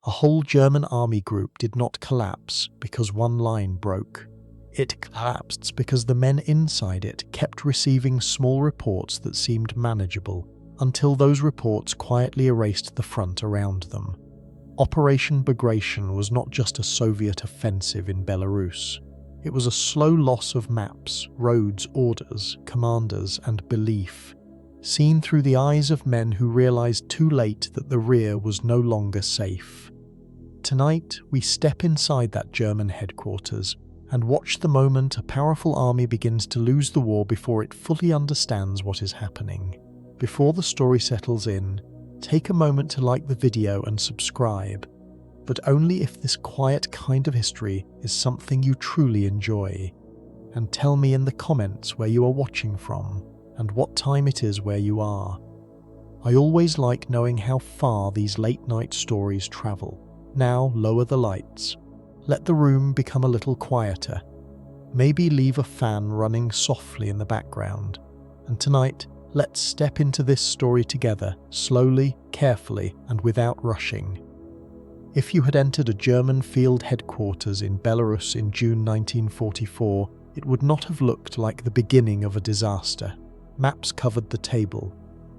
A whole German army group did not collapse because one line broke. It collapsed because the men inside it kept receiving small reports that seemed manageable, until those reports quietly erased the front around them. Operation Bagration was not just a Soviet offensive in Belarus. It was a slow loss of maps, roads, orders, commanders, and belief, seen through the eyes of men who realized too late that the rear was no longer safe. Tonight, we step inside that German headquarters and watch the moment a powerful army begins to lose the war before it fully understands what is happening. Before the story settles in, take a moment to like the video and subscribe, but only if this quiet kind of history is something you truly enjoy. And tell me in the comments where you are watching from and what time it is where you are. I always like knowing how far these late-night stories travel. Now lower the lights. Let the room become a little quieter. Maybe leave a fan running softly in the background. And tonight, let's step into this story together, slowly, carefully, and without rushing. If you had entered a German field headquarters in Belarus in June 1944, it would not have looked like the beginning of a disaster. Maps covered the table.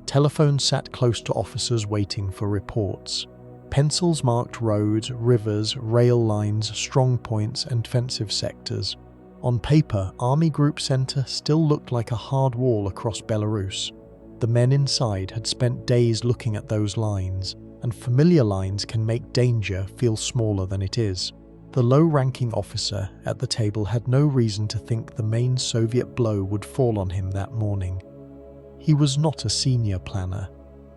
Telephones sat close to officers waiting for reports. Pencils marked roads, rivers, rail lines, strong points, and defensive sectors. On paper, Army Group Center still looked like a hard wall across Belarus. The men inside had spent days looking at those lines, and familiar lines can make danger feel smaller than it is. The low-ranking officer at the table had no reason to think the main Soviet blow would fall on him that morning. He was not a senior planner.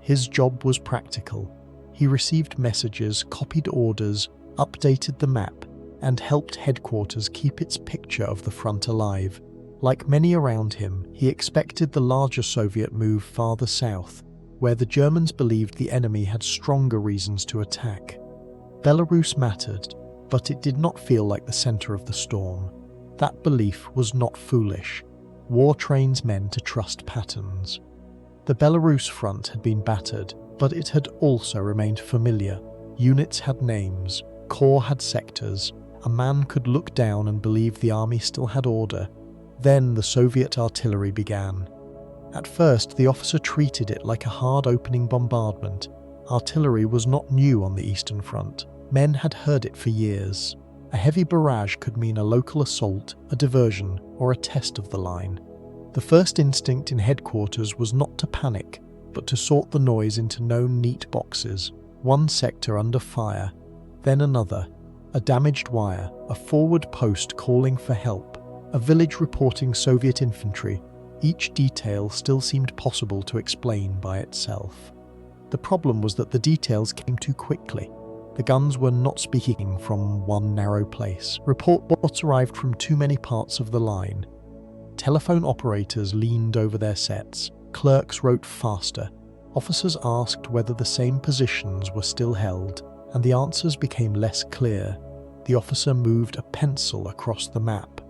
His job was practical. He received messages, copied orders, updated the map, and helped headquarters keep its picture of the front alive. Like many around him, he expected the larger Soviet move farther south, where the Germans believed the enemy had stronger reasons to attack. Belarus mattered, but it did not feel like the center of the storm. That belief was not foolish. War trains men to trust patterns. The Belarus front had been battered, but it had also remained familiar. Units had names, corps had sectors. A man could look down and believe the army still had order. Then the Soviet artillery began. At first, the officer treated it like a hard-opening bombardment. Artillery was not new on the Eastern Front. Men had heard it for years. A heavy barrage could mean a local assault, a diversion, or a test of the line. The first instinct in headquarters was not to panic, but to sort the noise into known neat boxes. One sector under fire, then another. A damaged wire, a forward post calling for help, a village reporting Soviet infantry. Each detail still seemed possible to explain by itself. The problem was that the details came too quickly. The guns were not speaking from one narrow place. Reports arrived from too many parts of the line. Telephone operators leaned over their sets. Clerks wrote faster. Officers asked whether the same positions were still held, and the answers became less clear. The officer moved a pencil across the map,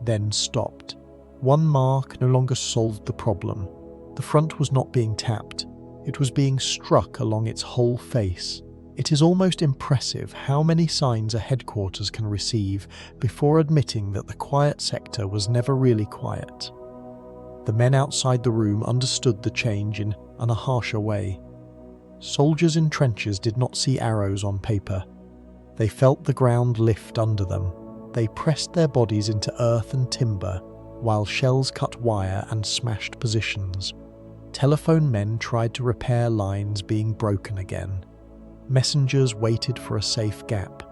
then stopped. One mark no longer solved the problem. The front was not being tapped. It was being struck along its whole face. It is almost impressive how many signs a headquarters can receive before admitting that the quiet sector was never really quiet. The men outside the room understood the change in a harsher way. Soldiers in trenches did not see arrows on paper. They felt the ground lift under them. They pressed their bodies into earth and timber, while shells cut wire and smashed positions. Telephone men tried to repair lines being broken again. Messengers waited for a safe gap.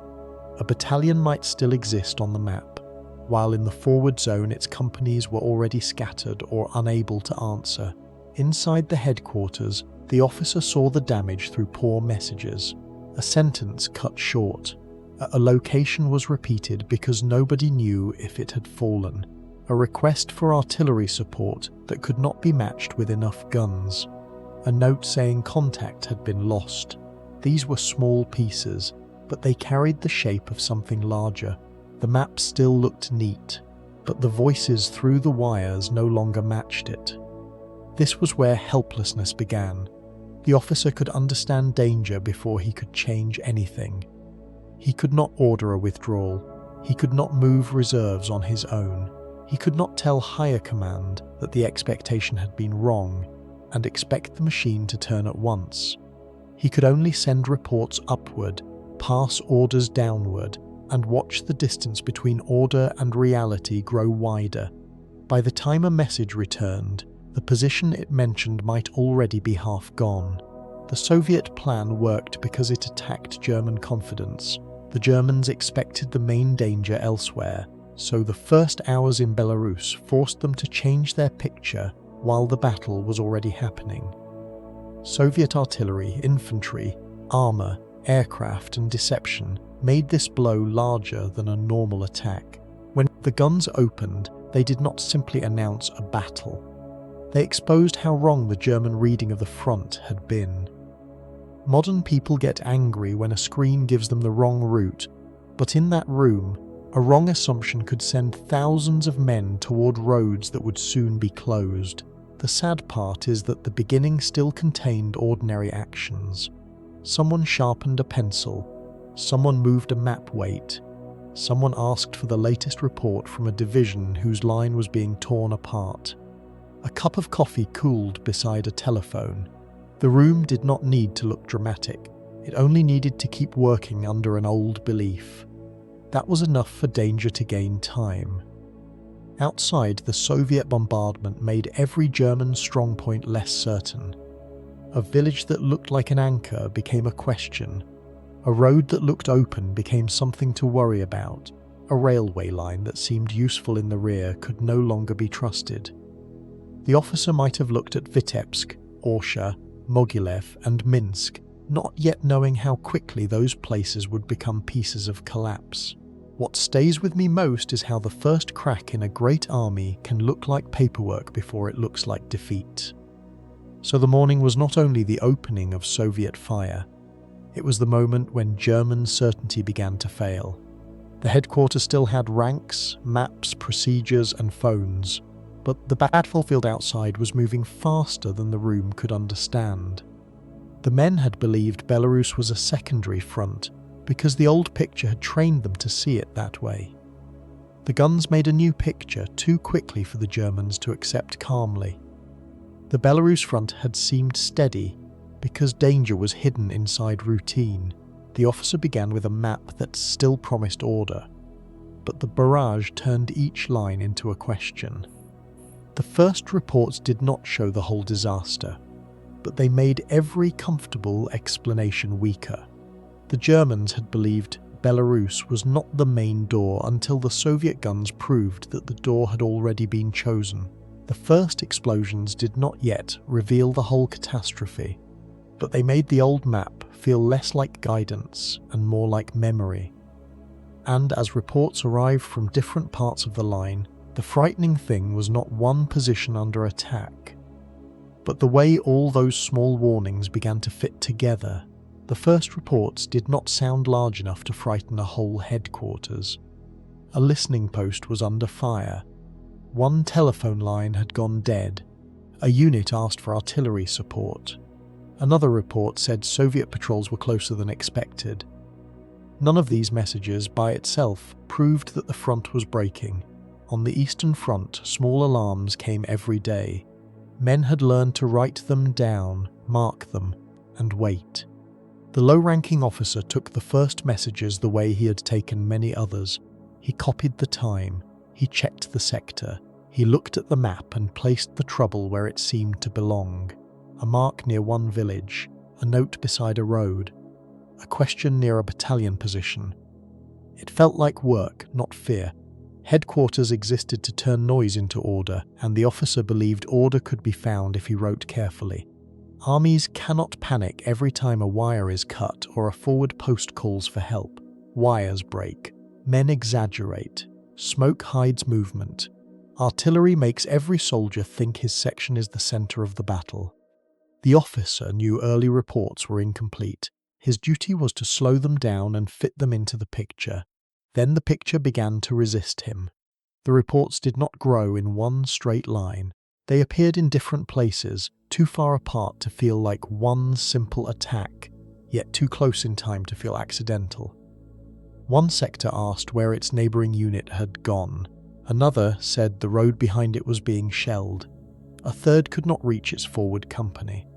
A battalion might still exist on the map, while in the forward zone its companies were already scattered or unable to answer. Inside the headquarters, the officer saw the damage through poor messages. A sentence cut short. A location was repeated because nobody knew if it had fallen. A request for artillery support that could not be matched with enough guns. A note saying contact had been lost. These were small pieces, but they carried the shape of something larger. The map still looked neat, but the voices through the wires no longer matched it. This was where helplessness began. The officer could understand danger before he could change anything. He could not order a withdrawal. He could not move reserves on his own. He could not tell higher command that the expectation had been wrong and expect the machine to turn at once. He could only send reports upward, pass orders downward, and watch the distance between order and reality grow wider. By the time a message returned, the position it mentioned might already be half gone. The Soviet plan worked because it attacked German confidence. The Germans expected the main danger elsewhere, so the first hours in Belarus forced them to change their picture while the battle was already happening. Soviet artillery, infantry, armour, aircraft and deception made this blow larger than a normal attack. When the guns opened, they did not simply announce a battle. They exposed how wrong the German reading of the front had been. Modern people get angry when a screen gives them the wrong route, but in that room, a wrong assumption could send thousands of men toward roads that would soon be closed. The sad part is that the beginning still contained ordinary actions. Someone sharpened a pencil, someone moved a map weight, someone asked for the latest report from a division whose line was being torn apart. A cup of coffee cooled beside a telephone. The room did not need to look dramatic. It only needed to keep working under an old belief. That was enough for danger to gain time. Outside, the Soviet bombardment made every German strongpoint less certain. A village that looked like an anchor became a question. A road that looked open became something to worry about. A railway line that seemed useful in the rear could no longer be trusted. The officer might have looked at Vitebsk, Orsha, Mogilev and Minsk, not yet knowing how quickly those places would become pieces of collapse. What stays with me most is how the first crack in a great army can look like paperwork before it looks like defeat. So the morning was not only the opening of Soviet fire, it was the moment when German certainty began to fail. The headquarters still had ranks, maps, procedures and phones, but the battlefield outside was moving faster than the room could understand. The men had believed Belarus was a secondary front because the old picture had trained them to see it that way. The guns made a new picture too quickly for the Germans to accept calmly. The Belarus front had seemed steady because danger was hidden inside routine. The officer began with a map that still promised order, but the barrage turned each line into a question. The first reports did not show the whole disaster, but they made every comfortable explanation weaker. The Germans had believed Belarus was not the main door until the Soviet guns proved that the door had already been chosen. The first explosions did not yet reveal the whole catastrophe, but they made the old map feel less like guidance and more like memory. And as reports arrived from different parts of the line, the frightening thing was not one position under attack, but the way all those small warnings began to fit together. The first reports did not sound large enough to frighten a whole headquarters. A listening post was under fire. One telephone line had gone dead. A unit asked for artillery support. Another report said Soviet patrols were closer than expected. None of these messages by itself proved that the front was breaking. On the Eastern Front, small alarms came every day. Men had learned to write them down, mark them, and wait. The low-ranking officer took the first messages the way he had taken many others. He copied the time, he checked the sector, he looked at the map and placed the trouble where it seemed to belong. A mark near one village, a note beside a road, a question near a battalion position. It felt like work, not fear. Headquarters existed to turn noise into order, and the officer believed order could be found if he wrote carefully. Armies cannot panic every time a wire is cut or a forward post calls for help. Wires break. Men exaggerate. Smoke hides movement. Artillery makes every soldier think his section is the center of the battle. The officer knew early reports were incomplete. His duty was to slow them down and fit them into the picture. Then the picture began to resist him. The reports did not grow in one straight line. They appeared in different places, too far apart to feel like one simple attack, yet too close in time to feel accidental. One sector asked where its neighbouring unit had gone. Another said the road behind it was being shelled. A third could not reach its forward company.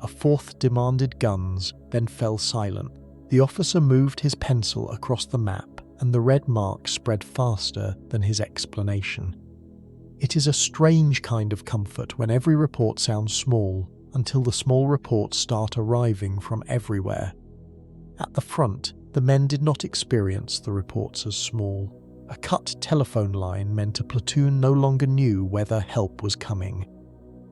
A fourth demanded guns, then fell silent. The officer moved his pencil across the map, and the red mark spread faster than his explanation. It is a strange kind of comfort when every report sounds small, until the small reports start arriving from everywhere. At the front, the men did not experience the reports as small. A cut telephone line meant a platoon no longer knew whether help was coming.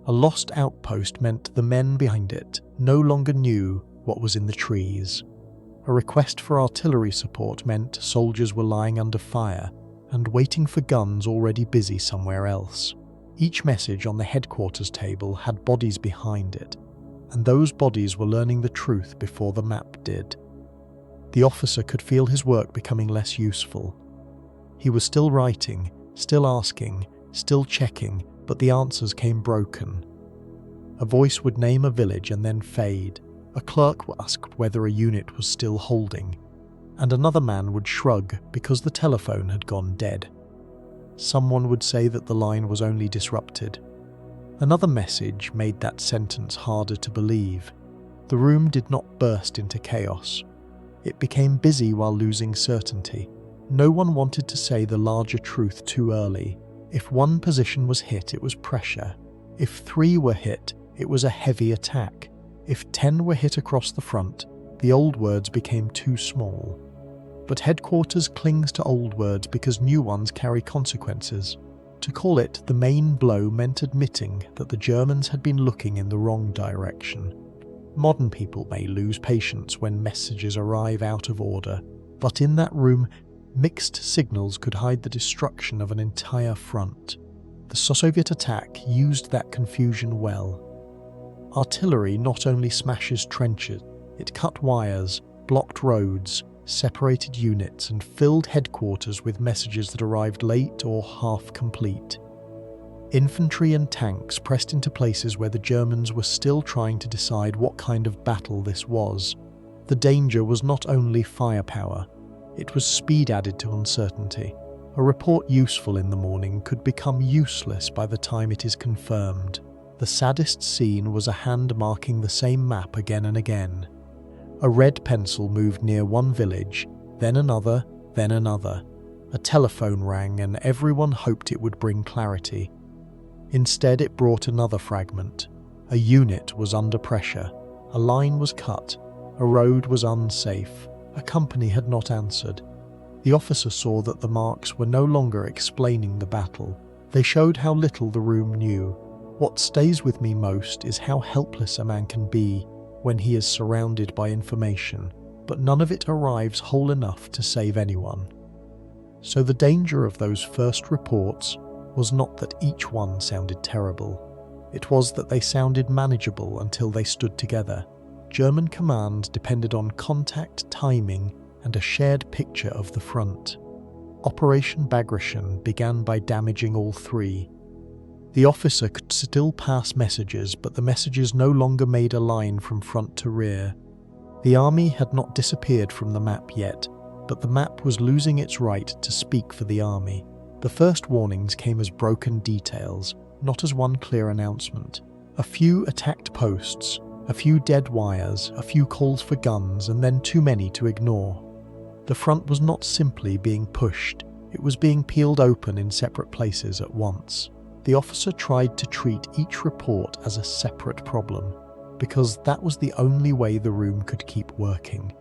A lost outpost meant the men behind it no longer knew what was in the trees. A request for artillery support meant soldiers were lying under fire and waiting for guns already busy somewhere else. Each message on the headquarters table had bodies behind it, and those bodies were learning the truth before the map did. The officer could feel his work becoming less useful. He was still writing, still asking, still checking, but the answers came broken. A voice would name a village and then fade. A clerk would ask whether a unit was still holding, and another man would shrug because the telephone had gone dead. Someone would say that the line was only disrupted. Another message made that sentence harder to believe. The room did not burst into chaos. It became busy while losing certainty. No one wanted to say the larger truth too early. If one position was hit, it was pressure. If 3 were hit, it was a heavy attack. If 10 were hit across the front, the old words became too small. But headquarters clings to old words because new ones carry consequences. To call it the main blow meant admitting that the Germans had been looking in the wrong direction. Modern people may lose patience when messages arrive out of order, but in that room, mixed signals could hide the destruction of an entire front. The Soviet attack used that confusion well. Artillery not only smashes trenches, it cut wires, blocked roads, separated units, and filled headquarters with messages that arrived late or half complete. Infantry and tanks pressed into places where the Germans were still trying to decide what kind of battle this was. The danger was not only firepower, it was speed added to uncertainty. A report useful in the morning could become useless by the time it is confirmed. The saddest scene was a hand marking the same map again and again. A red pencil moved near one village, then another, then another. A telephone rang and everyone hoped it would bring clarity. Instead, it brought another fragment. A unit was under pressure. A line was cut. A road was unsafe. A company had not answered. The officer saw that the marks were no longer explaining the battle. They showed how little the room knew. What stays with me most is how helpless a man can be when he is surrounded by information, but none of it arrives whole enough to save anyone. So the danger of those first reports was not that each one sounded terrible. It was that they sounded manageable until they stood together. German command depended on contact, timing, and a shared picture of the front. Operation Bagration began by damaging all 3. The officer could still pass messages, but the messages no longer made a line from front to rear. The army had not disappeared from the map yet, but the map was losing its right to speak for the army. The first warnings came as broken details, not as one clear announcement. A few attacked posts, a few dead wires, a few calls for guns, and then too many to ignore. The front was not simply being pushed, it was being peeled open in separate places at once. The officer tried to treat each report as a separate problem, because that was the only way the room could keep working.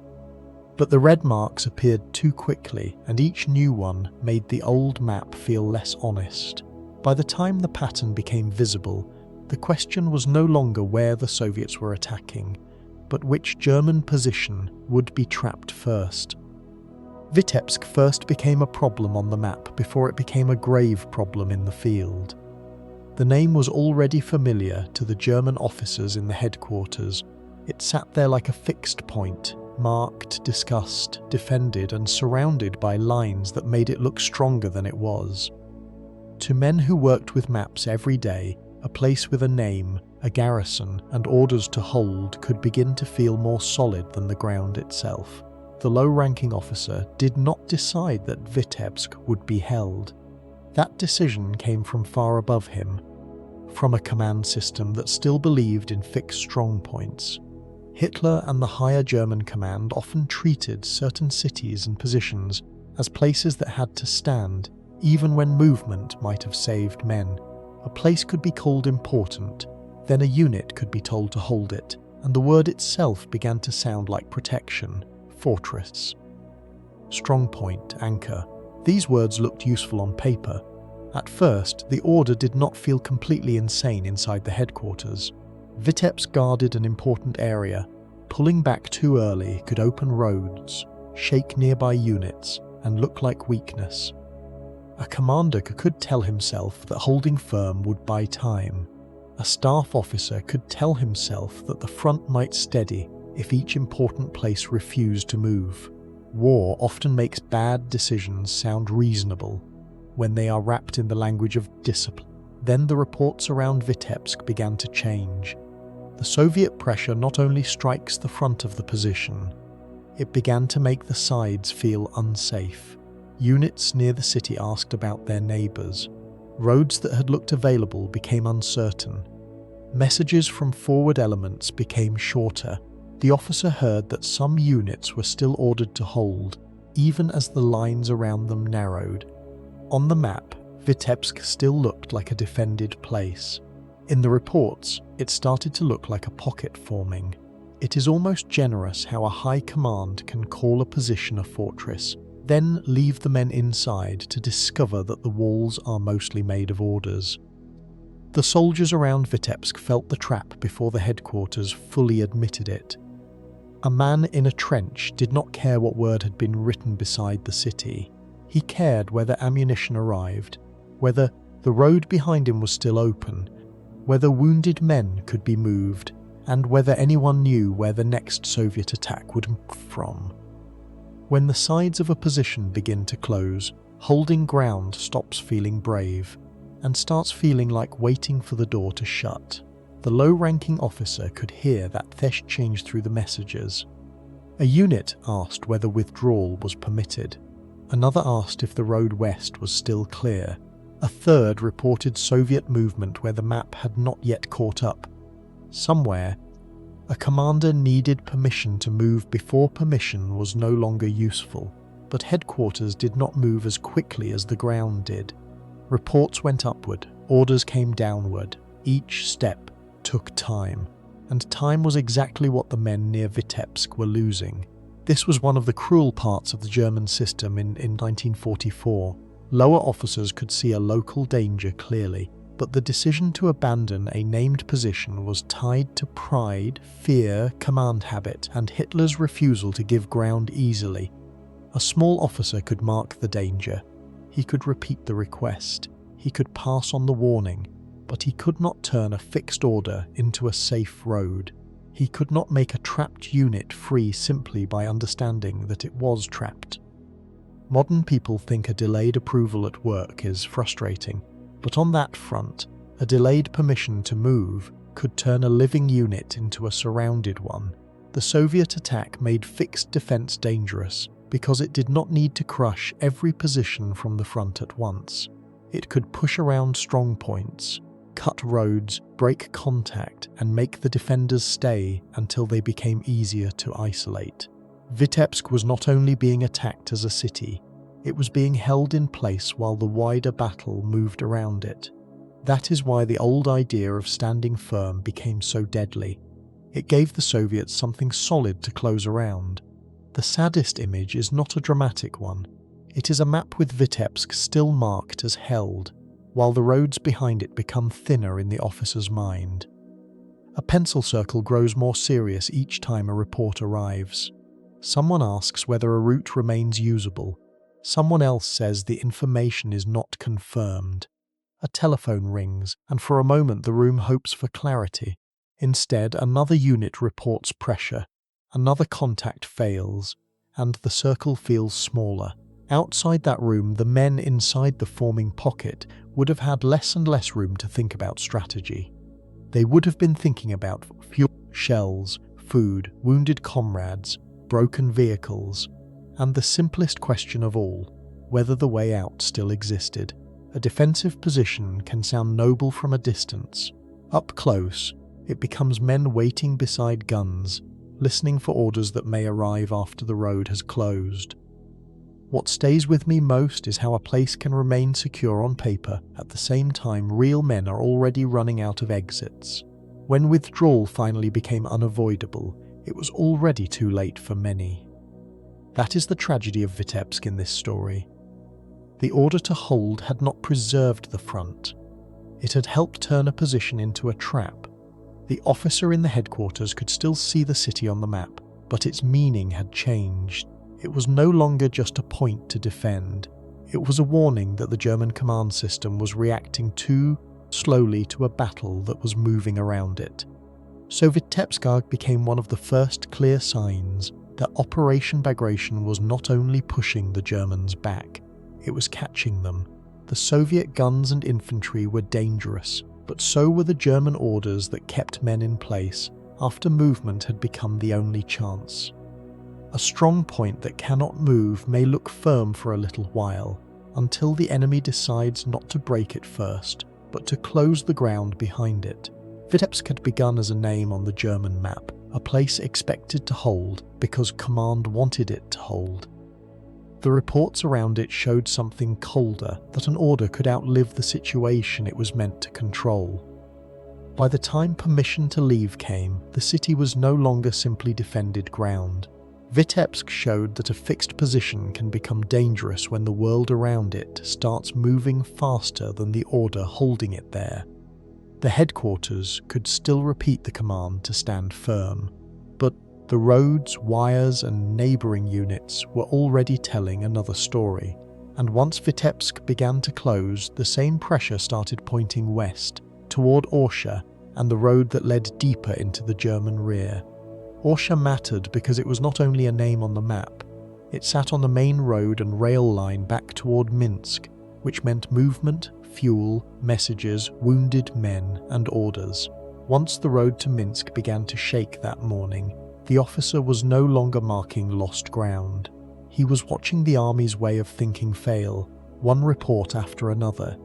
But the red marks appeared too quickly, and each new one made the old map feel less honest. By the time the pattern became visible, the question was no longer where the Soviets were attacking, but which German position would be trapped first. Vitebsk first became a problem on the map before it became a grave problem in the field. The name was already familiar to the German officers in the headquarters. It sat there like a fixed point, marked, discussed, defended, and surrounded by lines that made it look stronger than it was. To men who worked with maps every day, a place with a name, a garrison, and orders to hold could begin to feel more solid than the ground itself. The low-ranking officer did not decide that Vitebsk would be held. That decision came from far above him, from a command system that still believed in fixed strongpoints. Hitler and the higher German command often treated certain cities and positions as places that had to stand, even when movement might have saved men. A place could be called important, then a unit could be told to hold it, and the word itself began to sound like protection, fortress. Strongpoint, anchor. These words looked useful on paper. At first, the order did not feel completely insane inside the headquarters. Vitebsk guarded an important area. Pulling back too early could open roads, shake nearby units, and look like weakness. A commander could tell himself that holding firm would buy time. A staff officer could tell himself that the front might steady if each important place refused to move. War often makes bad decisions sound reasonable when they are wrapped in the language of discipline. Then the reports around Vitebsk began to change. The Soviet pressure not only strikes the front of the position, it began to make the sides feel unsafe. Units near the city asked about their neighbours. Roads that had looked available became uncertain. Messages from forward elements became shorter. The officer heard that some units were still ordered to hold, even as the lines around them narrowed. On the map, Vitebsk still looked like a defended place. In the reports, it started to look like a pocket forming. It is almost generous how a high command can call a position a fortress, then leave the men inside to discover that the walls are mostly made of orders. The soldiers around Vitebsk felt the trap before the headquarters fully admitted it. A man in a trench did not care what word had been written beside the city. He cared whether ammunition arrived, whether the road behind him was still open, whether wounded men could be moved, and whether anyone knew where the next Soviet attack would come from. When the sides of a position begin to close, holding ground stops feeling brave and starts feeling like waiting for the door to shut. The low-ranking officer could hear that thesh change through the messages. A unit asked whether withdrawal was permitted. Another asked if the road west was still clear. A third reported Soviet movement where the map had not yet caught up. Somewhere, a commander needed permission to move before permission was no longer useful, but headquarters did not move as quickly as the ground did. Reports went upward, orders came downward. Each step took time, and time was exactly what the men near Vitebsk were losing. This was one of the cruel parts of the German system in 1944. Lower officers could see a local danger clearly, but the decision to abandon a named position was tied to pride, fear, command habit, and Hitler's refusal to give ground easily. A small officer could mark the danger. He could repeat the request. He could pass on the warning, but he could not turn a fixed order into a safe road. He could not make a trapped unit free simply by understanding that it was trapped. Modern people think a delayed approval at work is frustrating, but on that front, a delayed permission to move could turn a living unit into a surrounded one. The Soviet attack made fixed defense dangerous because it did not need to crush every position from the front at once. It could push around strong points, cut roads, break contact, and make the defenders stay until they became easier to isolate. Vitebsk was not only being attacked as a city, it was being held in place while the wider battle moved around it. That is why the old idea of standing firm became so deadly. It gave the Soviets something solid to close around. The saddest image is not a dramatic one. It is a map with Vitebsk still marked as held, while the roads behind it become thinner in the officer's mind. A pencil circle grows more serious each time a report arrives. Someone asks whether a route remains usable. Someone else says the information is not confirmed. A telephone rings, and for a moment the room hopes for clarity. Instead, another unit reports pressure. Another contact fails, and the circle feels smaller. Outside that room, the men inside the forming pocket would have had less and less room to think about strategy. They would have been thinking about fuel, shells, food, wounded comrades, broken vehicles, and the simplest question of all, whether the way out still existed. A defensive position can sound noble from a distance. Up close, it becomes men waiting beside guns, listening for orders that may arrive after the road has closed. What stays with me most is how a place can remain secure on paper, at the same time real men are already running out of exits. When withdrawal finally became unavoidable, it was already too late for many. That is the tragedy of Vitebsk in this story. The order to hold had not preserved the front. It had helped turn a position into a trap. The officer in the headquarters could still see the city on the map, but its meaning had changed. It was no longer just a point to defend. It was a warning that the German command system was reacting too slowly to a battle that was moving around it. So Vitebsk became one of the first clear signs that Operation Bagration was not only pushing the Germans back, it was catching them. The Soviet guns and infantry were dangerous, but so were the German orders that kept men in place after movement had become the only chance. A strong point that cannot move may look firm for a little while, until the enemy decides not to break it first, but to close the ground behind it. Vitebsk had begun as a name on the German map, a place expected to hold because command wanted it to hold. The reports around it showed something colder, that an order could outlive the situation it was meant to control. By the time permission to leave came, the city was no longer simply defended ground. Vitebsk showed that a fixed position can become dangerous when the world around it starts moving faster than the order holding it there. The headquarters could still repeat the command to stand firm, but the roads, wires and neighbouring units were already telling another story, and once Vitebsk began to close, the same pressure started pointing west, toward Orsha and the road that led deeper into the German rear. Orsha mattered because it was not only a name on the map, it sat on the main road and rail line back toward Minsk, which meant movement, fuel, messages, wounded men and orders. Once the road to Minsk began to shake that morning, the officer was no longer marking lost ground. He was watching the army's way of thinking fail, one report after another.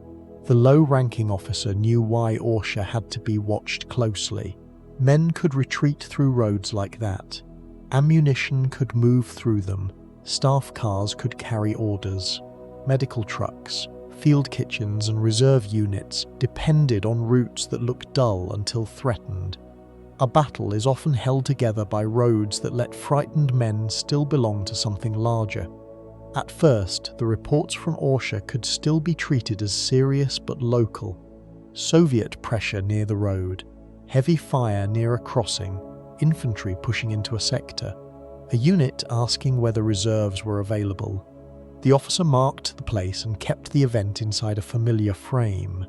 The low-ranking officer knew why Orsha had to be watched closely. Men could retreat through roads like that. Ammunition could move through them. Staff cars could carry orders. Medical trucks, field kitchens and reserve units depended on routes that looked dull until threatened. A battle is often held together by roads that let frightened men still belong to something larger. At first, the reports from Orsha could still be treated as serious but local. Soviet pressure near the road, heavy fire near a crossing, infantry pushing into a sector, a unit asking whether reserves were available. The officer marked the place and kept the event inside a familiar frame.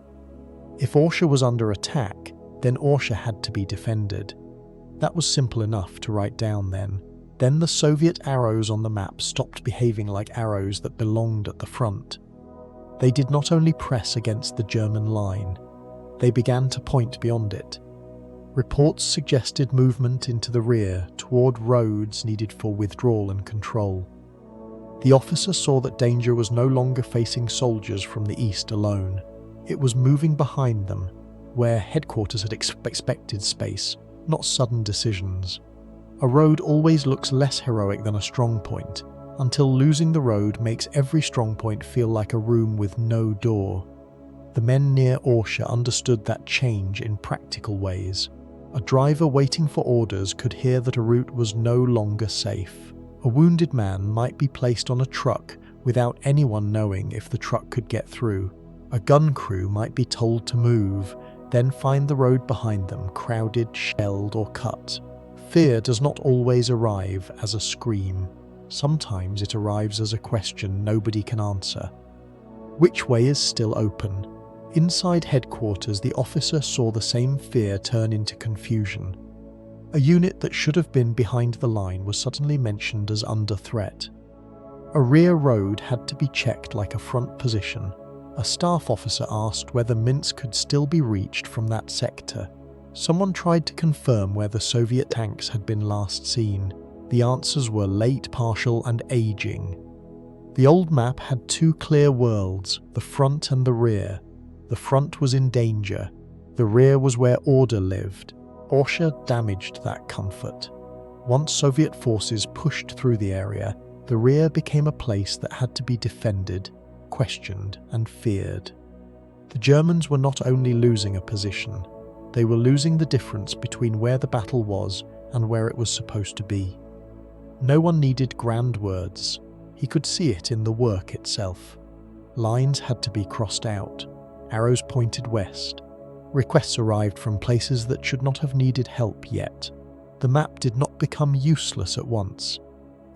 If Orsha was under attack, then Orsha had to be defended. That was simple enough to write down then. Then the Soviet arrows on the map stopped behaving like arrows that belonged at the front. They did not only press against the German line, they began to point beyond it. Reports suggested movement into the rear, toward roads needed for withdrawal and control. The officer saw that danger was no longer facing soldiers from the east alone. It was moving behind them, where headquarters had expected space, not sudden decisions. A road always looks less heroic than a strong point, until losing the road makes every strong point feel like a room with no door. The men near Orsha understood that change in practical ways. A driver waiting for orders could hear that a route was no longer safe. A wounded man might be placed on a truck without anyone knowing if the truck could get through. A gun crew might be told to move, then find the road behind them crowded, shelled or cut. Fear does not always arrive as a scream. Sometimes it arrives as a question nobody can answer. Which way is still open? Inside headquarters, the officer saw the same fear turn into confusion. A unit that should have been behind the line was suddenly mentioned as under threat. A rear road had to be checked like a front position. A staff officer asked whether Minsk could still be reached from that sector. Someone tried to confirm where the Soviet tanks had been last seen. The answers were late, partial, and aging. The old map had two clear worlds, the front and the rear. The front was in danger. The rear was where order lived. Orsha damaged that comfort. Once Soviet forces pushed through the area, the rear became a place that had to be defended, questioned, and feared. The Germans were not only losing a position, they were losing the difference between where the battle was and where it was supposed to be. No one needed grand words. He could see it in the work itself. Lines had to be crossed out. Arrows pointed west. Requests arrived from places that should not have needed help yet. The map did not become useless at once.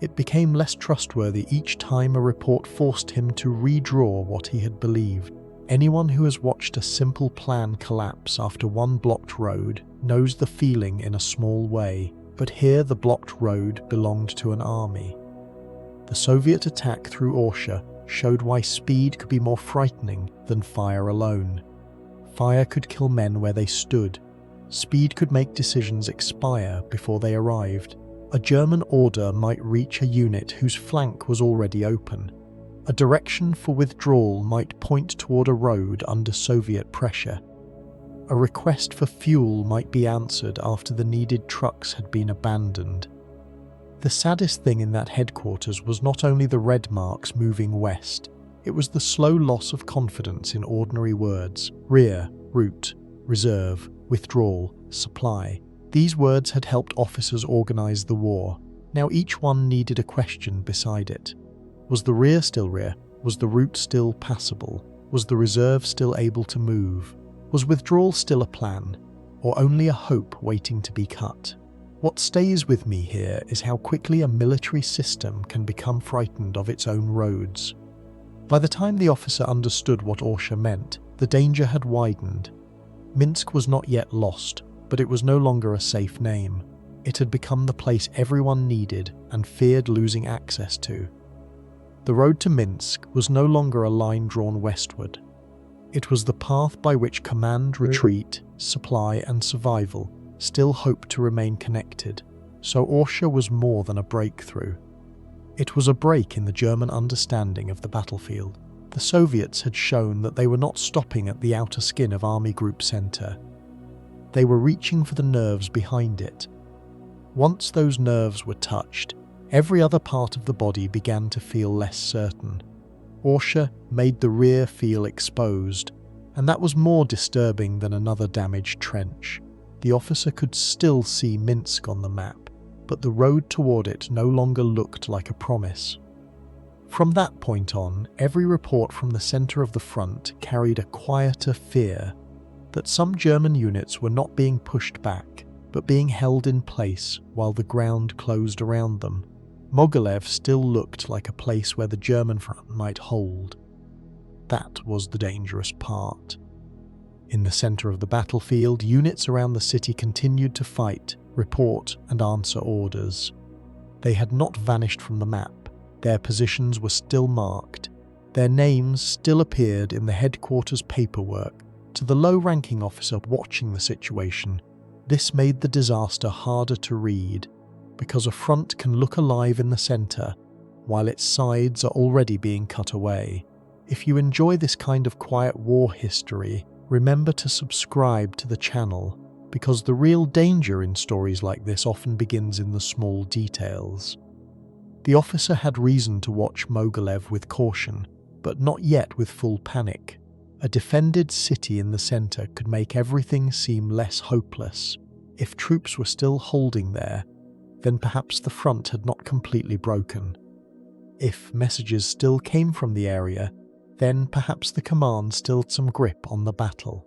It became less trustworthy each time a report forced him to redraw what he had believed. Anyone who has watched a simple plan collapse after one blocked road knows the feeling in a small way, but here the blocked road belonged to an army. The Soviet attack through Orsha showed why speed could be more frightening than fire alone. Fire could kill men where they stood. Speed could make decisions expire before they arrived. A German order might reach a unit whose flank was already open. A direction for withdrawal might point toward a road under Soviet pressure. A request for fuel might be answered after the needed trucks had been abandoned. The saddest thing in that headquarters was not only the red marks moving west, it was the slow loss of confidence in ordinary words: rear, route, reserve, withdrawal, supply. These words had helped officers organize the war. Now each one needed a question beside it. Was the rear still rear? Was the route still passable? Was the reserve still able to move? Was withdrawal still a plan, or only a hope waiting to be cut? What stays with me here is how quickly a military system can become frightened of its own roads. By the time the officer understood what Orsha meant, the danger had widened. Minsk was not yet lost, but it was no longer a safe name. It had become the place everyone needed and feared losing access to. The road to Minsk was no longer a line drawn westward. It was the path by which command, retreat, supply, and survival still hoped to remain connected, so Orsha was more than a breakthrough. It was a break in the German understanding of the battlefield. The Soviets had shown that they were not stopping at the outer skin of Army Group Center. They were reaching for the nerves behind it. Once those nerves were touched, every other part of the body began to feel less certain. Orsha made the rear feel exposed, and that was more disturbing than another damaged trench. The officer could still see Minsk on the map, but the road toward it no longer looked like a promise. From that point on, every report from the center of the front carried a quieter fear that some German units were not being pushed back, but being held in place while the ground closed around them. Mogilev still looked like a place where the German front might hold. That was the dangerous part. In the center of the battlefield, units around the city continued to fight, report, and answer orders. They had not vanished from the map. Their positions were still marked. Their names still appeared in the headquarters paperwork. To the low-ranking officer watching the situation, this made the disaster harder to read, because a front can look alive in the center, while its sides are already being cut away. If you enjoy this kind of quiet war history, remember to subscribe to the channel, because the real danger in stories like this often begins in the small details. The officer had reason to watch Mogilev with caution, but not yet with full panic. A defended city in the center could make everything seem less hopeless. If troops were still holding there, then perhaps the front had not completely broken. If messages still came from the area, then perhaps the command still had some grip on the battle.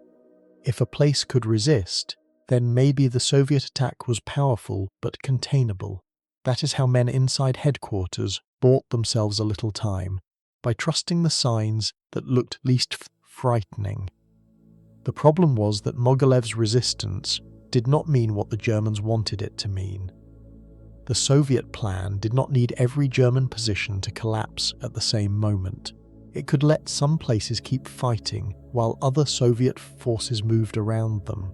If a place could resist, then maybe the Soviet attack was powerful but containable. That is how men inside headquarters bought themselves a little time, by trusting the signs that looked least frightening. The problem was that Mogilev's resistance did not mean what the Germans wanted it to mean. The Soviet plan did not need every German position to collapse at the same moment. It could let some places keep fighting while other Soviet forces moved around them.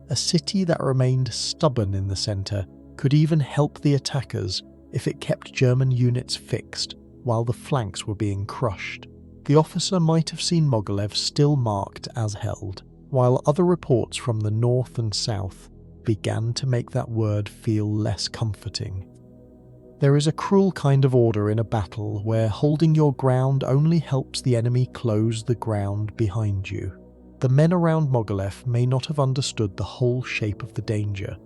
A city that remained stubborn in the center could even help the attackers if it kept German units fixed while the flanks were being crushed. The officer might have seen Mogilev still marked as held, while other reports from the north and south began to make that word feel less comforting. There is a cruel kind of order in a battle where holding your ground only helps the enemy close the ground behind you. The men around Mogilev may not have understood the whole shape of the danger.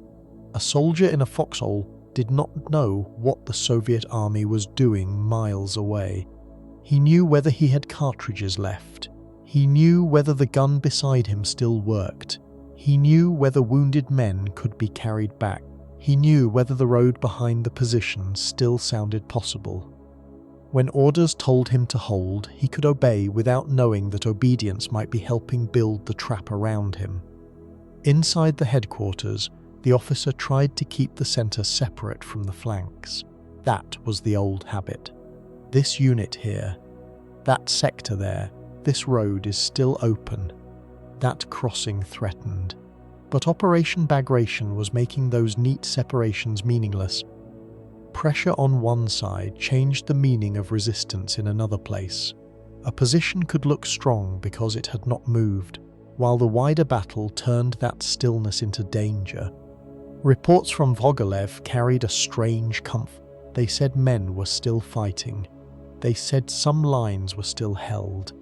A soldier in a foxhole did not know what the Soviet army was doing miles away. He knew whether he had cartridges left. He knew whether the gun beside him still worked. He knew whether wounded men could be carried back. He knew whether the road behind the position still sounded possible. When orders told him to hold, he could obey without knowing that obedience might be helping build the trap around him. Inside the headquarters, the officer tried to keep the center separate from the flanks. That was the old habit. This unit here, that sector there, this road is still open. That crossing threatened. But Operation Bagration was making those neat separations meaningless. Pressure on one side changed the meaning of resistance in another place. A position could look strong because it had not moved, while the wider battle turned that stillness into danger. Reports from Mogilev carried a strange comfort. They said men were still fighting. They said some lines were still held.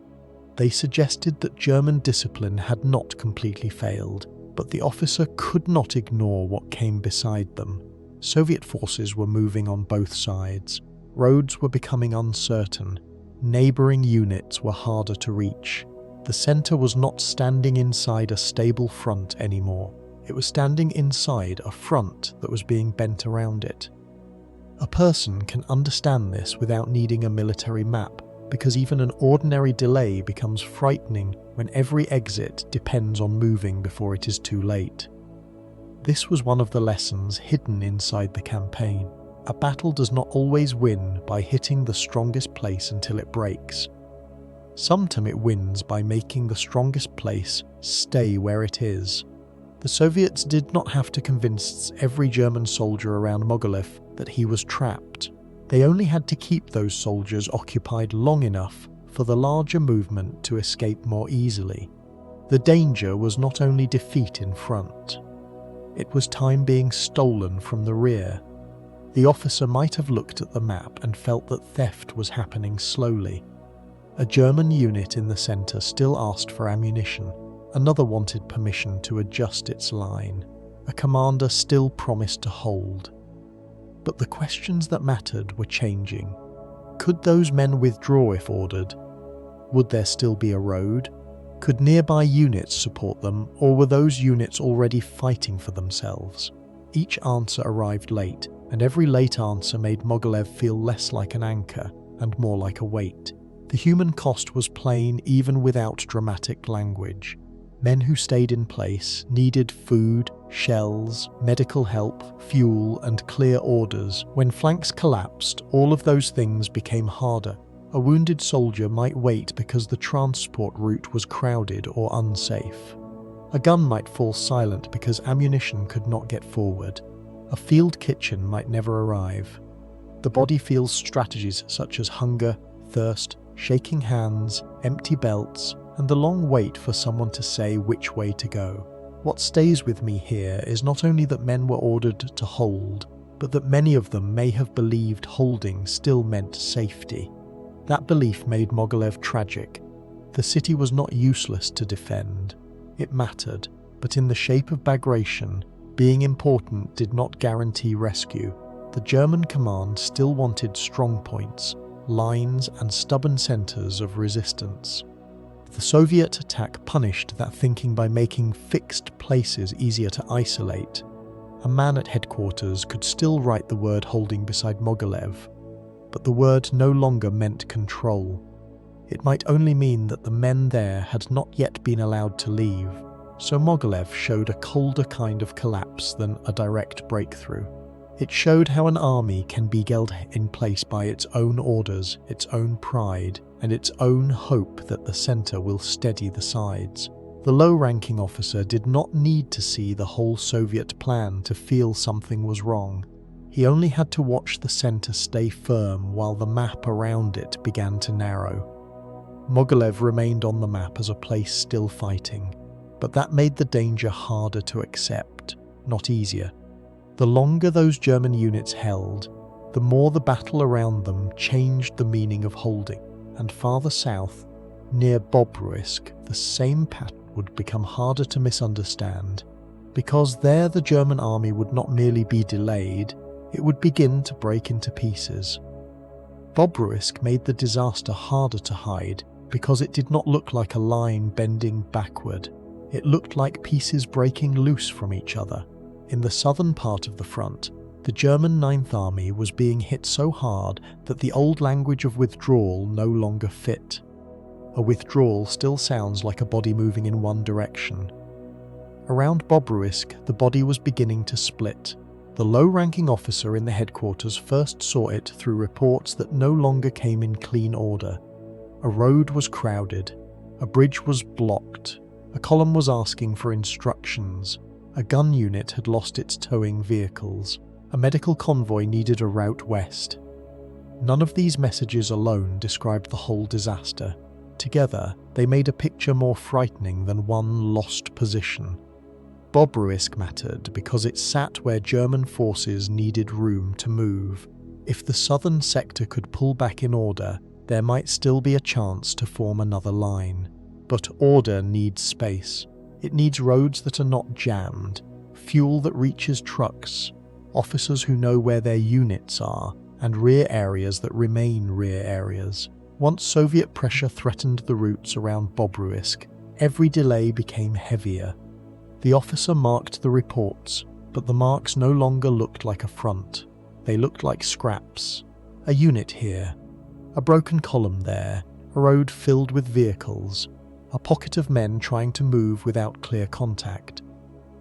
They suggested that German discipline had not completely failed, but the officer could not ignore what came beside them. Soviet forces were moving on both sides. Roads were becoming uncertain. Neighboring units were harder to reach. The center was not standing inside a stable front anymore. It was standing inside a front that was being bent around it. A person can understand this without needing a military map, because even an ordinary delay becomes frightening when every exit depends on moving before it is too late. This was one of the lessons hidden inside the campaign. A battle does not always win by hitting the strongest place until it breaks. Sometimes it wins by making the strongest place stay where it is. The Soviets did not have to convince every German soldier around Mogilev that he was trapped. They only had to keep those soldiers occupied long enough for the larger movement to escape more easily. The danger was not only defeat in front. It was time being stolen from the rear. The officer might have looked at the map and felt that theft was happening slowly. A German unit in the center still asked for ammunition. Another wanted permission to adjust its line. A commander still promised to hold. But the questions that mattered were changing. Could those men withdraw if ordered? Would there still be a road? Could nearby units support them, or were those units already fighting for themselves? Each answer arrived late, and every late answer made Mogilev feel less like an anchor and more like a weight. The human cost was plain even without dramatic language. Men who stayed in place needed food, shells, medical help, fuel, and clear orders. When flanks collapsed, all of those things became harder. A wounded soldier might wait because the transport route was crowded or unsafe. A gun might fall silent because ammunition could not get forward. A field kitchen might never arrive. The body feels strategies such as hunger, thirst, shaking hands, empty belts, and the long wait for someone to say which way to go. What stays with me here is not only that men were ordered to hold, but that many of them may have believed holding still meant safety. That belief made Mogilev tragic. The city was not useless to defend. It mattered, but in the shape of Bagration, being important did not guarantee rescue. The German command still wanted strong points, lines, and stubborn centers of resistance. The Soviet attack punished that thinking by making fixed places easier to isolate. A man at headquarters could still write the word holding beside Mogilev, but the word no longer meant control. It might only mean that the men there had not yet been allowed to leave, so Mogilev showed a colder kind of collapse than a direct breakthrough. It showed how an army can be held in place by its own orders, its own pride, and its own hope that the centre will steady the sides. The low-ranking officer did not need to see the whole Soviet plan to feel something was wrong. He only had to watch the centre stay firm while the map around it began to narrow. Mogilev remained on the map as a place still fighting, but that made the danger harder to accept, not easier. The longer those German units held, the more the battle around them changed the meaning of holding, and farther south, near Bobruisk, the same pattern would become harder to misunderstand, because there the German army would not merely be delayed, it would begin to break into pieces. Bobruisk made the disaster harder to hide because it did not look like a line bending backward. It looked like pieces breaking loose from each other. In the southern part of the front, the German Ninth Army was being hit so hard that the old language of withdrawal no longer fit. A withdrawal still sounds like a body moving in one direction. Around Bobruisk, the body was beginning to split. The low-ranking officer in the headquarters first saw it through reports that no longer came in clean order. A road was crowded. A bridge was blocked. A column was asking for instructions. A gun unit had lost its towing vehicles. A medical convoy needed a route west. None of these messages alone described the whole disaster. Together, they made a picture more frightening than one lost position. Bobruisk mattered because it sat where German forces needed room to move. If the southern sector could pull back in order, there might still be a chance to form another line. But order needs space. It needs roads that are not jammed, fuel that reaches trucks, officers who know where their units are, and rear areas that remain rear areas. Once Soviet pressure threatened the routes around Bobruisk, every delay became heavier. The officer marked the reports, but the marks no longer looked like a front. They looked like scraps. A unit here, a broken column there, a road filled with vehicles, a pocket of men trying to move without clear contact.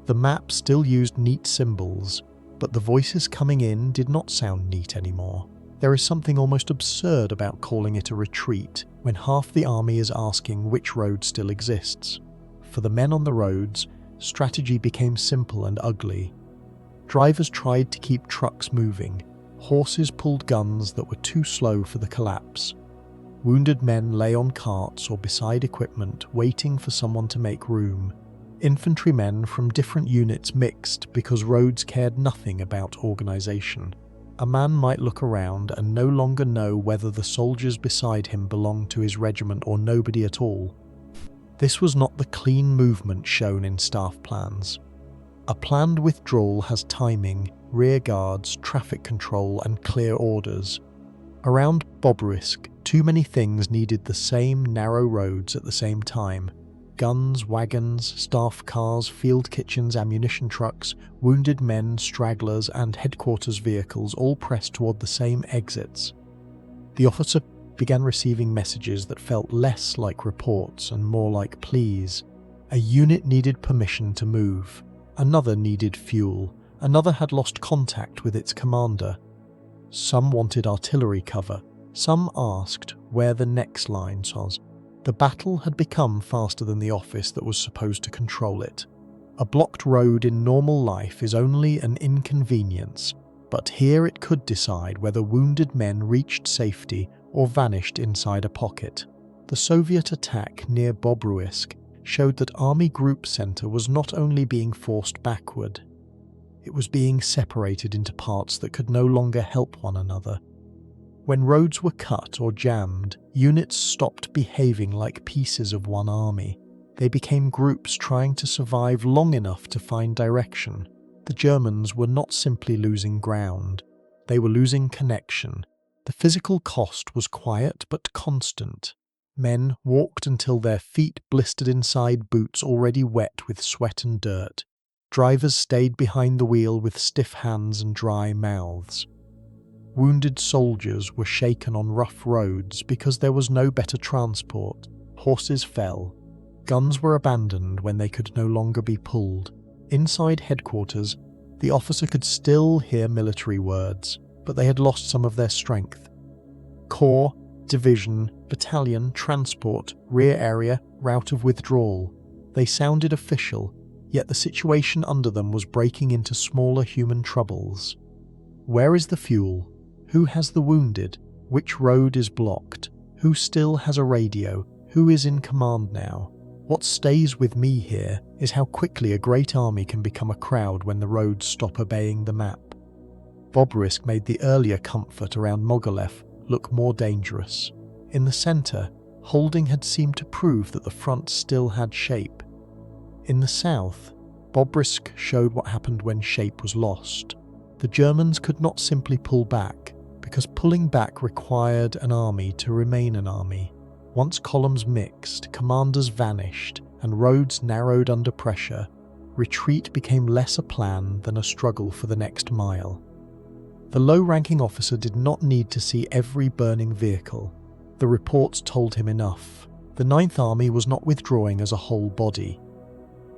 The map still used neat symbols, but the voices coming in did not sound neat anymore. There is something almost absurd about calling it a retreat when half the army is asking which road still exists. For the men on the roads, strategy became simple and ugly. Drivers tried to keep trucks moving. Horses pulled guns that were too slow for the collapse. Wounded men lay on carts or beside equipment waiting for someone to make room. Infantrymen from different units mixed because roads cared nothing about organisation. A man might look around and no longer know whether the soldiers beside him belonged to his regiment or nobody at all. This was not the clean movement shown in staff plans. A planned withdrawal has timing, rear guards, traffic control and clear orders. Around Bobruisk, too many things needed the same narrow roads at the same time. Guns, wagons, staff cars, field kitchens, ammunition trucks, wounded men, stragglers and headquarters vehicles all pressed toward the same exits. The officer began receiving messages that felt less like reports and more like pleas. A unit needed permission to move. Another needed fuel. Another had lost contact with its commander. Some wanted artillery cover. Some asked where the next line was. The battle had become faster than the office that was supposed to control it. A blocked road in normal life is only an inconvenience, but here it could decide whether wounded men reached safety or vanished inside a pocket. The Soviet attack near Bobruisk showed that Army Group Center was not only being forced backward, it was being separated into parts that could no longer help one another. When roads were cut or jammed, units stopped behaving like pieces of one army. They became groups trying to survive long enough to find direction. The Germans were not simply losing ground, they were losing connection. The physical cost was quiet but constant. Men walked until their feet blistered inside boots already wet with sweat and dirt. Drivers stayed behind the wheel with stiff hands and dry mouths. Wounded soldiers were shaken on rough roads because there was no better transport. Horses fell. Guns were abandoned when they could no longer be pulled. Inside headquarters, The officer could still hear military words, but they had lost some of their strength. Corps, division, battalion, transport, rear area, route of withdrawal. They sounded official, yet the situation under them was breaking into smaller human troubles. Where is the fuel? Who has the wounded? Which road is blocked? Who still has a radio? Who is in command now? What stays with me here is how quickly a great army can become a crowd when the roads stop obeying the map. Bobruisk made the earlier comfort around Mogilev look more dangerous. In the centre, holding had seemed to prove that the front still had shape. In the south, Bobruisk showed what happened when shape was lost. The Germans could not simply pull back, because pulling back required an army to remain an army. Once columns mixed, commanders vanished, and roads narrowed under pressure, retreat became less a plan than a struggle for the next mile. The low-ranking officer did not need to see every burning vehicle. The reports told him enough. The Ninth Army was not withdrawing as a whole body.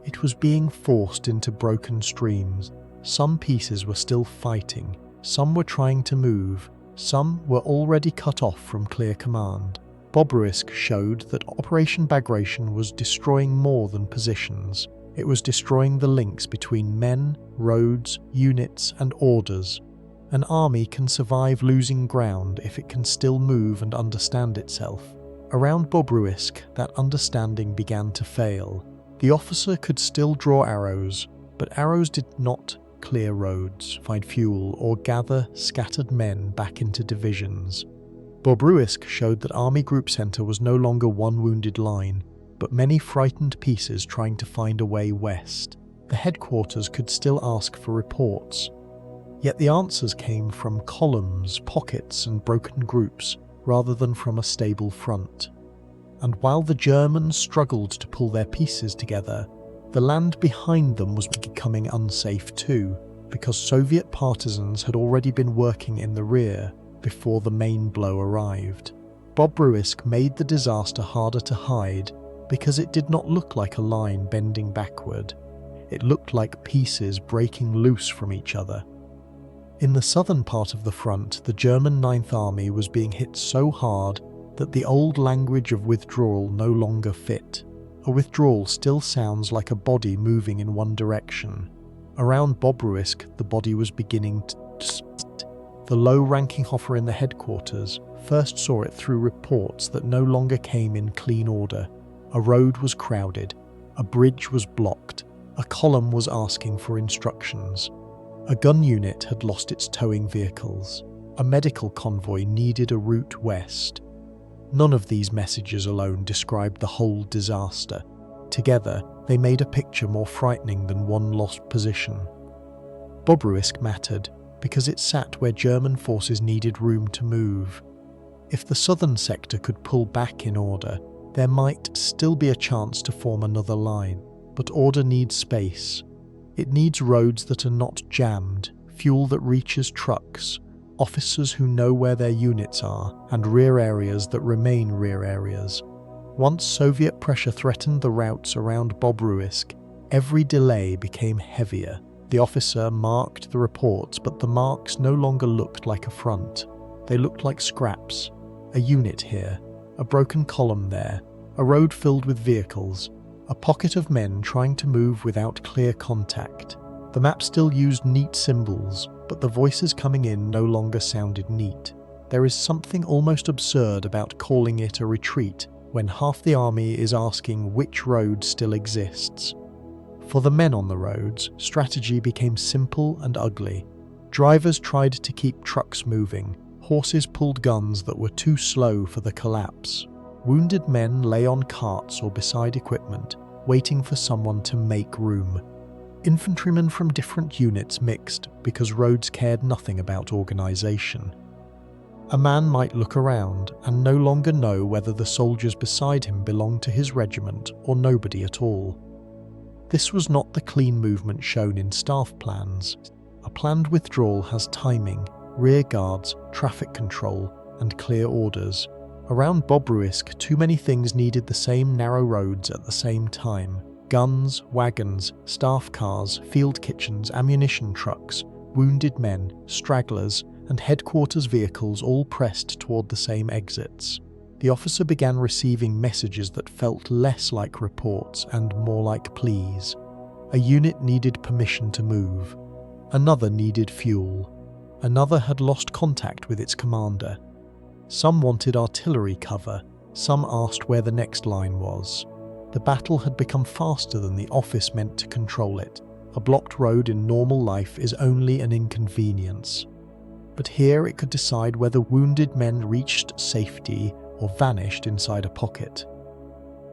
It was being forced into broken streams. Some pieces were still fighting, some were trying to move, some were already cut off from clear command. Bobruisk showed that Operation Bagration was destroying more than positions. It was destroying the links between men, roads, units, and orders. An army can survive losing ground if it can still move and understand itself. Around Bobruisk, that understanding began to fail. The officer could still draw arrows, but arrows did not clear roads, find fuel, or gather scattered men back into divisions. Bobruisk showed that Army Group Center was no longer one wounded line, but many frightened pieces trying to find a way west. The headquarters could still ask for reports. Yet the answers came from columns, pockets, and broken groups, rather than from a stable front. And while the Germans struggled to pull their pieces together, the land behind them was becoming unsafe too, because Soviet partisans had already been working in the rear before the main blow arrived. Bobruisk made the disaster harder to hide because it did not look like a line bending backward. It looked like pieces breaking loose from each other. In the southern part of the front, the German Ninth Army was being hit so hard that the old language of withdrawal no longer fit. A withdrawal still sounds like a body moving in one direction. Around Bobruisk, the body was beginning to split. The low-ranking officer in the headquarters first saw it through reports that no longer came in clean order. A road was crowded, a bridge was blocked, a column was asking for instructions. A gun unit had lost its towing vehicles. A medical convoy needed a route west. None of these messages alone described the whole disaster. Together, they made a picture more frightening than one lost position. Bobruisk mattered because it sat where German forces needed room to move. If the southern sector could pull back in order, there might still be a chance to form another line. But order needs space. It needs roads that are not jammed, fuel that reaches trucks, officers who know where their units are, and rear areas that remain rear areas. Once Soviet pressure threatened the routes around Bobruisk, every delay became heavier. The officer marked the reports, but the marks no longer looked like a front. They looked like scraps. A unit here, a broken column there, a road filled with vehicles, a pocket of men trying to move without clear contact. The map still used neat symbols, but the voices coming in no longer sounded neat. There is something almost absurd about calling it a retreat when half the army is asking which road still exists. For the men on the roads, strategy became simple and ugly. Drivers tried to keep trucks moving. Horses pulled guns that were too slow for the collapse. Wounded men lay on carts or beside equipment, waiting for someone to make room. Infantrymen from different units mixed because roads cared nothing about organisation. A man might look around and no longer know whether the soldiers beside him belonged to his regiment or nobody at all. This was not the clean movement shown in staff plans. A planned withdrawal has timing, rear guards, traffic control, and clear orders. Around Bobruisk, too many things needed the same narrow roads at the same time. Guns, wagons, staff cars, field kitchens, ammunition trucks, wounded men, stragglers, and headquarters vehicles all pressed toward the same exits. The officer began receiving messages that felt less like reports and more like pleas. A unit needed permission to move. Another needed fuel. Another had lost contact with its commander. Some wanted artillery cover. Some asked where the next line was. The battle had become faster than the office meant to control it. A blocked road in normal life is only an inconvenience. But here it could decide whether wounded men reached safety or vanished inside a pocket.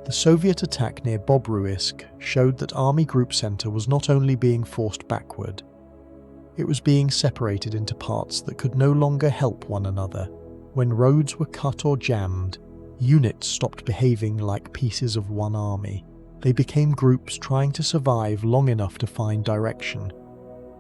The Soviet attack near Bobruisk showed that Army Group Center was not only being forced backward, it was being separated into parts that could no longer help one another. When roads were cut or jammed, units stopped behaving like pieces of one army. They became groups trying to survive long enough to find direction.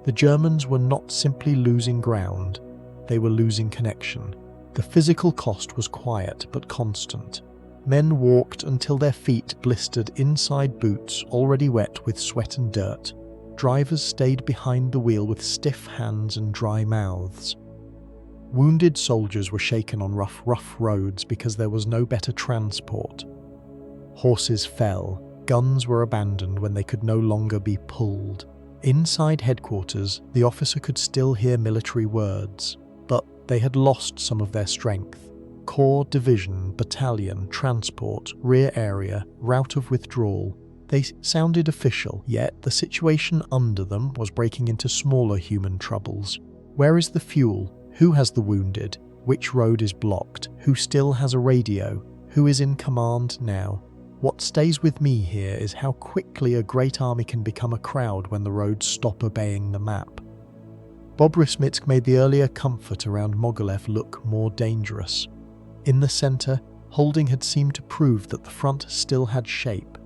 The Germans were not simply losing ground, they were losing connection. The physical cost was quiet but constant. Men walked until their feet blistered inside boots already wet with sweat and dirt. Drivers stayed behind the wheel with stiff hands and dry mouths. Wounded soldiers were shaken on rough roads because there was no better transport. Horses fell, guns were abandoned when they could no longer be pulled. Inside headquarters, the officer could still hear military words, but they had lost some of their strength. Corps, division, battalion, transport, rear area, route of withdrawal. They sounded official, yet the situation under them was breaking into smaller human troubles. Where is the fuel? Who has the wounded? Which road is blocked? Who still has a radio? Who is in command now? What stays with me here is how quickly a great army can become a crowd when the roads stop obeying the map. Bobruisk made the earlier comfort around Mogilev look more dangerous. In the centre, holding had seemed to prove that the front still had shape.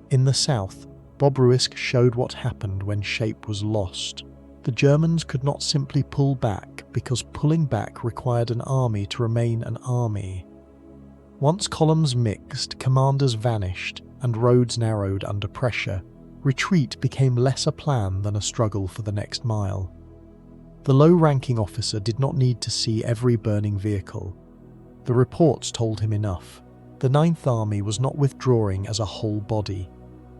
In the south, Bobruisk showed what happened when shape was lost. The Germans could not simply pull back because pulling back required an army to remain an army. Once columns mixed, commanders vanished, and roads narrowed under pressure, retreat became less a plan than a struggle for the next mile. The low-ranking officer did not need to see every burning vehicle. The reports told him enough. The Ninth Army was not withdrawing as a whole body.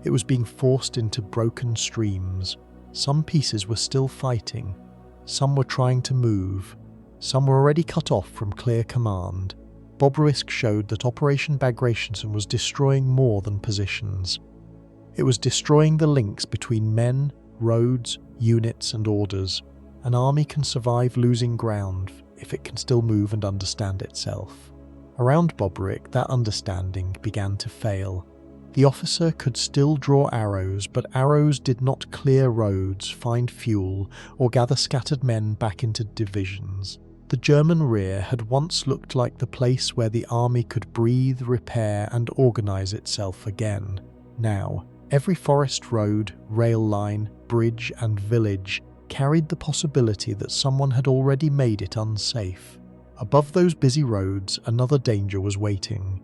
It was being forced into broken streams. Some pieces were still fighting. Some were trying to move. Some were already cut off from clear command. Bobruisk showed that Operation Bagration was destroying more than positions. It was destroying the links between men, roads, units and orders. An army can survive losing ground if it can still move and understand itself. Around Bobruisk, that understanding began to fail. The officer could still draw arrows, but arrows did not clear roads, find fuel, or gather scattered men back into divisions. The German rear had once looked like the place where the army could breathe, repair, and organize itself again. Now, every forest road, rail line, bridge, and village carried the possibility that someone had already made it unsafe. Above those busy roads, another danger was waiting.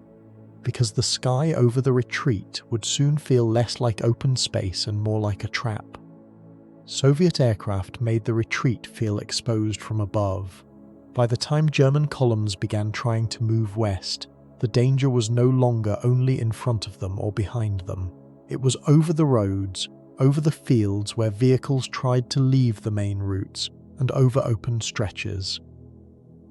Because the sky over the retreat would soon feel less like open space and more like a trap. Soviet aircraft made the retreat feel exposed from above. By the time German columns began trying to move west, the danger was no longer only in front of them or behind them. It was over the roads, over the fields where vehicles tried to leave the main routes, and over open stretches.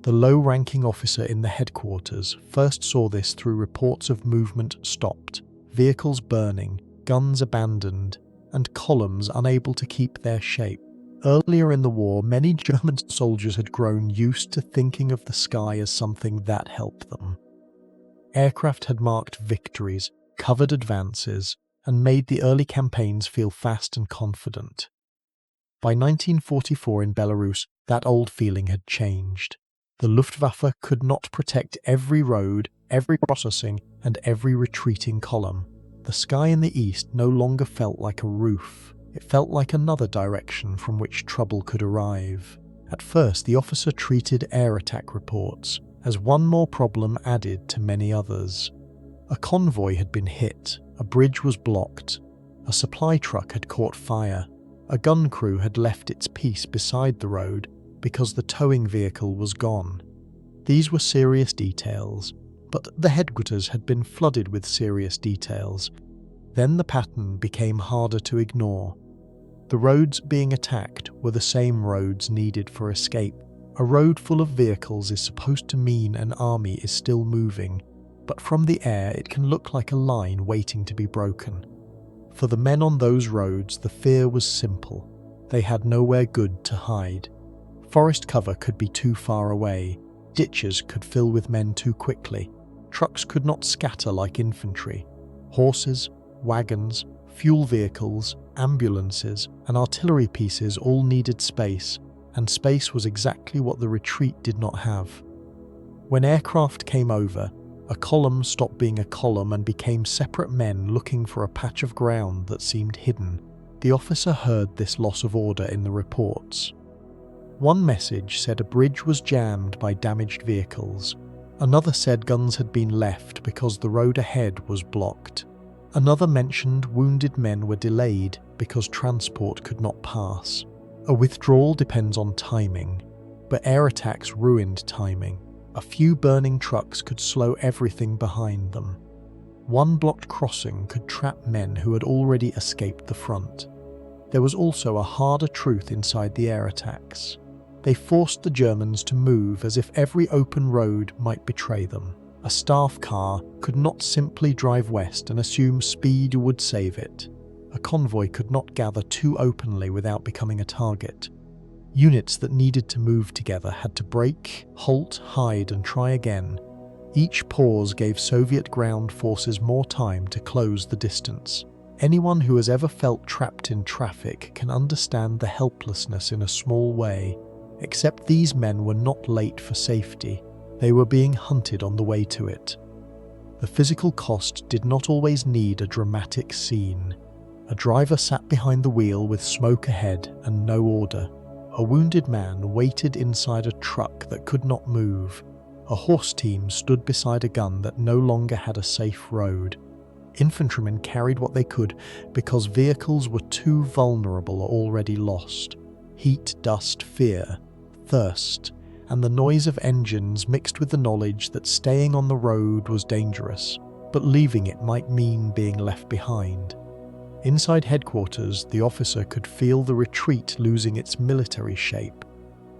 The low-ranking officer in the headquarters first saw this through reports of movement stopped, vehicles burning, guns abandoned, and columns unable to keep their shape. Earlier in the war, many German soldiers had grown used to thinking of the sky as something that helped them. Aircraft had marked victories, covered advances, and made the early campaigns feel fast and confident. By 1944 in Belarus, that old feeling had changed. The Luftwaffe could not protect every road, every crossing, and every retreating column. The sky in the east no longer felt like a roof. It felt like another direction from which trouble could arrive. At first, the officer treated air attack reports as one more problem added to many others. A convoy had been hit, a bridge was blocked, A supply truck had caught fire. A gun crew had left its piece beside the road because the towing vehicle was gone. These were serious details, but the headquarters had been flooded with serious details. Then the pattern became harder to ignore. The roads being attacked were the same roads needed for escape. A road full of vehicles is supposed to mean an army is still moving, but from the air it can look like a line waiting to be broken. For the men on those roads, the fear was simple. They had nowhere good to hide. Forest cover could be too far away. Ditches could fill with men too quickly. Trucks could not scatter like infantry. Horses, wagons, fuel vehicles, ambulances, and artillery pieces all needed space, and space was exactly what the retreat did not have. When aircraft came over, a column stopped being a column and became separate men looking for a patch of ground that seemed hidden. The officer heard this loss of order in the reports. One message said a bridge was jammed by damaged vehicles. Another said guns had been left because the road ahead was blocked. Another mentioned wounded men were delayed because transport could not pass. A withdrawal depends on timing, but air attacks ruined timing. A few burning trucks could slow everything behind them. One blocked crossing could trap men who had already escaped the front. There was also a harder truth inside the air attacks. They forced the Germans to move as if every open road might betray them. A staff car could not simply drive west and assume speed would save it. A convoy could not gather too openly without becoming a target. Units that needed to move together had to break, halt, hide, and try again. Each pause gave Soviet ground forces more time to close the distance. Anyone who has ever felt trapped in traffic can understand the helplessness in a small way, except these men were not late for safety. They were being hunted on the way to it. The physical cost did not always need a dramatic scene. A driver sat behind the wheel with smoke ahead and no order. A wounded man waited inside a truck that could not move. A horse team stood beside a gun that no longer had a safe road. Infantrymen carried what they could because vehicles were too vulnerable or already lost. Heat, dust, fear, thirst, and the noise of engines mixed with the knowledge that staying on the road was dangerous, but leaving it might mean being left behind. Inside headquarters, the officer could feel the retreat losing its military shape.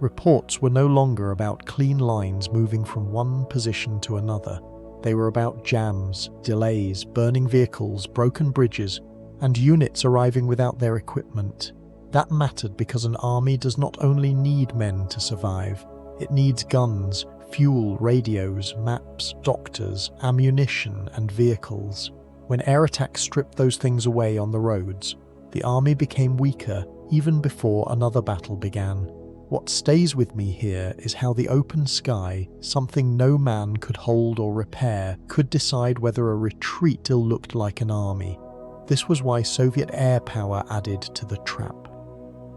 Reports were no longer about clean lines moving from one position to another. They were about jams, delays, burning vehicles, broken bridges, and units arriving without their equipment. That mattered because an army does not only need men to survive, it needs guns, fuel, radios, maps, doctors, ammunition, and vehicles. When air attacks stripped those things away on the roads, the army became weaker even before another battle began. What stays with me here is how the open sky, something no man could hold or repair, could decide whether a retreat still looked like an army. This was why Soviet air power added to the trap.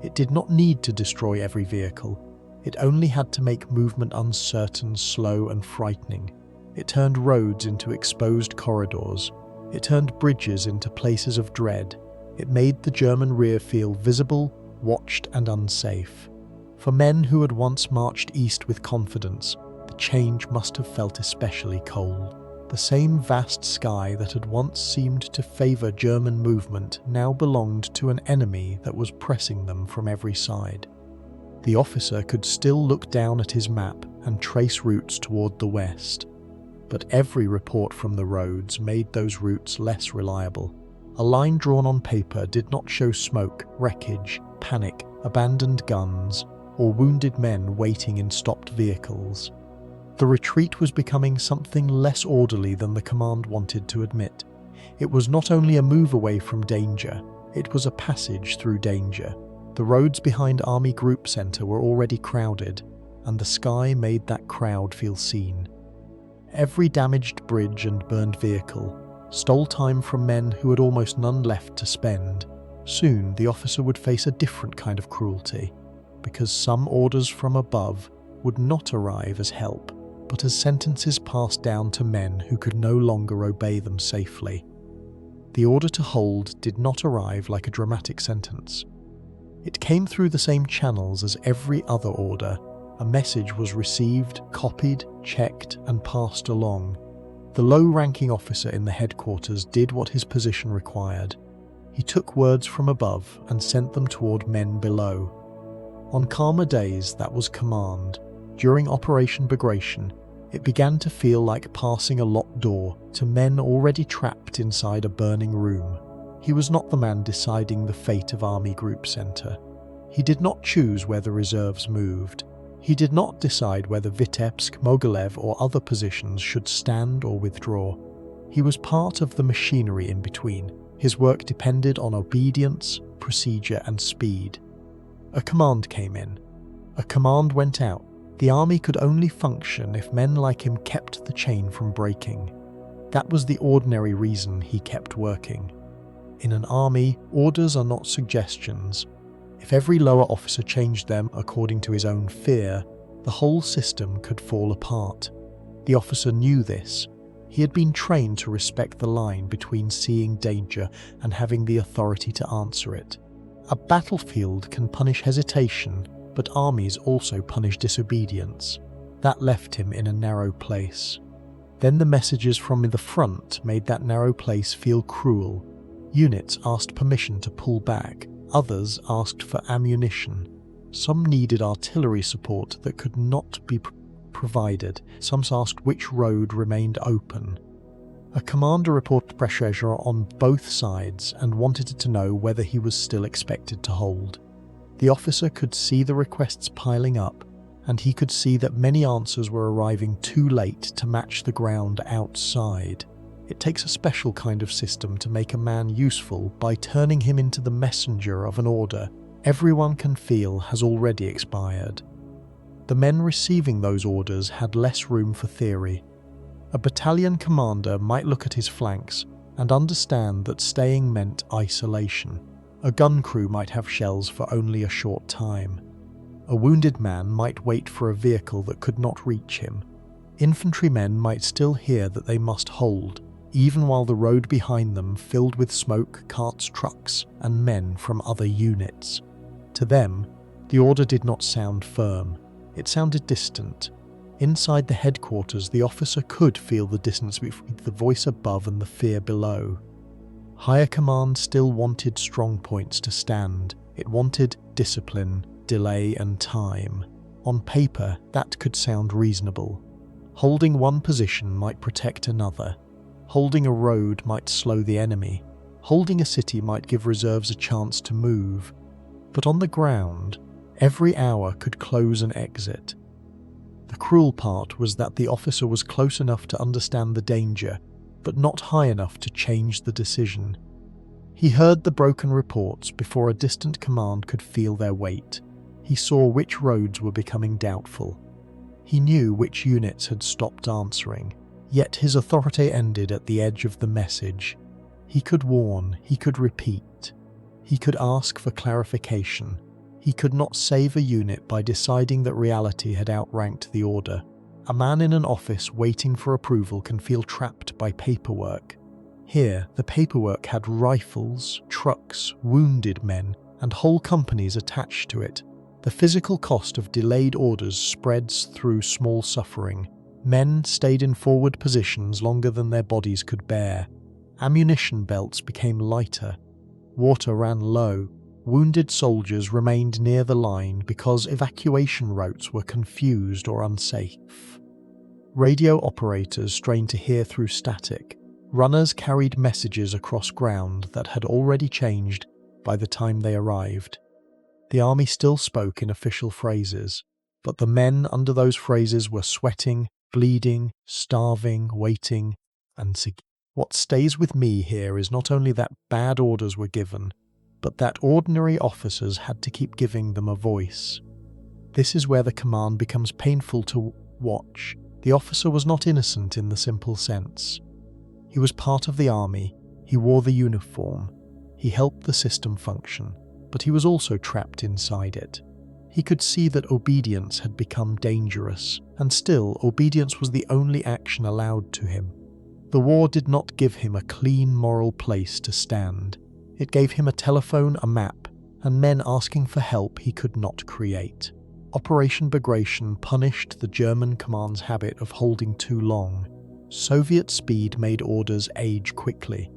It did not need to destroy every vehicle. It only had to make movement uncertain, slow, and frightening. It turned roads into exposed corridors. It turned bridges into places of dread. It made the German rear feel visible, watched, and unsafe. For men who had once marched east with confidence, the change must have felt especially cold. The same vast sky that had once seemed to favour German movement now belonged to an enemy that was pressing them from every side. The officer could still look down at his map and trace routes toward the west, but every report from the roads made those routes less reliable. A line drawn on paper did not show smoke, wreckage, panic, abandoned guns, or wounded men waiting in stopped vehicles. The retreat was becoming something less orderly than the command wanted to admit. It was not only a move away from danger, it was a passage through danger. The roads behind Army Group Center were already crowded, and the sky made that crowd feel seen. Every damaged bridge and burned vehicle stole time from men who had almost none left to spend. Soon the officer would face a different kind of cruelty, because some orders from above would not arrive as help, but as sentences passed down to men who could no longer obey them safely. the order to hold did not arrive like a dramatic sentence. It came through the same channels as every other order. A message was received, copied, checked, and passed along. The low-ranking officer in the headquarters did what his position required. He took words from above and sent them toward men below. On calmer days, that was command. During Operation Bagration, it began to feel like passing a locked door to men already trapped inside a burning room. He was not the man deciding the fate of Army Group Center. He did not choose where the reserves moved. He did not decide whether Vitebsk, Mogilev, or other positions should stand or withdraw. He was part of the machinery in between. His work depended on obedience, procedure, and speed. A command came in. A command went out. The army could only function if men like him kept the chain from breaking. That was the ordinary reason he kept working. In an army, orders are not suggestions. If every lower officer changed them according to his own fear, the whole system could fall apart. The officer knew this. He had been trained to respect the line between seeing danger and having the authority to answer it. A battlefield can punish hesitation, but armies also punish disobedience. That left him in a narrow place. Then the messages from the front made that narrow place feel cruel. Units asked permission to pull back. Others asked for ammunition. Some needed artillery support that could not be provided. Some asked which road remained open. A commander reported pressure on both sides and wanted to know whether he was still expected to hold. The officer could see the requests piling up, and he could see that many answers were arriving too late to match the ground outside. It takes a special kind of system to make a man useful by turning him into the messenger of an order everyone can feel has already expired. The men receiving those orders had less room for theory. A battalion commander might look at his flanks and understand that staying meant isolation. A gun crew might have shells for only a short time. A wounded man might wait for a vehicle that could not reach him. Infantrymen might still hear that they must hold, even while the road behind them filled with smoke, carts, trucks, and men from other units. To them, the order did not sound firm. It sounded distant. Inside the headquarters, the officer could feel the distance between the voice above and the fear below. Higher command still wanted strong points to stand. It wanted discipline, delay, and time. On paper, that could sound reasonable. Holding one position might protect another. Holding a road might slow the enemy. Holding a city might give reserves a chance to move. But on the ground, every hour could close an exit. The cruel part was that the officer was close enough to understand the danger, but not high enough to change the decision. He heard the broken reports before a distant command could feel their weight. He saw which roads were becoming doubtful. He knew which units had stopped answering. Yet his authority ended at the edge of the message. He could warn, he could repeat. He could ask for clarification. He could not save a unit by deciding that reality had outranked the order. A man in an office waiting for approval can feel trapped by paperwork. Here, the paperwork had rifles, trucks, wounded men, and whole companies attached to it. The physical cost of delayed orders spreads through small suffering. Men stayed in forward positions longer than their bodies could bear. Ammunition belts became lighter. Water ran low. Wounded soldiers remained near the line because evacuation routes were confused or unsafe. Radio operators strained to hear through static. Runners carried messages across ground that had already changed by the time they arrived. The army still spoke in official phrases, but the men under those phrases were sweating, bleeding, starving, waiting, and what stays with me here is not only that bad orders were given, but that ordinary officers had to keep giving them a voice. This is where the command becomes painful to watch. The officer was not innocent in the simple sense. He was part of the army, he wore the uniform, he helped the system function, but he was also trapped inside it. He could see that obedience had become dangerous, and still obedience was the only action allowed to him. The war did not give him a clean moral place to stand. It gave him a telephone, a map, and men asking for help he could not create. Operation Bagration punished the German command's habit of holding too long. Soviet speed made orders age quickly.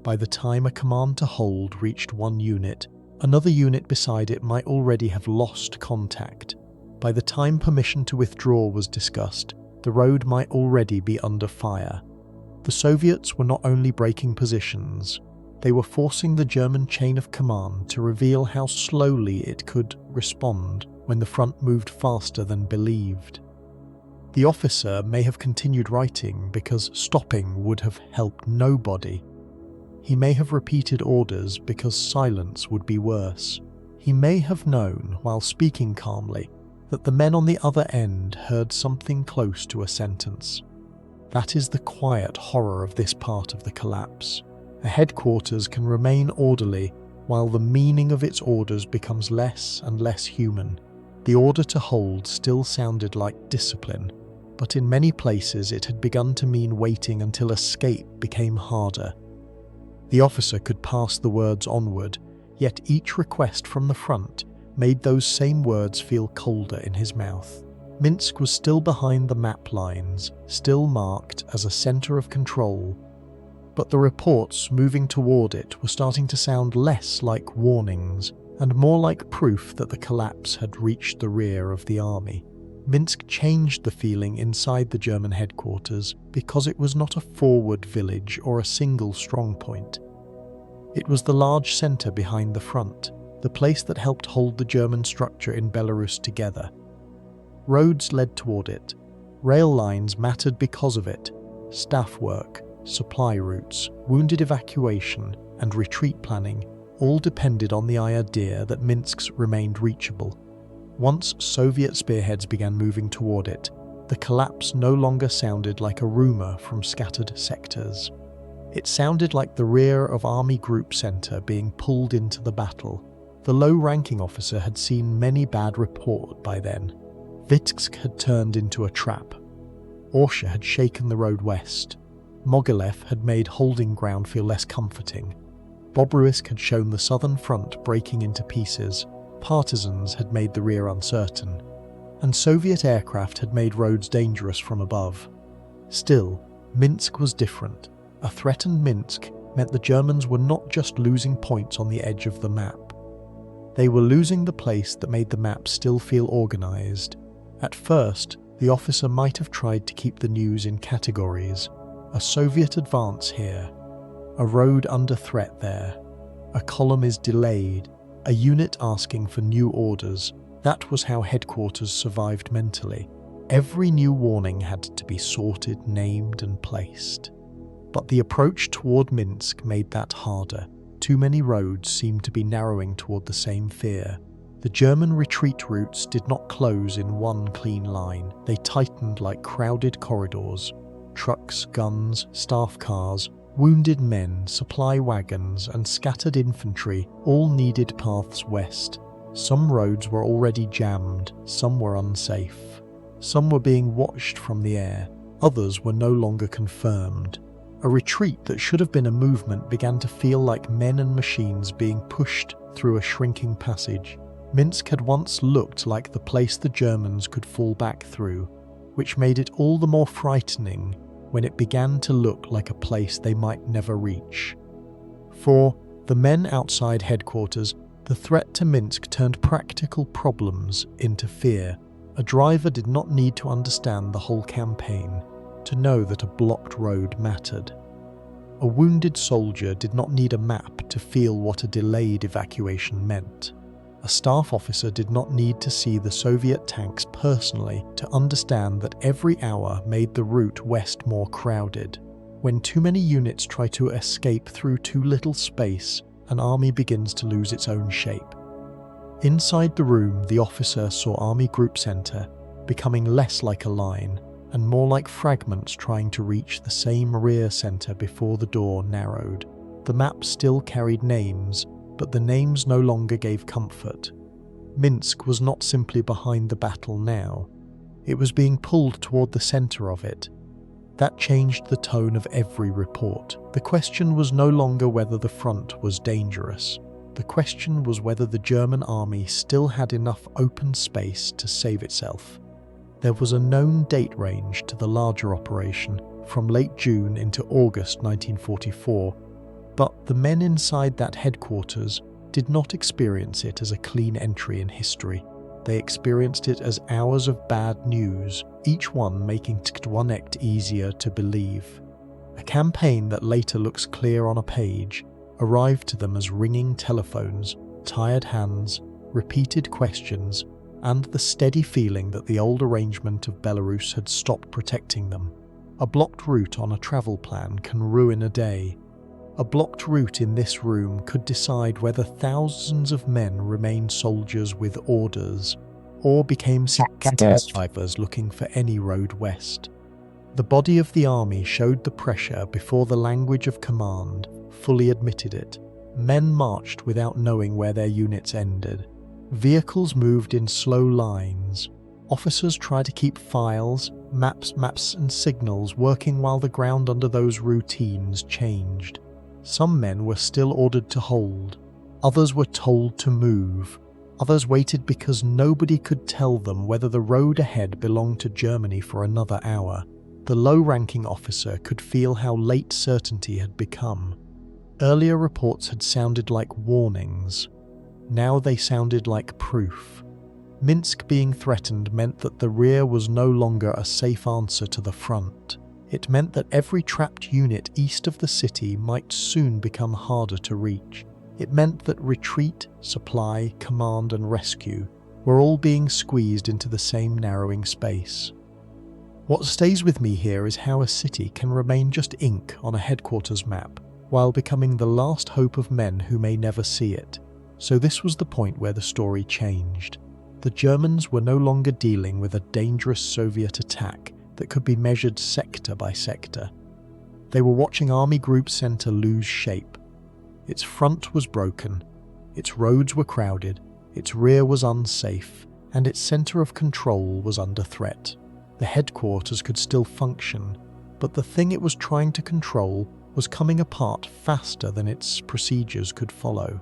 By the time a command to hold reached one unit, another unit beside it might already have lost contact. By the time permission to withdraw was discussed, the road might already be under fire. The Soviets were not only breaking positions, they were forcing the German chain of command to reveal how slowly it could respond when the front moved faster than believed. The officer may have continued writing because stopping would have helped nobody. He may have repeated orders because silence would be worse. He may have known, while speaking calmly, that the men on the other end heard something close to a sentence. That is the quiet horror of this part of the collapse. A headquarters can remain orderly while the meaning of its orders becomes less and less human. The order to hold still sounded like discipline, but in many places it had begun to mean waiting until escape became harder. The officer could pass the words onward, yet each request from the front made those same words feel colder in his mouth. Minsk was still behind the map lines, still marked as a centre of control, but the reports moving toward it were starting to sound less like warnings and more like proof that the collapse had reached the rear of the army. Minsk changed the feeling inside the German headquarters because it was not a forward village or a single strong point. It was the large centre behind the front, the place that helped hold the German structure in Belarus together. Roads led toward it. Rail lines mattered because of it. Staff work, supply routes, wounded evacuation, and retreat planning all depended on the idea that Minsk remained reachable. Once Soviet spearheads began moving toward it, the collapse no longer sounded like a rumour from scattered sectors. It sounded like the rear of Army Group Centre being pulled into the battle. The low-ranking officer had seen many bad reports by then. Vitebsk had turned into a trap. Orsha had shaken the road west. Mogilev had made holding ground feel less comforting. Bobruisk had shown the southern front breaking into pieces. Partisans had made the rear uncertain. And Soviet aircraft had made roads dangerous from above. Still, Minsk was different. A threatened Minsk meant the Germans were not just losing points on the edge of the map. They were losing the place that made the map still feel organised. At first, the officer might have tried to keep the news in categories. A Soviet advance here. A road under threat there. A column is delayed. A unit asking for new orders. That was how headquarters survived mentally. Every new warning had to be sorted, named and placed. But the approach toward Minsk made that harder. Too many roads seemed to be narrowing toward the same fear. The German retreat routes did not close in one clean line. They tightened like crowded corridors. Trucks, guns, staff cars, wounded men, supply wagons, and scattered infantry all needed paths west. Some roads were already jammed, some were unsafe. Some were being watched from the air, others were no longer confirmed. A retreat that should have been a movement began to feel like men and machines being pushed through a shrinking passage. Minsk had once looked like the place the Germans could fall back through, which made it all the more frightening when it began to look like a place they might never reach. For the men outside headquarters, the threat to Minsk turned practical problems into fear. A driver did not need to understand the whole campaign to know that a blocked road mattered. A wounded soldier did not need a map to feel what a delayed evacuation meant. A staff officer did not need to see the Soviet tanks personally to understand that every hour made the route west more crowded. When too many units try to escape through too little space, an army begins to lose its own shape. Inside the room, the officer saw Army Group Centre becoming less like a line and more like fragments trying to reach the same rear centre before the door narrowed. The map still carried names, but the names no longer gave comfort. Minsk was not simply behind the battle now. It was being pulled toward the centre of it. That changed the tone of every report. The question was no longer whether the front was dangerous. The question was whether the German army still had enough open space to save itself. There was a known date range to the larger operation, from late June into August 1944, but the men inside that headquarters did not experience it as a clean entry in history. They experienced it as hours of bad news, each one making one act easier to believe. A campaign that later looks clear on a page arrived to them as ringing telephones, tired hands, repeated questions, and the steady feeling that the old arrangement of Belarus had stopped protecting them. A blocked route on a travel plan can ruin a day. A blocked route in this room could decide whether thousands of men remained soldiers with orders or became survivors looking for any road west. The body of the army showed the pressure before the language of command fully admitted it. Men marched without knowing where their units ended. Vehicles moved in slow lines. Officers tried to keep files, maps and signals working while the ground under those routines changed. Some men were still ordered to hold. Others were told to move. Others waited because nobody could tell them whether the road ahead belonged to Germany for another hour. The low-ranking officer could feel how late certainty had become. Earlier reports had sounded like warnings. Now they sounded like proof. Minsk being threatened meant that the rear was no longer a safe answer to the front. It meant that every trapped unit east of the city might soon become harder to reach. It meant that retreat, supply, command and rescue were all being squeezed into the same narrowing space. What stays with me here is how a city can remain just ink on a headquarters map while becoming the last hope of men who may never see it. So this was the point where the story changed. The Germans were no longer dealing with a dangerous Soviet attack that could be measured sector by sector. They were watching Army Group Center lose shape. Its front was broken, its roads were crowded, its rear was unsafe, and its center of control was under threat. The headquarters could still function, but the thing it was trying to control was coming apart faster than its procedures could follow.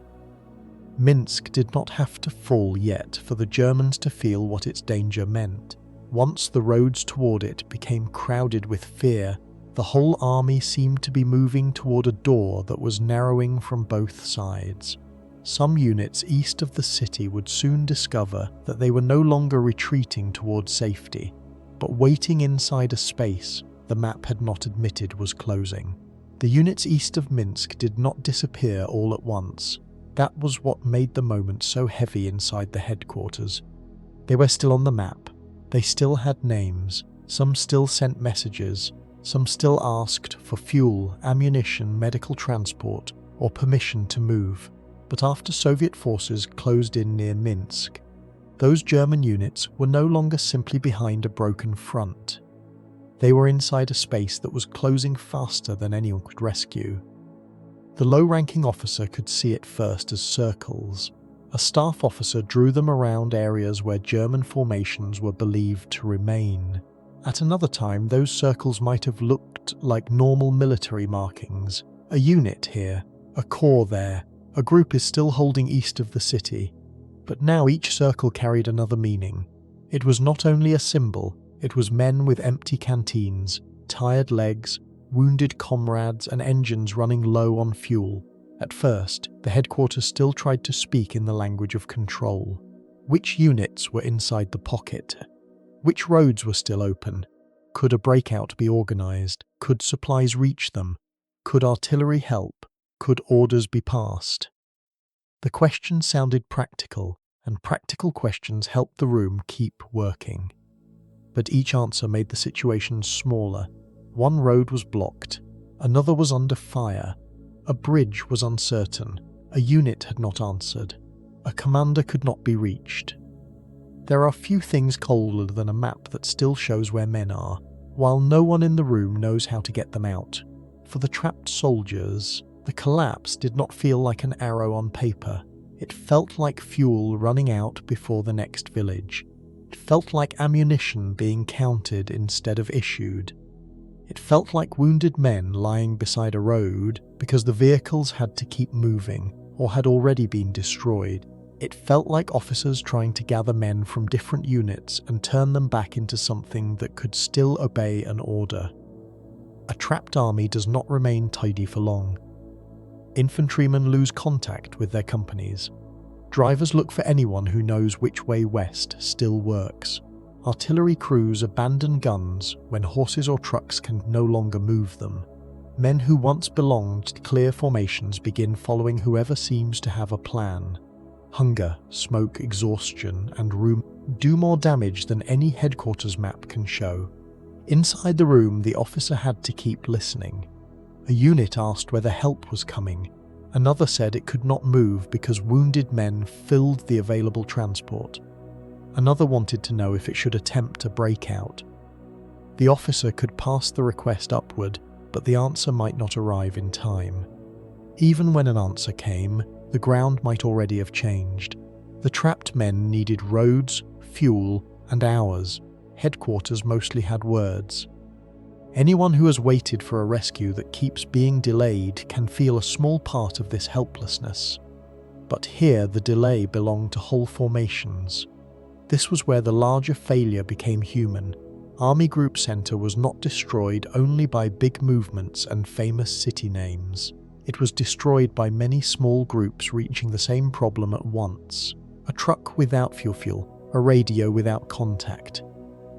Minsk did not have to fall yet for the Germans to feel what its danger meant. Once the roads toward it became crowded with fear, the whole army seemed to be moving toward a door that was narrowing from both sides. Some units east of the city would soon discover that they were no longer retreating toward safety, but waiting inside a space the map had not admitted was closing. The units east of Minsk did not disappear all at once. That was what made the moment so heavy inside the headquarters. They were still on the map. They still had names. Some still sent messages. Some still asked for fuel, ammunition, medical transport, or permission to move. But after Soviet forces closed in near Minsk, those German units were no longer simply behind a broken front. They were inside a space that was closing faster than anyone could rescue. The low-ranking officer could see it first as circles. A staff officer drew them around areas where German formations were believed to remain. At another time, those circles might have looked like normal military markings. A unit here, a corps there, a group is still holding east of the city. But now each circle carried another meaning. It was not only a symbol, it was men with empty canteens, tired legs, wounded comrades and engines running low on fuel. At first, the headquarters still tried to speak in the language of control. Which units were inside the pocket? Which roads were still open? Could a breakout be organized? Could supplies reach them? Could artillery help? Could orders be passed? The questions sounded practical, and practical questions helped the room keep working. But each answer made the situation smaller. One road was blocked, another was under fire, a bridge was uncertain, a unit had not answered, a commander could not be reached. There are few things colder than a map that still shows where men are, while no one in the room knows how to get them out. For the trapped soldiers, the collapse did not feel like an arrow on paper. It felt like fuel running out before the next village. It felt like ammunition being counted instead of issued. It felt like wounded men lying beside a road because the vehicles had to keep moving or had already been destroyed. It felt like officers trying to gather men from different units and turn them back into something that could still obey an order. A trapped army does not remain tidy for long. Infantrymen lose contact with their companies. Drivers look for anyone who knows which way west still works. Artillery crews abandon guns when horses or trucks can no longer move them. Men who once belonged to clear formations begin following whoever seems to have a plan. Hunger, smoke, exhaustion, and room do more damage than any headquarters map can show. Inside the room, the officer had to keep listening. A unit asked whether help was coming. Another said it could not move because wounded men filled the available transport. Another wanted to know if it should attempt a breakout. The officer could pass the request upward, but the answer might not arrive in time. Even when an answer came, the ground might already have changed. The trapped men needed roads, fuel, and hours. Headquarters mostly had words. Anyone who has waited for a rescue that keeps being delayed can feel a small part of this helplessness. But here the delay belonged to whole formations. This was where the larger failure became human. Army Group Center was not destroyed only by big movements and famous city names. It was destroyed by many small groups reaching the same problem at once. A truck without fuel, a radio without contact,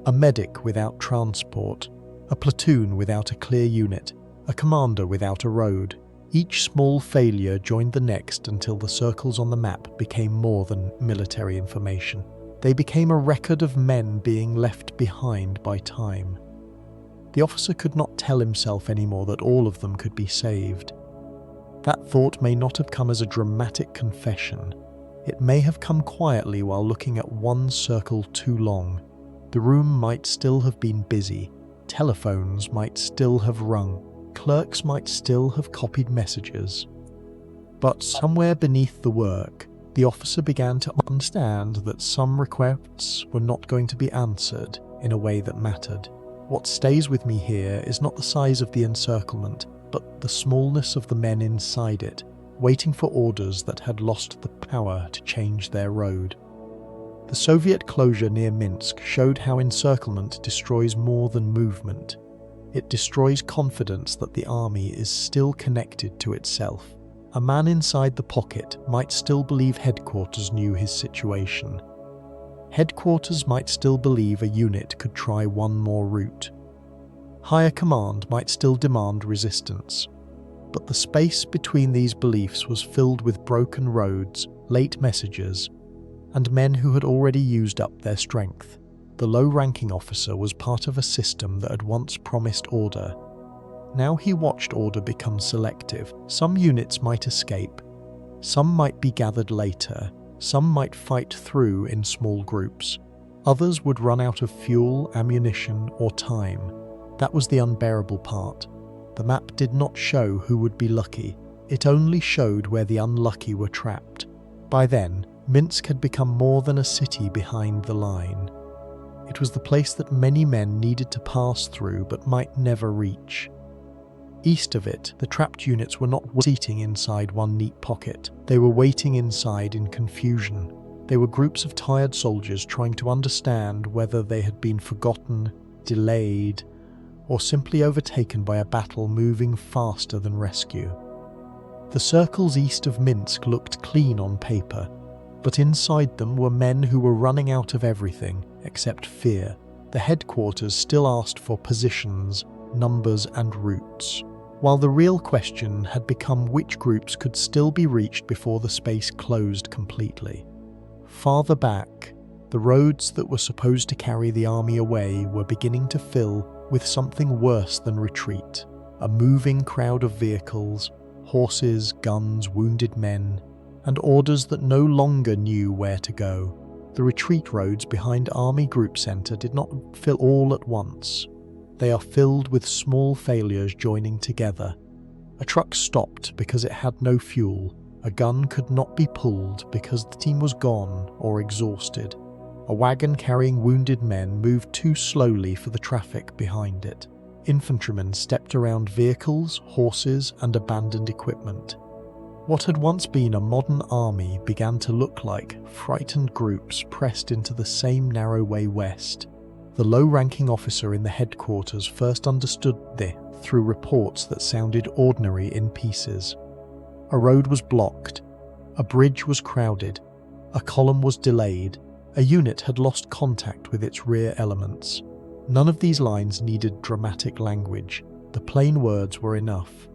a medic without transport, a platoon without a clear unit, a commander without a road. Each small failure joined the next until the circles on the map became more than military information. They became a record of men being left behind by time. The officer could not tell himself anymore that all of them could be saved. That thought may not have come as a dramatic confession. It may have come quietly while looking at one circle too long. The room might still have been busy. Telephones might still have rung. Clerks might still have copied messages. But somewhere beneath the work, the officer began to understand that some requests were not going to be answered in a way that mattered. What stays with me here is not the size of the encirclement, but the smallness of the men inside it, waiting for orders that had lost the power to change their road. The Soviet closure near Minsk showed how encirclement destroys more than movement. It destroys confidence that the army is still connected to itself. A man inside the pocket might still believe headquarters knew his situation. Headquarters might still believe a unit could try one more route. Higher command might still demand resistance. But the space between these beliefs was filled with broken roads, late messages, and men who had already used up their strength. The low-ranking officer was part of a system that had once promised order. Now he watched order become selective. Some units might escape. Some might be gathered later. Some might fight through in small groups. Others would run out of fuel, ammunition, or time. That was the unbearable part. The map did not show who would be lucky. It only showed where the unlucky were trapped. By then, Minsk had become more than a city behind the line. It was the place that many men needed to pass through but might never reach. East of it, the trapped units were not seating inside one neat pocket. They were waiting inside in confusion. They were groups of tired soldiers trying to understand whether they had been forgotten, delayed, or simply overtaken by a battle moving faster than rescue. The circles east of Minsk looked clean on paper, but inside them were men who were running out of everything except fear. The headquarters still asked for positions, numbers, and routes, while the real question had become which groups could still be reached before the space closed completely. Farther back, the roads that were supposed to carry the army away were beginning to fill with something worse than retreat, a moving crowd of vehicles, horses, guns, wounded men, and orders that no longer knew where to go. The retreat roads behind Army Group Center did not fill all at once. They are filled with small failures joining together. A truck stopped because it had no fuel. A gun could not be pulled because the team was gone or exhausted. A wagon carrying wounded men moved too slowly for the traffic behind it. Infantrymen stepped around vehicles, horses, and abandoned equipment. What had once been a modern army began to look like frightened groups pressed into the same narrow way west. The low-ranking officer in the headquarters first understood this through reports that sounded ordinary in pieces. A road was blocked, a bridge was crowded, a column was delayed, a unit had lost contact with its rear elements. None of these lines needed dramatic language. The plain words were enough.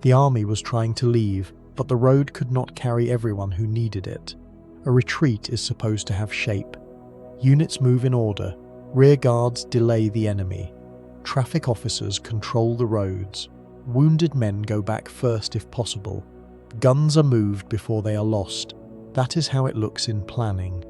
The army was trying to leave, but the road could not carry everyone who needed it. A retreat is supposed to have shape. Units move in order. Rear guards delay the enemy. Traffic officers control the roads. Wounded men go back first if possible. Guns are moved before they are lost. That is how it looks in planning.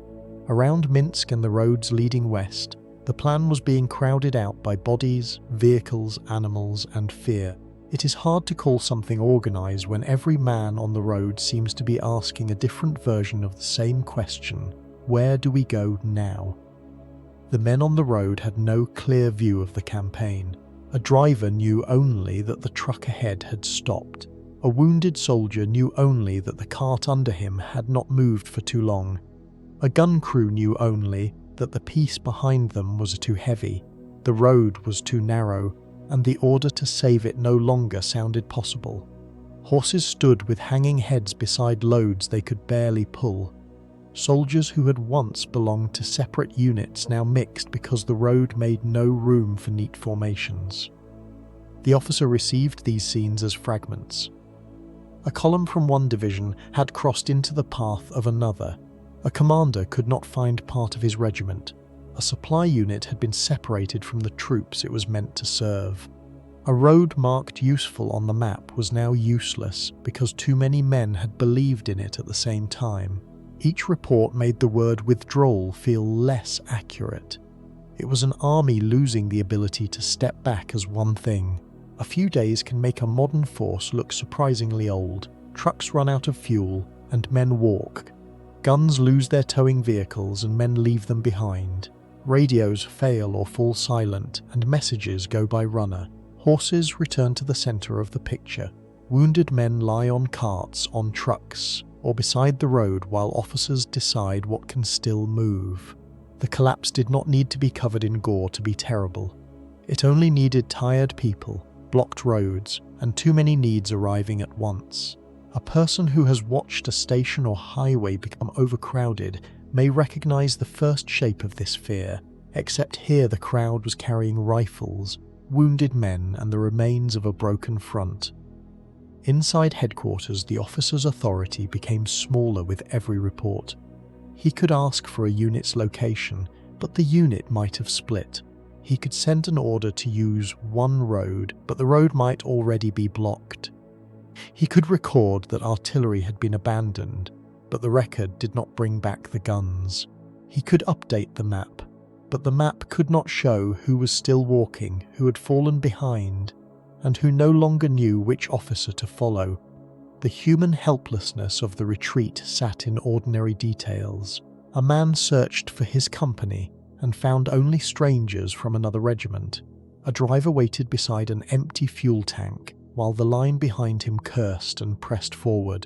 Around Minsk and the roads leading west, the plan was being crowded out by bodies, vehicles, animals, and fear. It is hard to call something organized when every man on the road seems to be asking a different version of the same question: where do we go now? The men on the road had no clear view of the campaign. A driver knew only that the truck ahead had stopped. A wounded soldier knew only that the cart under him had not moved for too long. A gun crew knew only that the piece behind them was too heavy, the road was too narrow, and the order to save it no longer sounded possible. Horses stood with hanging heads beside loads they could barely pull. Soldiers who had once belonged to separate units now mixed because the road made no room for neat formations. The officer received these scenes as fragments. A column from one division had crossed into the path of another. A commander could not find part of his regiment. A supply unit had been separated from the troops it was meant to serve. A road marked useful on the map was now useless because too many men had believed in it at the same time. Each report made the word withdrawal feel less accurate. It was an army losing the ability to step back as one thing. A few days can make a modern force look surprisingly old. Trucks run out of fuel, and men walk. Guns lose their towing vehicles and men leave them behind. Radios fail or fall silent, and messages go by runner. Horses return to the center of the picture. Wounded men lie on carts, on trucks, or beside the road while officers decide what can still move. The collapse did not need to be covered in gore to be terrible. It only needed tired people, blocked roads, and too many needs arriving at once. A person who has watched a station or highway become overcrowded may recognize the first shape of this fear, except here the crowd was carrying rifles, wounded men, and the remains of a broken front. Inside headquarters, the officer's authority became smaller with every report. He could ask for a unit's location, but the unit might have split. He could send an order to use one road, but the road might already be blocked. He could record that artillery had been abandoned, but the record did not bring back the guns. He could update the map, but the map could not show who was still walking, who had fallen behind, and who no longer knew which officer to follow. The human helplessness of the retreat sat in ordinary details. A man searched for his company and found only strangers from another regiment. A driver waited beside an empty fuel tank while the line behind him cursed and pressed forward.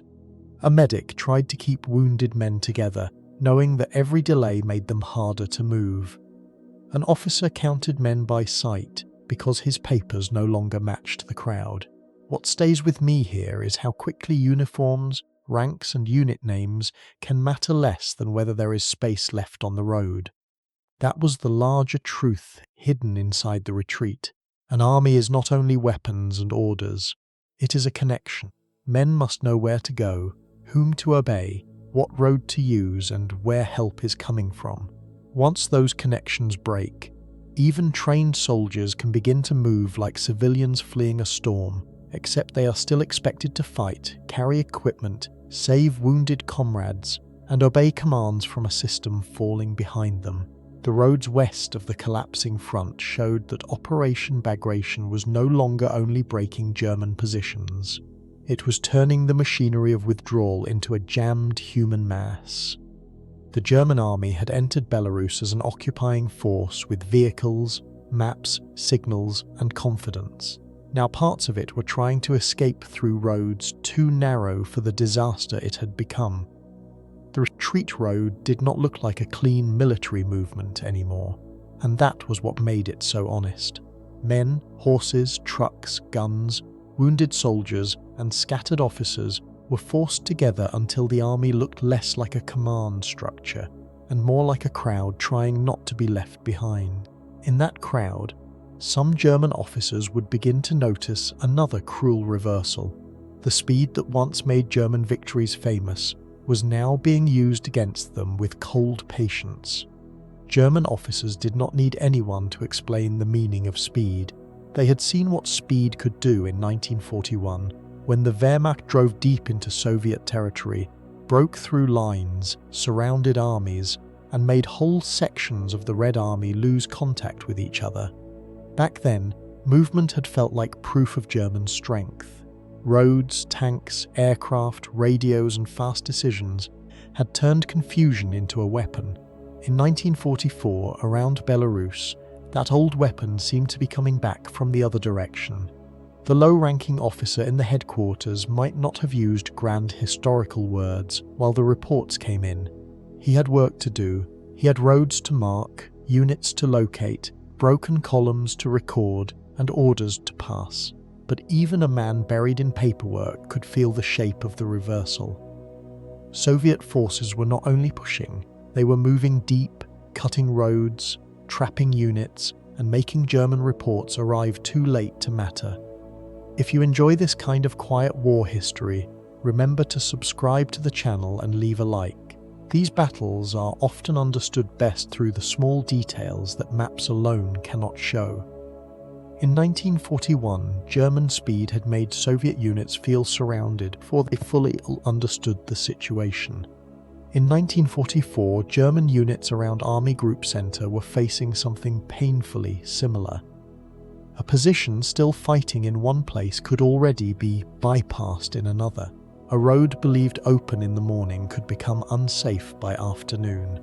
A medic tried to keep wounded men together, knowing that every delay made them harder to move. An officer counted men by sight because his papers no longer matched the crowd. What stays with me here is how quickly uniforms, ranks, and unit names can matter less than whether there is space left on the road. That was the larger truth hidden inside the retreat. An army is not only weapons and orders, it is a connection. Men must know where to go, whom to obey, what road to use, and where help is coming from. Once those connections break, even trained soldiers can begin to move like civilians fleeing a storm, except they are still expected to fight, carry equipment, save wounded comrades, and obey commands from a system falling behind them. The roads west of the collapsing front showed that Operation Bagration was no longer only breaking German positions. It was turning the machinery of withdrawal into a jammed human mass. The German army had entered Belarus as an occupying force with vehicles, maps, signals, and confidence. Now parts of it were trying to escape through roads too narrow for the disaster it had become. The retreat road did not look like a clean military movement anymore, and that was what made it so honest. Men, horses, trucks, guns, wounded soldiers, and scattered officers were forced together until the army looked less like a command structure and more like a crowd trying not to be left behind. In that crowd, some German officers would begin to notice another cruel reversal. The speed that once made German victories famous was now being used against them with cold patience. German officers did not need anyone to explain the meaning of speed. They had seen what speed could do in 1941, when the Wehrmacht drove deep into Soviet territory, broke through lines, surrounded armies, and made whole sections of the Red Army lose contact with each other. Back then, movement had felt like proof of German strength. Roads, tanks, aircraft, radios, and fast decisions had turned confusion into a weapon. In 1944, around Belarus, that old weapon seemed to be coming back from the other direction. The low-ranking officer in the headquarters might not have used grand historical words while the reports came in. He had work to do. He had roads to mark, units to locate, broken columns to record, and orders to pass. But even a man buried in paperwork could feel the shape of the reversal. Soviet forces were not only pushing, they were moving deep, cutting roads, trapping units, and making German reports arrive too late to matter. If you enjoy this kind of quiet war history, remember to subscribe to the channel and leave a like. These battles are often understood best through the small details that maps alone cannot show. In 1941, German speed had made Soviet units feel surrounded before they fully understood the situation. In 1944, German units around Army Group Center were facing something painfully similar. A position still fighting in one place could already be bypassed in another. A road believed open in the morning could become unsafe by afternoon.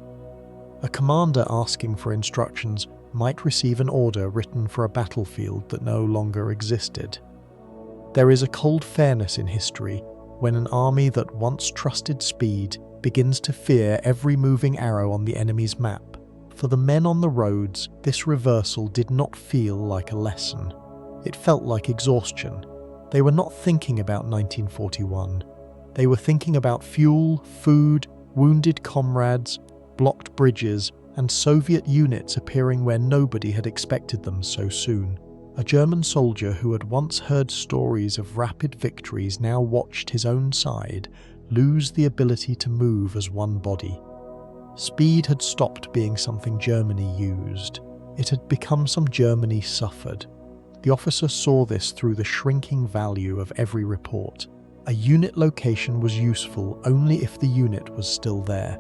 A commander asking for instructions might receive an order written for a battlefield that no longer existed. There is a cold fairness in history when an army that once trusted speed begins to fear every moving arrow on the enemy's map. For the men on the roads, this reversal did not feel like a lesson. It felt like exhaustion. They were not thinking about 1941. They were thinking about fuel, food, wounded comrades, blocked bridges, and Soviet units appearing where nobody had expected them so soon. A German soldier who had once heard stories of rapid victories now watched his own side lose the ability to move as one body. Speed had stopped being something Germany used. It had become some Germany suffered. The officer saw this through the shrinking value of every report. A unit location was useful only if the unit was still there.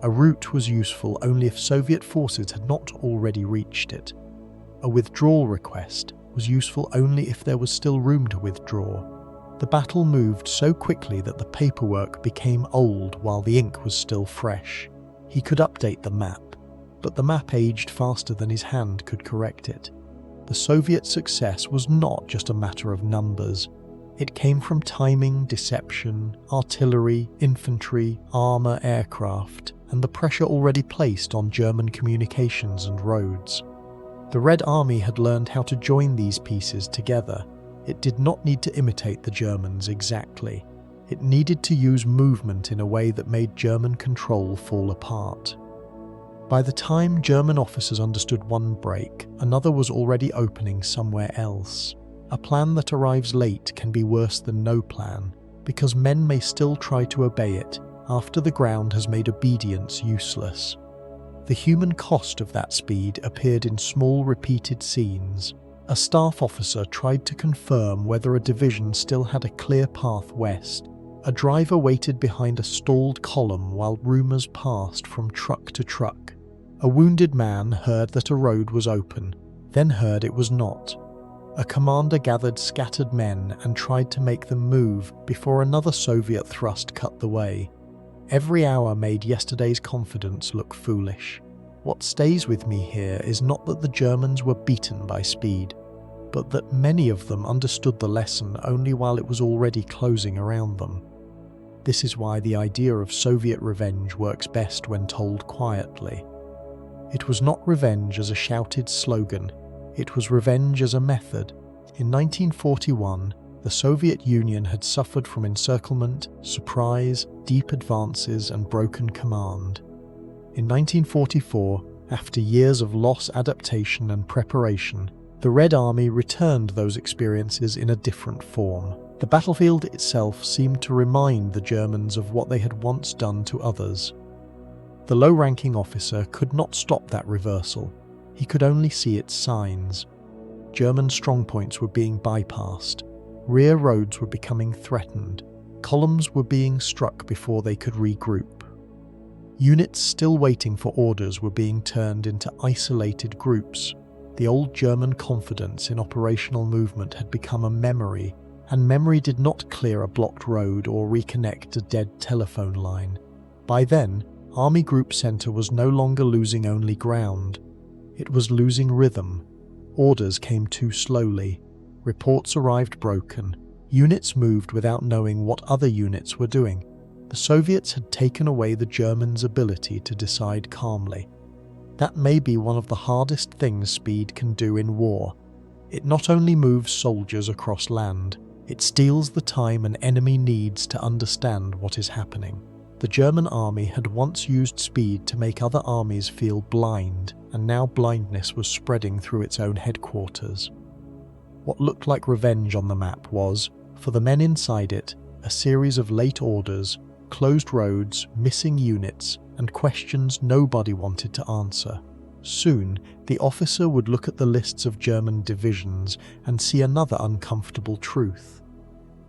A route was useful only if Soviet forces had not already reached it. A withdrawal request was useful only if there was still room to withdraw. The battle moved so quickly that the paperwork became old while the ink was still fresh. He could update the map, but the map aged faster than his hand could correct it. The Soviet success was not just a matter of numbers. It came from timing, deception, artillery, infantry, armour, aircraft, and the pressure already placed on German communications and roads. The Red Army had learned how to join these pieces together. It did not need to imitate the Germans exactly. It needed to use movement in a way that made German control fall apart. By the time German officers understood one break, another was already opening somewhere else. A plan that arrives late can be worse than no plan, because men may still try to obey it after the ground has made obedience useless. The human cost of that speed appeared in small repeated scenes. A staff officer tried to confirm whether a division still had a clear path west. A driver waited behind a stalled column while rumours passed from truck to truck. A wounded man heard that a road was open, then heard it was not. A commander gathered scattered men and tried to make them move before another Soviet thrust cut the way. Every hour made yesterday's confidence look foolish. What stays with me here is not that the Germans were beaten by speed, but that many of them understood the lesson only while it was already closing around them. This is why the idea of Soviet revenge works best when told quietly. It was not revenge as a shouted slogan, it was revenge as a method. In 1941, the Soviet Union had suffered from encirclement, surprise, deep advances, and broken command. In 1944, after years of loss, adaptation, and preparation, the Red Army returned those experiences in a different form. The battlefield itself seemed to remind the Germans of what they had once done to others. The low-ranking officer could not stop that reversal. He could only see its signs. German strongpoints were being bypassed. Rear roads were becoming threatened. Columns were being struck before they could regroup. Units still waiting for orders were being turned into isolated groups. The old German confidence in operational movement had become a memory, and memory did not clear a blocked road or reconnect a dead telephone line. By then, Army Group Center was no longer losing only ground. It was losing rhythm. Orders came too slowly. Reports arrived broken. Units moved without knowing what other units were doing. The Soviets had taken away the Germans' ability to decide calmly. That may be one of the hardest things speed can do in war. It not only moves soldiers across land, it steals the time an enemy needs to understand what is happening. The German army had once used speed to make other armies feel blind, and now blindness was spreading through its own headquarters. What looked like revenge on the map was, for the men inside it, a series of late orders, closed roads, missing units, and questions nobody wanted to answer. Soon, the officer would look at the lists of German divisions and see another uncomfortable truth.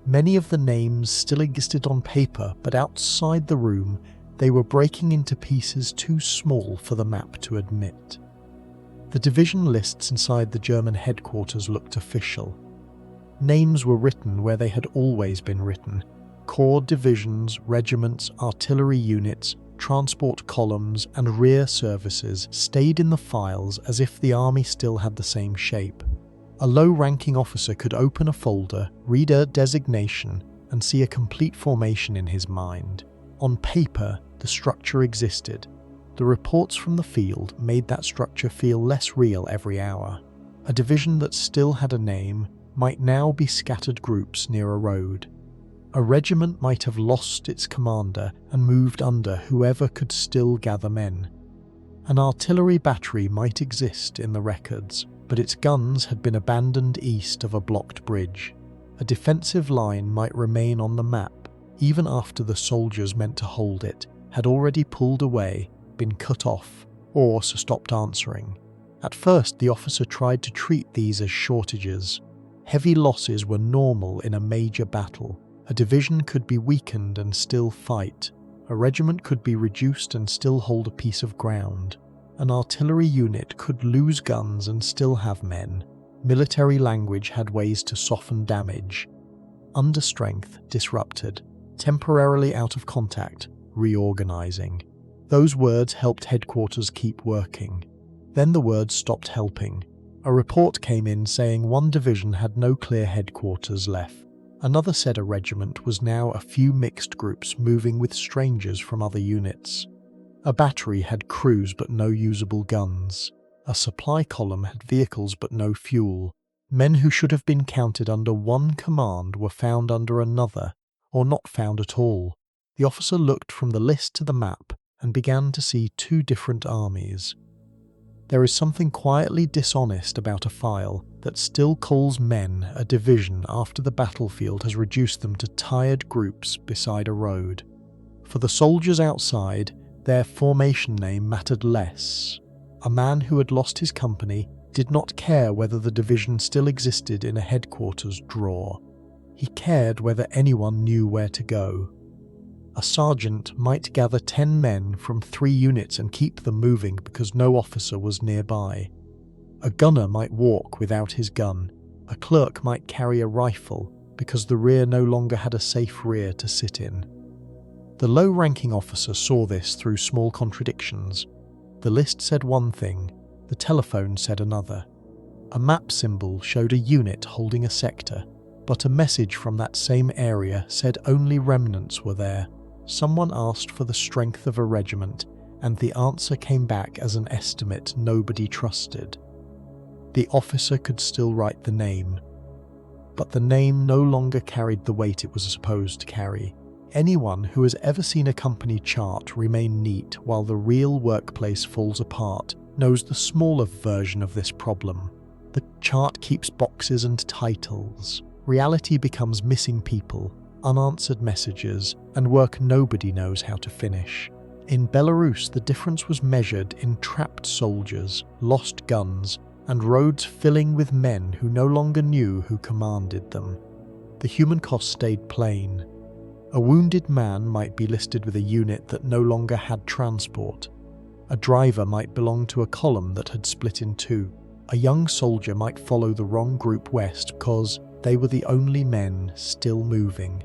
Many of the names still existed on paper, but outside the room, they were breaking into pieces too small for the map to admit. The division lists inside the German headquarters looked official. Names were written where they had always been written. Corps divisions, regiments, artillery units, transport columns, and rear services stayed in the files as if the army still had the same shape. A low-ranking officer could open a folder, read a designation, and see a complete formation in his mind. On paper, the structure existed. The reports from the field made that structure feel less real every hour. A division that still had a name might now be scattered groups near a road. A regiment might have lost its commander and moved under whoever could still gather men. An artillery battery might exist in the records, but its guns had been abandoned east of a blocked bridge. A defensive line might remain on the map, even after the soldiers meant to hold it had already pulled away, been cut off, or stopped answering. At first, the officer tried to treat these as shortages. Heavy losses were normal in a major battle. A division could be weakened and still fight. A regiment could be reduced and still hold a piece of ground. An artillery unit could lose guns and still have men. Military language had ways to soften damage. Understrength, disrupted. Temporarily out of contact, reorganizing. Those words helped headquarters keep working. Then the words stopped helping. A report came in saying one division had no clear headquarters left. Another said a regiment was now a few mixed groups moving with strangers from other units. A battery had crews but no usable guns. A supply column had vehicles but no fuel. Men who should have been counted under one command were found under another, or not found at all. The officer looked from the list to the map and began to see two different armies. There is something quietly dishonest about a file that still calls men a division after the battlefield has reduced them to tired groups beside a road. For the soldiers outside, their formation name mattered less. A man who had lost his company did not care whether the division still existed in a headquarters drawer. He cared whether anyone knew where to go. A sergeant might gather 10 men from 3 units and keep them moving because no officer was nearby. A gunner might walk without his gun. A clerk might carry a rifle because the rear no longer had a safe rear to sit in. The low-ranking officer saw this through small contradictions. The list said one thing, the telephone said another. A map symbol showed a unit holding a sector, but a message from that same area said only remnants were there. Someone asked for the strength of a regiment, and the answer came back as an estimate nobody trusted. The officer could still write the name, but the name no longer carried the weight it was supposed to carry. Anyone who has ever seen a company chart remain neat while the real workplace falls apart knows the smaller version of this problem. The chart keeps boxes and titles. Reality becomes missing people, unanswered messages, and work nobody knows how to finish. In Belarus, the difference was measured in trapped soldiers, lost guns, and roads filling with men who no longer knew who commanded them. The human cost stayed plain. A wounded man might be listed with a unit that no longer had transport. A driver might belong to a column that had split in two. A young soldier might follow the wrong group west because they were the only men still moving.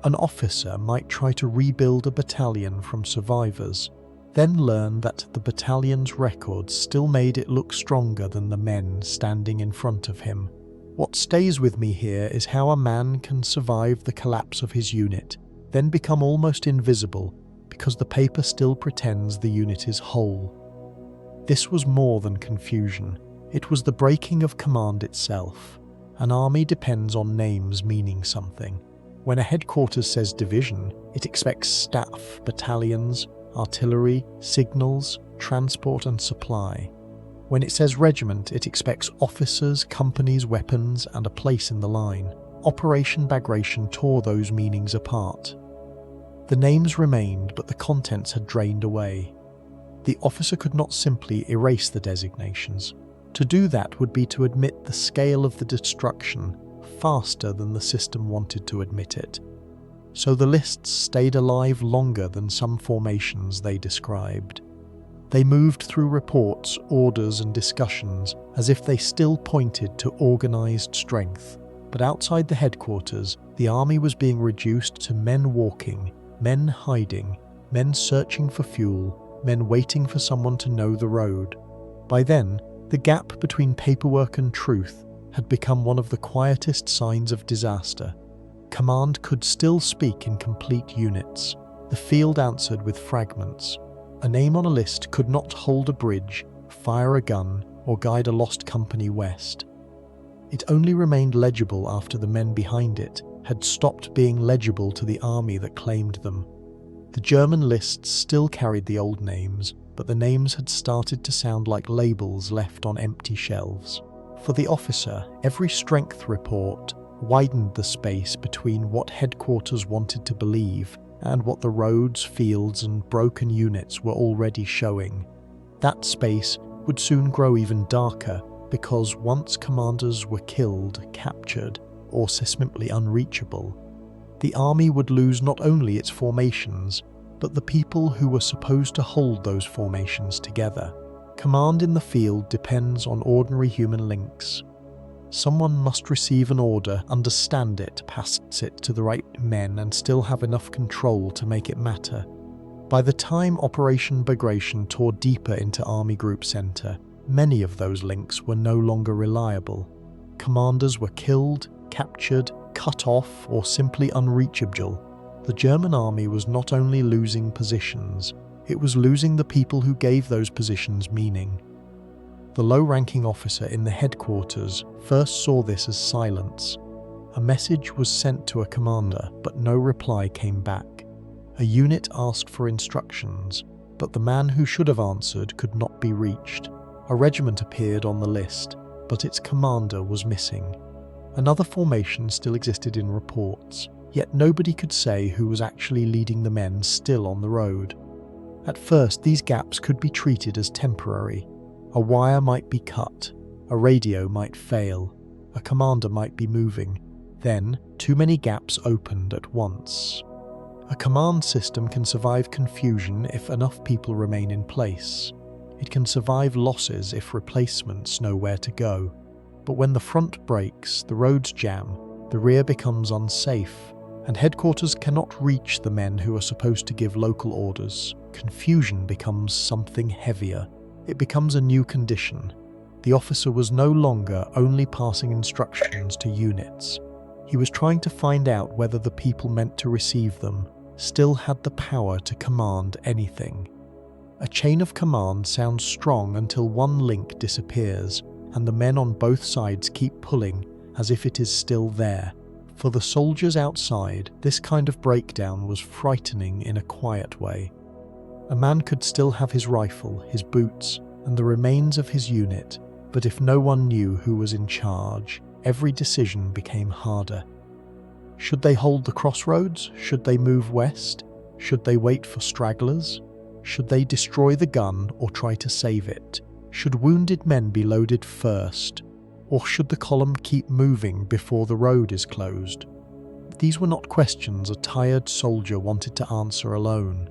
An officer might try to rebuild a battalion from survivors, then learn that the battalion's records still made it look stronger than the men standing in front of him. What stays with me here is how a man can survive the collapse of his unit, then become almost invisible because the paper still pretends the unit is whole. This was more than confusion. It was the breaking of command itself. An army depends on names meaning something. When a headquarters says division, it expects staff, battalions, artillery, signals, transport and supply. When it says regiment, it expects officers, companies, weapons, and a place in the line. Operation Bagration tore those meanings apart. The names remained, but the contents had drained away. The officer could not simply erase the designations. To do that would be to admit the scale of the destruction faster than the system wanted to admit it. So the lists stayed alive longer than some formations they described. They moved through reports, orders and discussions as if they still pointed to organised strength. But outside the headquarters, the army was being reduced to men walking, men hiding, men searching for fuel, men waiting for someone to know the road. By then, the gap between paperwork and truth had become one of the quietest signs of disaster. Command could still speak in complete units. The field answered with fragments. A name on a list could not hold a bridge, fire a gun, or guide a lost company west. It only remained legible after the men behind it had stopped being legible to the army that claimed them. The German lists still carried the old names, but the names had started to sound like labels left on empty shelves. For the officer, every strength report widened the space between what headquarters wanted to believe and what the roads, fields and broken units were already showing. That space would soon grow even darker because once commanders were killed, captured, or simply unreachable, the army would lose not only its formations, but the people who were supposed to hold those formations together. Command in the field depends on ordinary human links. Someone must receive an order, understand it, pass it to the right men, and still have enough control to make it matter. By the time Operation Bagration tore deeper into Army Group Center, many of those links were no longer reliable. Commanders were killed, captured, cut off, or simply unreachable. The German army was not only losing positions, it was losing the people who gave those positions meaning. The low-ranking officer in the headquarters first saw this as silence. A message was sent to a commander, but no reply came back. A unit asked for instructions, but the man who should have answered could not be reached. A regiment appeared on the list, but its commander was missing. Another formation still existed in reports, yet nobody could say who was actually leading the men still on the road. At first, these gaps could be treated as temporary. A wire might be cut, a radio might fail, a commander might be moving. Then, too many gaps opened at once. A command system can survive confusion if enough people remain in place. It can survive losses if replacements know where to go. But when the front breaks, the roads jam, the rear becomes unsafe, and headquarters cannot reach the men who are supposed to give local orders. Confusion becomes something heavier. It becomes a new condition. The officer was no longer only passing instructions to units. He was trying to find out whether the people meant to receive them still had the power to command anything. A chain of command sounds strong until one link disappears, and the men on both sides keep pulling as if it is still there. For the soldiers outside, this kind of breakdown was frightening in a quiet way. A man could still have his rifle, his boots, and the remains of his unit, but if no one knew who was in charge, every decision became harder. Should they hold the crossroads? Should they move west? Should they wait for stragglers? Should they destroy the gun or try to save it? Should wounded men be loaded first? Or should the column keep moving before the road is closed? These were not questions a tired soldier wanted to answer alone.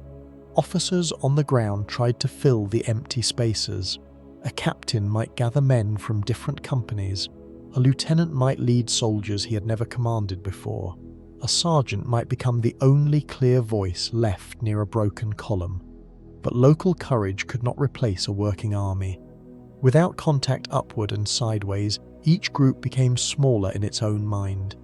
Officers on the ground tried to fill the empty spaces. A captain might gather men from different companies. A lieutenant might lead soldiers he had never commanded before. A sergeant might become the only clear voice left near a broken column. But local courage could not replace a working army. Without contact upward and sideways, each group became smaller in its own mind.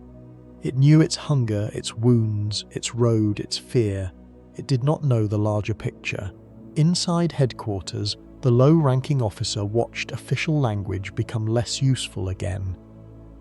It knew its hunger, its wounds, its road, its fear. It did not know the larger picture. Inside headquarters, the low-ranking officer watched official language become less useful again.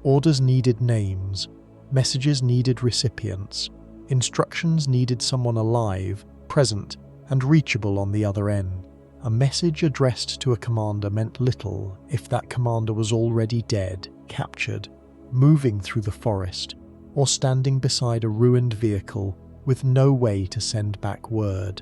Orders needed names, messages needed recipients, instructions needed someone alive, present, and reachable on the other end. A message addressed to a commander meant little if that commander was already dead, captured, moving through the forest, or standing beside a ruined vehicle with no way to send back word.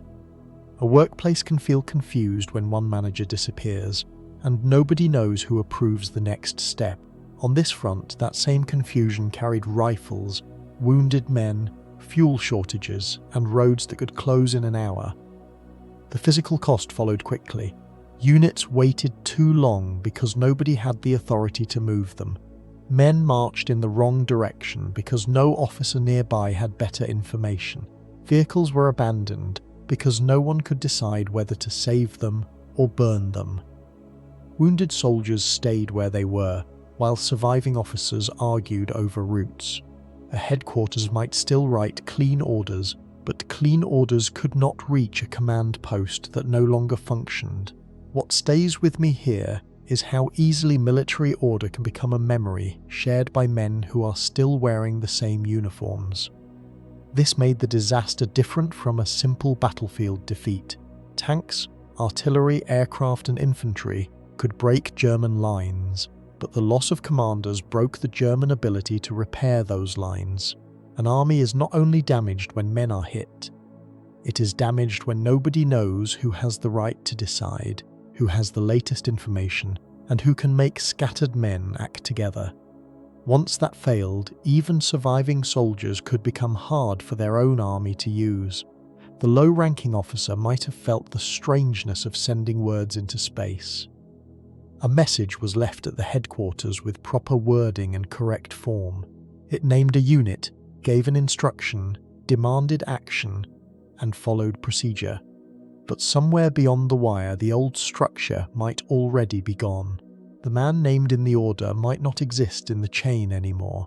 A workplace can feel confused when one manager disappears, and nobody knows who approves the next step. On this front, that same confusion carried rifles, wounded men, fuel shortages, and roads that could close in an hour. The physical cost followed quickly. Units waited too long because nobody had the authority to move them. Men marched in the wrong direction because no officer nearby had better information. Vehicles were abandoned because no one could decide whether to save them or burn them. Wounded soldiers stayed where they were, while surviving officers argued over routes. A headquarters might still write clean orders, but clean orders could not reach a command post that no longer functioned. What stays with me here is how easily military order can become a memory shared by men who are still wearing the same uniforms. This made the disaster different from a simple battlefield defeat. Tanks, artillery, aircraft, and infantry could break German lines, but the loss of commanders broke the German ability to repair those lines. An army is not only damaged when men are hit, it is damaged when nobody knows who has the right to decide, who has the latest information, and who can make scattered men act together. Once that failed, even surviving soldiers could become hard for their own army to use. The low-ranking officer might have felt the strangeness of sending words into space. A message was left at the headquarters with proper wording and correct form. It named a unit, gave an instruction, demanded action, and followed procedure. But somewhere beyond the wire, the old structure might already be gone. The man named in the order might not exist in the chain anymore.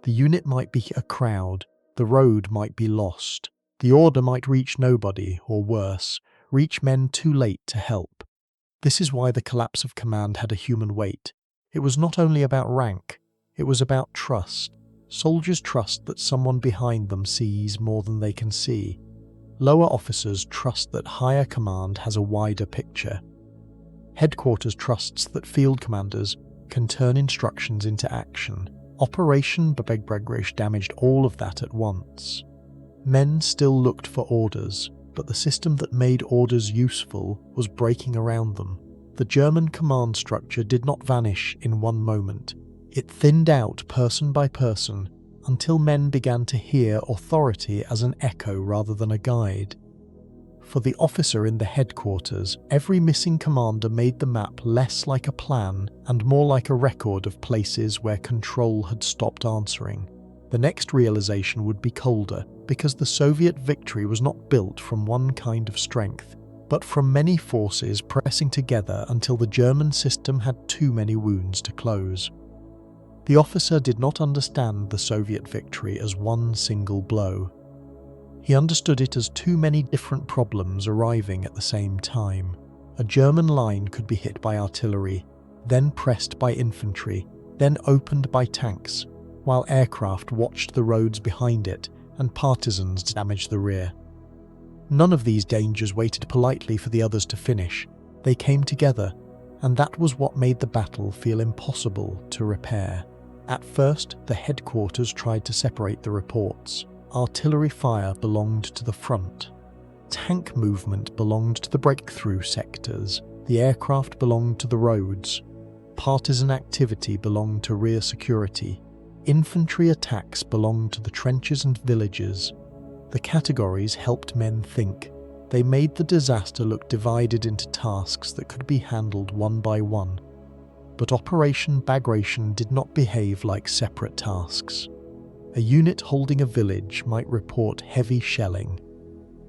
The unit might be a crowd, the road might be lost. The order might reach nobody, or worse, reach men too late to help. This is why the collapse of command had a human weight. It was not only about rank, it was about trust. Soldiers trust that someone behind them sees more than they can see. Lower officers trust that higher command has a wider picture. Headquarters trusts that field commanders can turn instructions into action. Operation Bagration damaged all of that at once. Men still looked for orders, but the system that made orders useful was breaking around them. The German command structure did not vanish in one moment. It thinned out person by person until men began to hear authority as an echo rather than a guide. For the officer in the headquarters, every missing commander made the map less like a plan and more like a record of places where control had stopped answering. The next realization would be colder, because the Soviet victory was not built from one kind of strength, but from many forces pressing together until the German system had too many wounds to close. The officer did not understand the Soviet victory as one single blow. He understood it as too many different problems arriving at the same time. A German line could be hit by artillery, then pressed by infantry, then opened by tanks, while aircraft watched the roads behind it and partisans damaged the rear. None of these dangers waited politely for the others to finish. They came together, and that was what made the battle feel impossible to repair. At first, the headquarters tried to separate the reports. Artillery fire belonged to the front. Tank movement belonged to the breakthrough sectors. The aircraft belonged to the roads. Partisan activity belonged to rear security. Infantry attacks belonged to the trenches and villages. The categories helped men think. They made the disaster look divided into tasks that could be handled one by one. But Operation Bagration did not behave like separate tasks. A unit holding a village might report heavy shelling.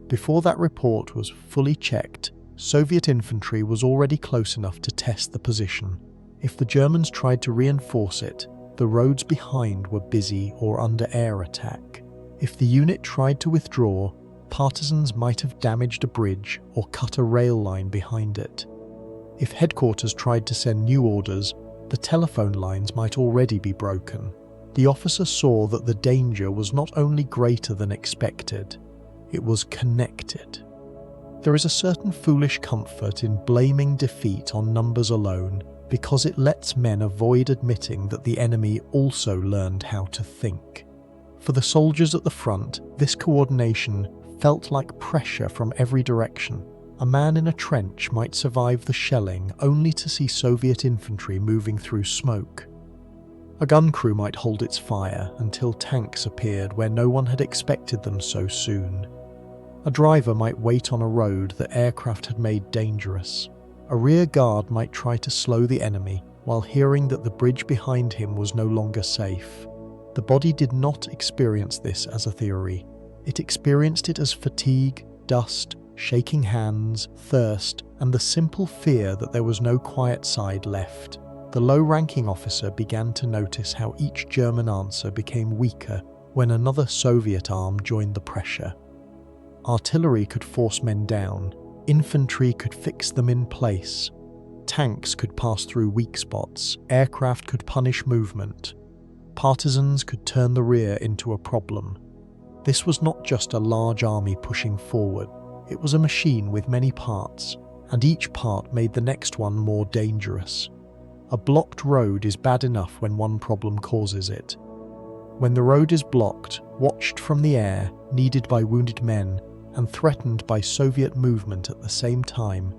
Before that report was fully checked, Soviet infantry was already close enough to test the position. If the Germans tried to reinforce it, the roads behind were busy or under air attack. If the unit tried to withdraw, partisans might have damaged a bridge or cut a rail line behind it. If headquarters tried to send new orders, the telephone lines might already be broken. The officer saw that the danger was not only greater than expected, it was connected. There is a certain foolish comfort in blaming defeat on numbers alone, because it lets men avoid admitting that the enemy also learned how to think. For the soldiers at the front, this coordination felt like pressure from every direction. A man in a trench might survive the shelling only to see Soviet infantry moving through smoke. A gun crew might hold its fire until tanks appeared where no one had expected them so soon. A driver might wait on a road that aircraft had made dangerous. A rear guard might try to slow the enemy while hearing that the bridge behind him was no longer safe. The body did not experience this as a theory. It experienced it as fatigue, dust, shaking hands, thirst, and the simple fear that there was no quiet side left. The low-ranking officer began to notice how each German answer became weaker when another Soviet arm joined the pressure. Artillery could force men down. Infantry could fix them in place. Tanks could pass through weak spots. Aircraft could punish movement. Partisans could turn the rear into a problem. This was not just a large army pushing forward. It was a machine with many parts, and each part made the next one more dangerous. A blocked road is bad enough when one problem causes it. When the road is blocked, watched from the air, needed by wounded men, and threatened by Soviet movement at the same time,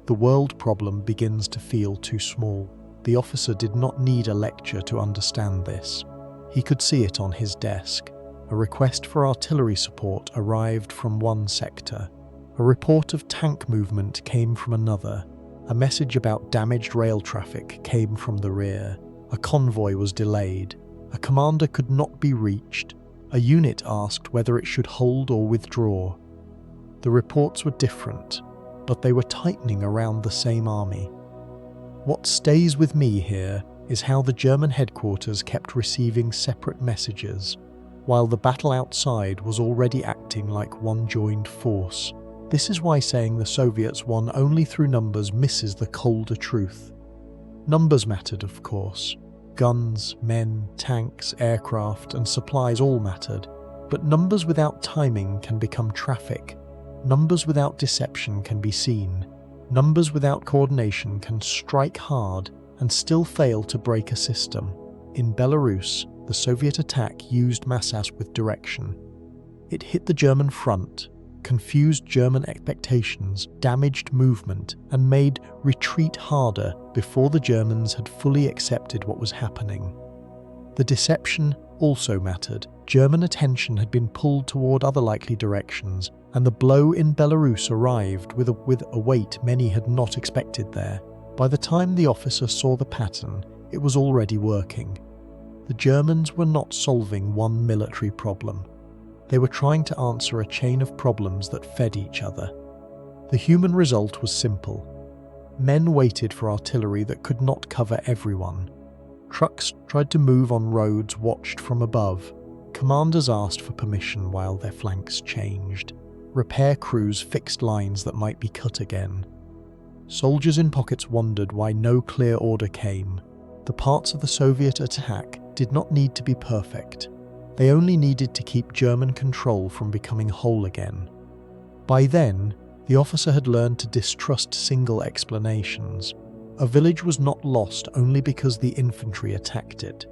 the world problem begins to feel too small. The officer did not need a lecture to understand this. He could see it on his desk. A request for artillery support arrived from one sector. A report of tank movement came from another. A message about damaged rail traffic came from the rear. A convoy was delayed. A commander could not be reached. A unit asked whether it should hold or withdraw. The reports were different, but they were tightening around the same army. What stays with me here is how the German headquarters kept receiving separate messages, while the battle outside was already acting like one joined force. This is why saying the Soviets won only through numbers misses the colder truth. Numbers mattered, of course. Guns, men, tanks, aircraft, and supplies all mattered, but numbers without timing can become traffic. Numbers without deception can be seen. Numbers without coordination can strike hard and still fail to break a system. In Belarus, the Soviet attack used masses with direction. It hit the German front, confused German expectations, damaged movement, and made retreat harder before the Germans had fully accepted what was happening. The deception also mattered. German attention had been pulled toward other likely directions, and the blow in Belarus arrived with a weight many had not expected there. By the time the officer saw the pattern, it was already working. The Germans were not solving one military problem. They were trying to answer a chain of problems that fed each other. The human result was simple. Men waited for artillery that could not cover everyone. Trucks tried to move on roads watched from above. Commanders asked for permission while their flanks changed. Repair crews fixed lines that might be cut again. Soldiers in pockets wondered why no clear order came. The parts of the Soviet attack did not need to be perfect. They only needed to keep German control from becoming whole again. By then, the officer had learned to distrust single explanations. A village was not lost only because the infantry attacked it.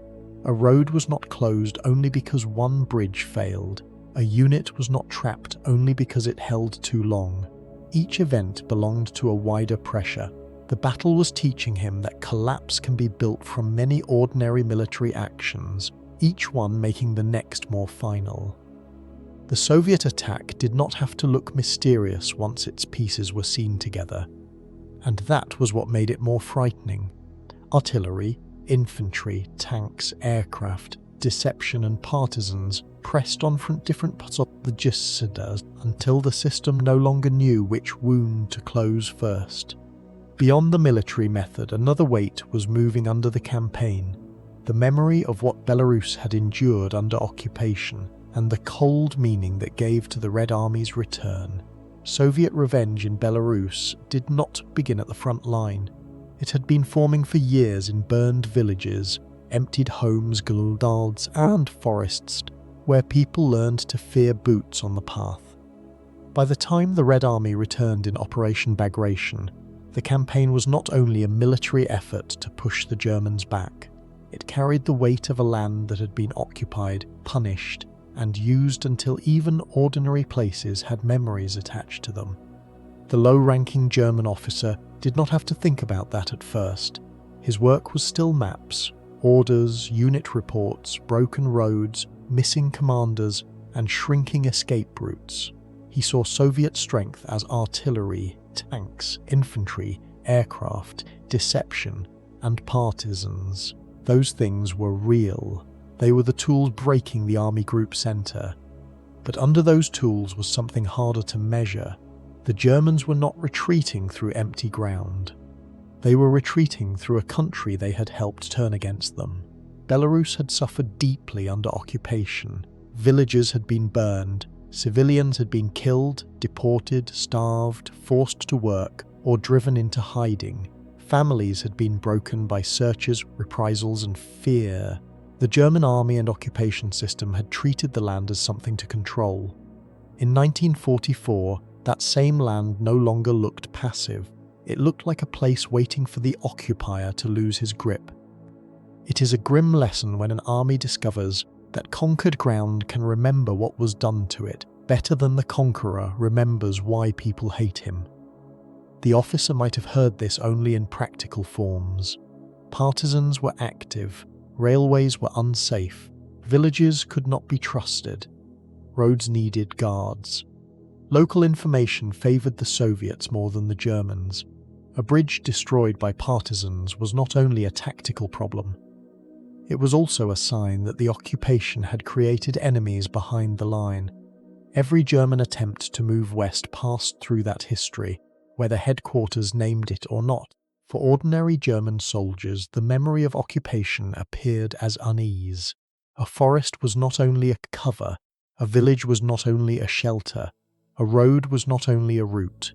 A road was not closed only because one bridge failed. A unit was not trapped only because it held too long. Each event belonged to a wider pressure. The battle was teaching him that collapse can be built from many ordinary military actions, each one making the next more final. The Soviet attack did not have to look mysterious once its pieces were seen together. And that was what made it more frightening. Artillery, infantry, tanks, aircraft, deception and partisans pressed on from different parts of the Gisida until the system no longer knew which wound to close first. Beyond the military method, another weight was moving under the campaign. The memory of what Belarus had endured under occupation and the cold meaning that gave to the Red Army's return. Soviet revenge in Belarus did not begin at the front line. It had been forming for years in burned villages, emptied homes, guldads and forests, where people learned to fear boots on the path. By the time the Red Army returned in Operation Bagration, the campaign was not only a military effort to push the Germans back, it carried the weight of a land that had been occupied, punished, and used until even ordinary places had memories attached to them. The low-ranking German officer did not have to think about that at first. His work was still maps, orders, unit reports, broken roads, missing commanders, and shrinking escape routes. He saw Soviet strength as artillery, tanks, infantry, aircraft, deception, and partisans. Those things were real. They were the tools breaking the army group center. But under those tools was something harder to measure. The Germans were not retreating through empty ground. They were retreating through a country they had helped turn against them. Belarus had suffered deeply under occupation. Villages had been burned, civilians had been killed, deported, starved, forced to work, or driven into hiding. Families had been broken by searches, reprisals, and fear. The German army and occupation system had treated the land as something to control. In 1944, that same land no longer looked passive. It looked like a place waiting for the occupier to lose his grip. It is a grim lesson when an army discovers that conquered ground can remember what was done to it better than the conqueror remembers why people hate him. The officer might have heard this only in practical forms. Partisans were active. Railways were unsafe, villages could not be trusted, roads needed guards. Local information favoured the Soviets more than the Germans. A bridge destroyed by partisans was not only a tactical problem, it was also a sign that the occupation had created enemies behind the line. Every German attempt to move west passed through that history, whether headquarters named it or not. For ordinary German soldiers, the memory of occupation appeared as unease. A forest was not only a cover, a village was not only a shelter, a road was not only a route.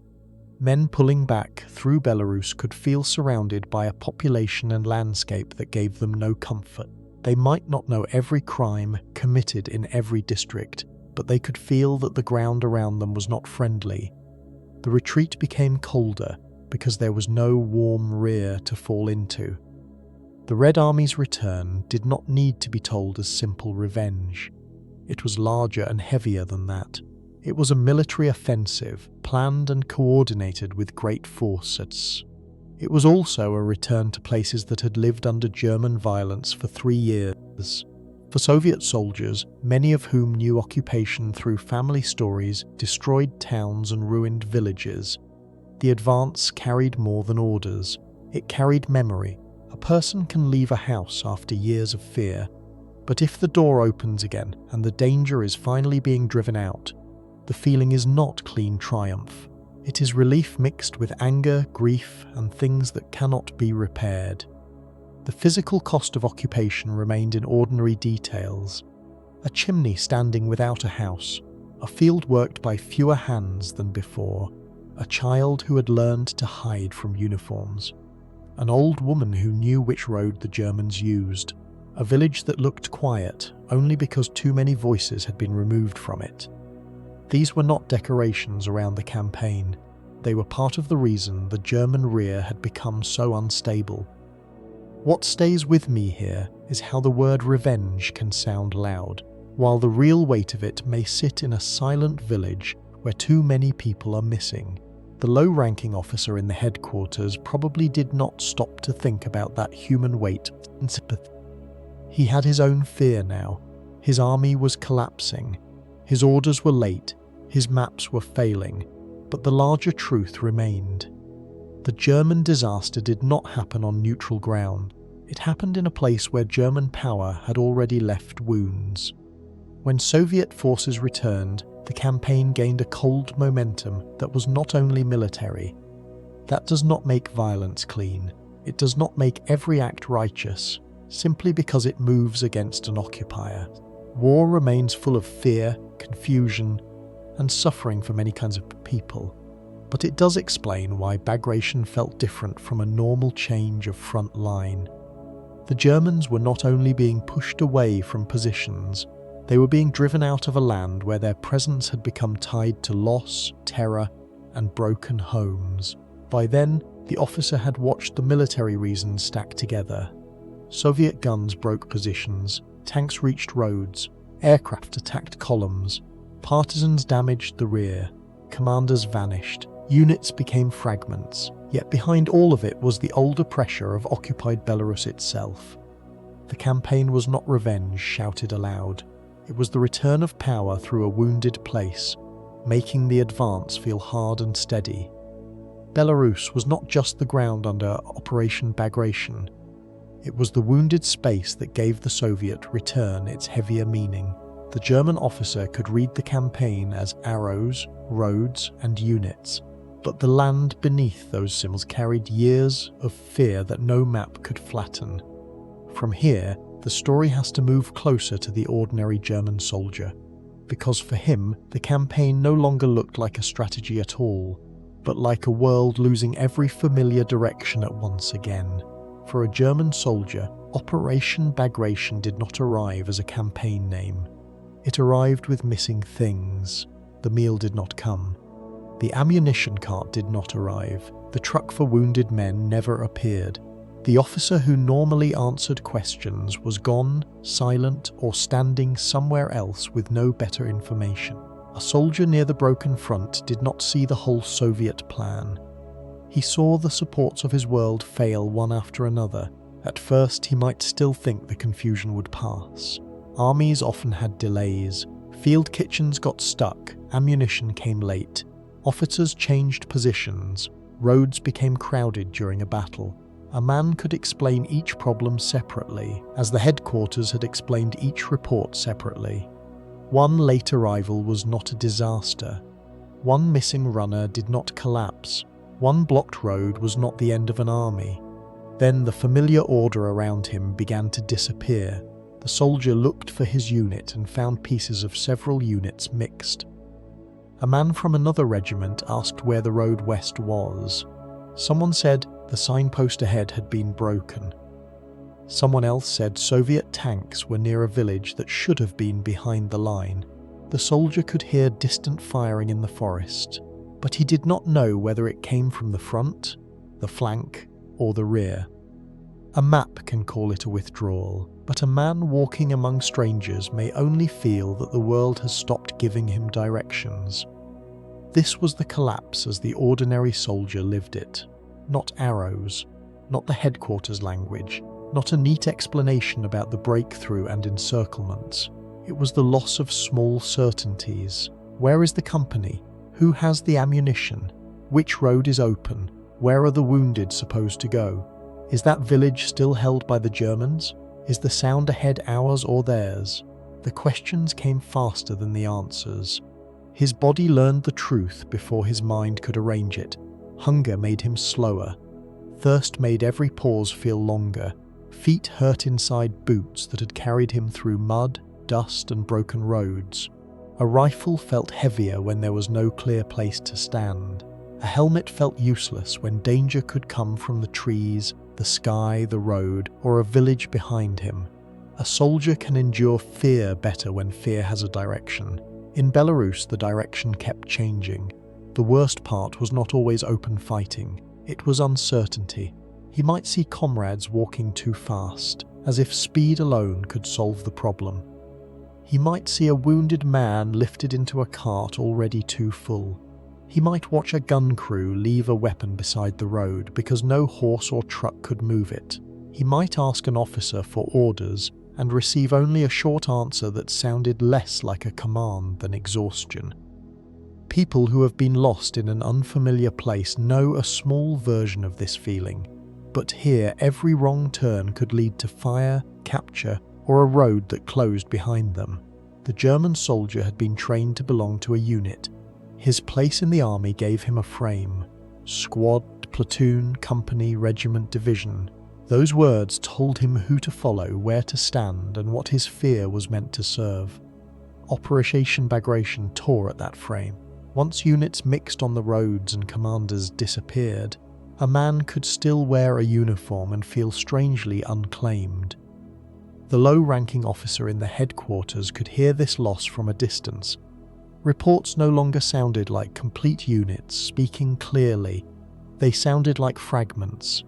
Men pulling back through Belarus could feel surrounded by a population and landscape that gave them no comfort. They might not know every crime committed in every district, but they could feel that the ground around them was not friendly. The retreat became colder, because there was no warm rear to fall into. The Red Army's return did not need to be told as simple revenge. It was larger and heavier than that. It was a military offensive, planned and coordinated with great force. It was also a return to places that had lived under German violence for 3 years. For Soviet soldiers, many of whom knew occupation through family stories, destroyed towns and ruined villages, the advance carried more than orders. It carried memory. A person can leave a house after years of fear, But if the door opens again and the danger is finally being driven out, the feeling is not clean triumph. It is relief mixed with anger, grief, and things that cannot be repaired. The physical cost of occupation remained in ordinary details. A chimney standing without a house, a field worked by fewer hands than before, a child who had learned to hide from uniforms, an old woman who knew which road the Germans used, a village that looked quiet only because too many voices had been removed from it. These were not decorations around the campaign. They were part of the reason the German rear had become so unstable. What stays with me here is how the word revenge can sound loud, while the real weight of it may sit in a silent village where too many people are missing. The low-ranking officer in the headquarters probably did not stop to think about that human weight and sympathy. He had his own fear now. His army was collapsing. His orders were late. His maps were failing. But the larger truth remained. The German disaster did not happen on neutral ground. It happened in a place where German power had already left wounds. When Soviet forces returned, the campaign gained a cold momentum that was not only military. That does not make violence clean. It does not make every act righteous, simply because it moves against an occupier. War remains full of fear, confusion, and suffering for many kinds of people. But it does explain why Bagration felt different from a normal change of front line. The Germans were not only being pushed away from positions, they were being driven out of a land where their presence had become tied to loss, terror, and broken homes. By then, the officer had watched the military reasons stack together. Soviet guns broke positions, tanks reached roads, aircraft attacked columns, partisans damaged the rear, commanders vanished, units became fragments. Yet behind all of it was the older pressure of occupied Belarus itself. The campaign was not revenge shouted aloud. It was the return of power through a wounded place, making the advance feel hard and steady. Belarus was not just the ground under Operation Bagration. It was the wounded space that gave the Soviet return its heavier meaning. The German officer could read the campaign as arrows, roads, and units, but the land beneath those symbols carried years of fear that no map could flatten. From here, the story has to move closer to the ordinary German soldier, because for him, the campaign no longer looked like a strategy at all, but like a world losing every familiar direction at once again. For a German soldier, Operation Bagration did not arrive as a campaign name. It arrived with missing things. The meal did not come. The ammunition cart did not arrive. The truck for wounded men never appeared. The officer who normally answered questions was gone, silent, or standing somewhere else with no better information. A soldier near the broken front did not see the whole Soviet plan. He saw the supports of his world fail one after another. At first, he might still think the confusion would pass. Armies often had delays. Field kitchens got stuck. Ammunition came late. Officers changed positions. Roads became crowded during a battle. A man could explain each problem separately, as the headquarters had explained each report separately. One late arrival was not a disaster. One missing runner did not collapse. One blocked road was not the end of an army. Then the familiar order around him began to disappear. The soldier looked for his unit and found pieces of several units mixed. A man from another regiment asked where the road west was. Someone said the signpost ahead had been broken. Someone else said Soviet tanks were near a village that should have been behind the line. The soldier could hear distant firing in the forest, but he did not know whether it came from the front, the flank, or the rear. A map can call it a withdrawal, but a man walking among strangers may only feel that the world has stopped giving him directions. This was the collapse as the ordinary soldier lived it. Not arrows, not the headquarters language, not a neat explanation about the breakthrough and encirclements. It was the loss of small certainties. Where is the company? Who has the ammunition? Which road is open? Where are the wounded supposed to go? Is that village still held by the Germans? Is the sound ahead ours or theirs? The questions came faster than the answers. His body learned the truth before his mind could arrange it. Hunger made him slower. Thirst made every pause feel longer. Feet hurt inside boots that had carried him through mud, dust, and broken roads. A rifle felt heavier when there was no clear place to stand. A helmet felt useless when danger could come from the trees, the sky, the road, or a village behind him. A soldier can endure fear better when fear has a direction. In Belarus, the direction kept changing. The worst part was not always open fighting. It was uncertainty. He might see comrades walking too fast, as if speed alone could solve the problem. He might see a wounded man lifted into a cart already too full. He might watch a gun crew leave a weapon beside the road because no horse or truck could move it. He might ask an officer for orders and receive only a short answer that sounded less like a command than exhaustion. People who have been lost in an unfamiliar place know a small version of this feeling, but here every wrong turn could lead to fire, capture, or a road that closed behind them. The German soldier had been trained to belong to a unit. His place in the army gave him a frame. Squad, platoon, company, regiment, division. Those words told him who to follow, where to stand, and what his fear was meant to serve. Operation Bagration tore at that frame. Once units mixed on the roads and commanders disappeared, a man could still wear a uniform and feel strangely unclaimed. The low-ranking officer in the headquarters could hear this loss from a distance. Reports no longer sounded like complete units speaking clearly. They sounded like fragments.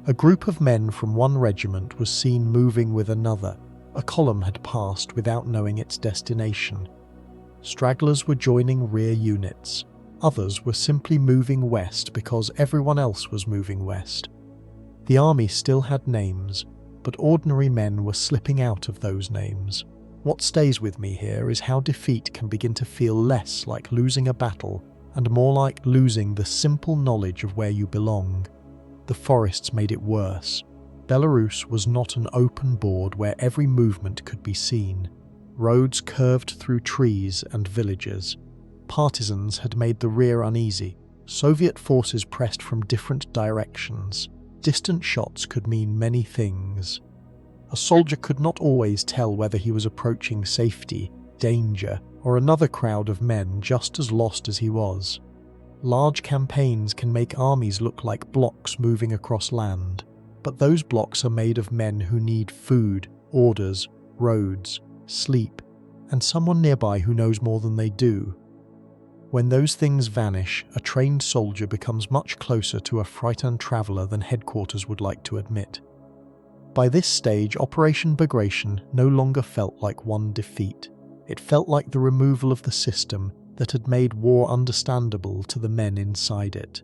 A group of men from one regiment was seen moving with another. A column had passed without knowing its destination. Stragglers were joining rear units. Others were simply moving west because everyone else was moving west. The army still had names, but ordinary men were slipping out of those names. What stays with me here is how defeat can begin to feel less like losing a battle and more like losing the simple knowledge of where you belong. The forests made it worse. Belarus was not an open board where every movement could be seen. Roads curved through trees and villages. Partisans had made the rear uneasy. Soviet forces pressed from different directions. Distant shots could mean many things. A soldier could not always tell whether he was approaching safety, danger, or another crowd of men just as lost as he was. Large campaigns can make armies look like blocks moving across land, but those blocks are made of men who need food, orders, roads, sleep, and someone nearby who knows more than they do. When those things vanish, a trained soldier becomes much closer to a frightened traveller than headquarters would like to admit. By this stage, Operation Bagration no longer felt like one defeat. It felt like the removal of the system that had made war understandable to the men inside it.